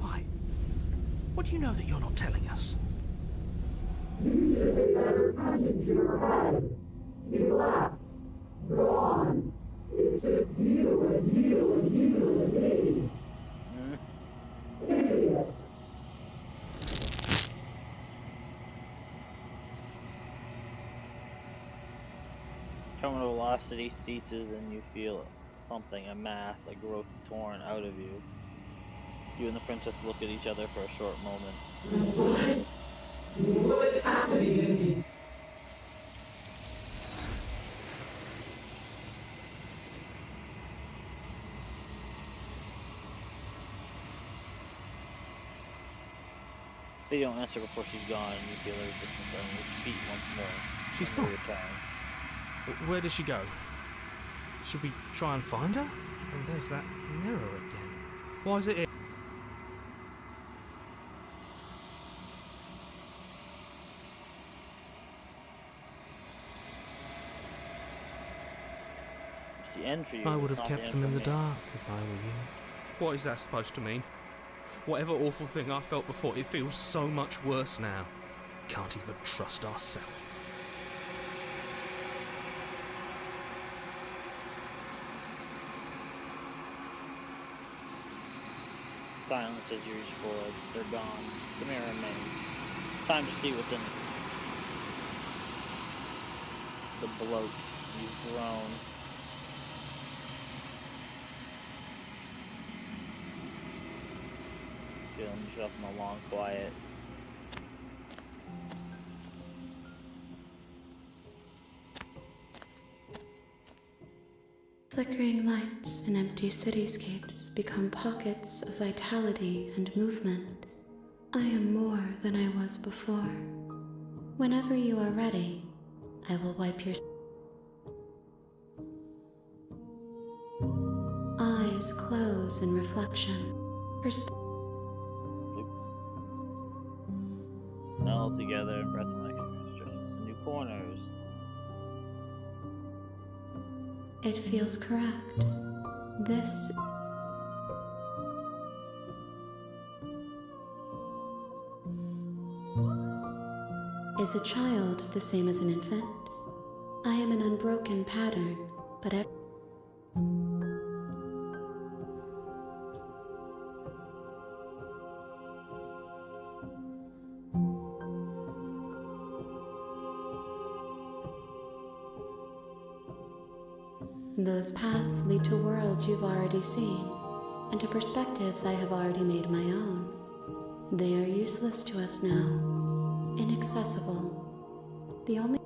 Why? What do you know that you're not telling us? You should pay better attention to your head. You left. Gone. It's just you and you and you and me. Idiot. Terminal velocity ceases and you feel something, a mass, a growth torn out of you. You and the princess look at each other for a short moment. What is happening to me? They don't answer before she's gone, and you feel her distance on your feet once more. She's Under gone? your tongue. Where did she go? Should we try and find her? And there's that mirror again. Why is it here? for you. I would have It's not kept the them end in the for me. dark if I were you. What is that supposed to mean? Whatever awful thing I felt before, it feels so much worse now. Can't even trust ourselves. Silence as you reach forward. They're gone. The mirror remains. Time to see what's in it. The bloat you've grown. Feeling yourself in the long quiet. Flickering lights and empty cityscapes become pockets of vitality and movement. I am more than I was before. Whenever you are ready, I will wipe your eyes close in reflection. Meld together in breath and experience. New corners. It feels correct. This is a child the same as an infant. I am an unbroken pattern, but those paths lead to worlds you've already seen, and to perspectives I have already made my own. They are useless to us now, inaccessible. The only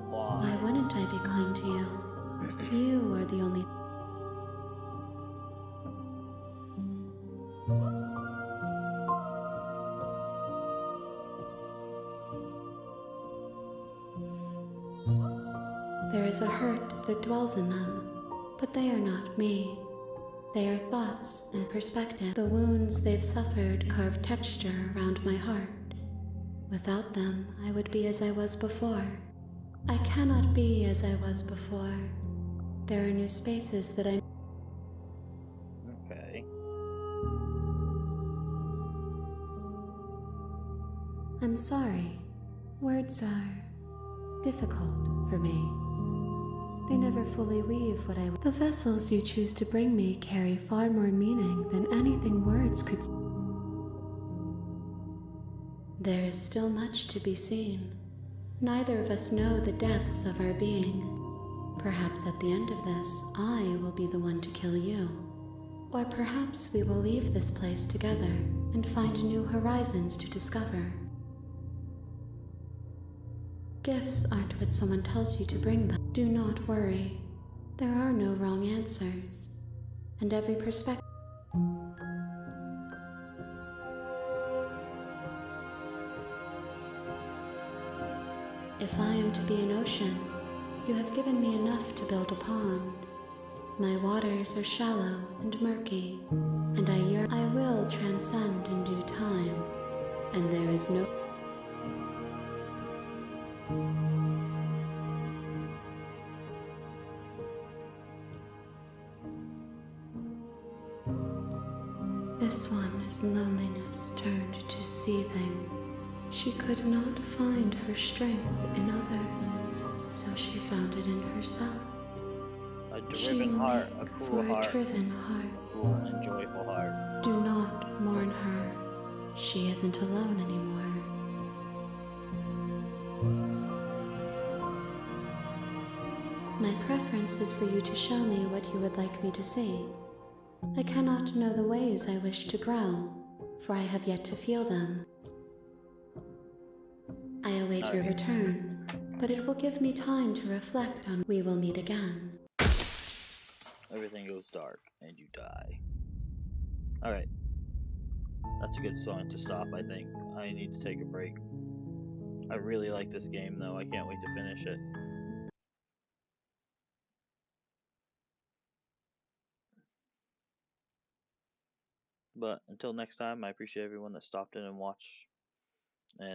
Why wouldn't I be kind to you? You are the only There is a hurt that dwells in them, but they are not me. They are thoughts and perspective. The wounds they've suffered carve texture around my heart. Without them, I would be as I was before. I cannot be as I was before. There are new spaces that I... Okay. I'm sorry. Words are difficult for me. They never fully weave what I... The vessels you choose to bring me carry far more meaning than anything words could... There is still much to be seen. Neither of us know the depths of our being. Perhaps at the end of this, I will be the one to kill you. Or perhaps we will leave this place together and find new horizons to discover. Gifts aren't what someone tells you to bring them. Do not worry. There are no wrong answers. And every perspective... If I am to be an ocean, you have given me enough to build a pond. My waters are shallow and murky, and I will transcend in due time, and there is no... This one is loneliness turned to seething. She could not find her strength in others, so she found it in herself. A driven heart, a cool heart, a driven heart. Cool and joyful heart. Do not mourn her. She isn't alone anymore. My preference is for you to show me what you would like me to see. I cannot know the ways I wish to grow, for I have yet to feel them. I await your return, but it will give me time to reflect on. We will meet again. Everything goes dark, and you die. Alright. That's a good song to stop, I think. I need to take a break. I really like this game, though. I can't wait to finish it. But until next time, I appreciate everyone that stopped in and watched. And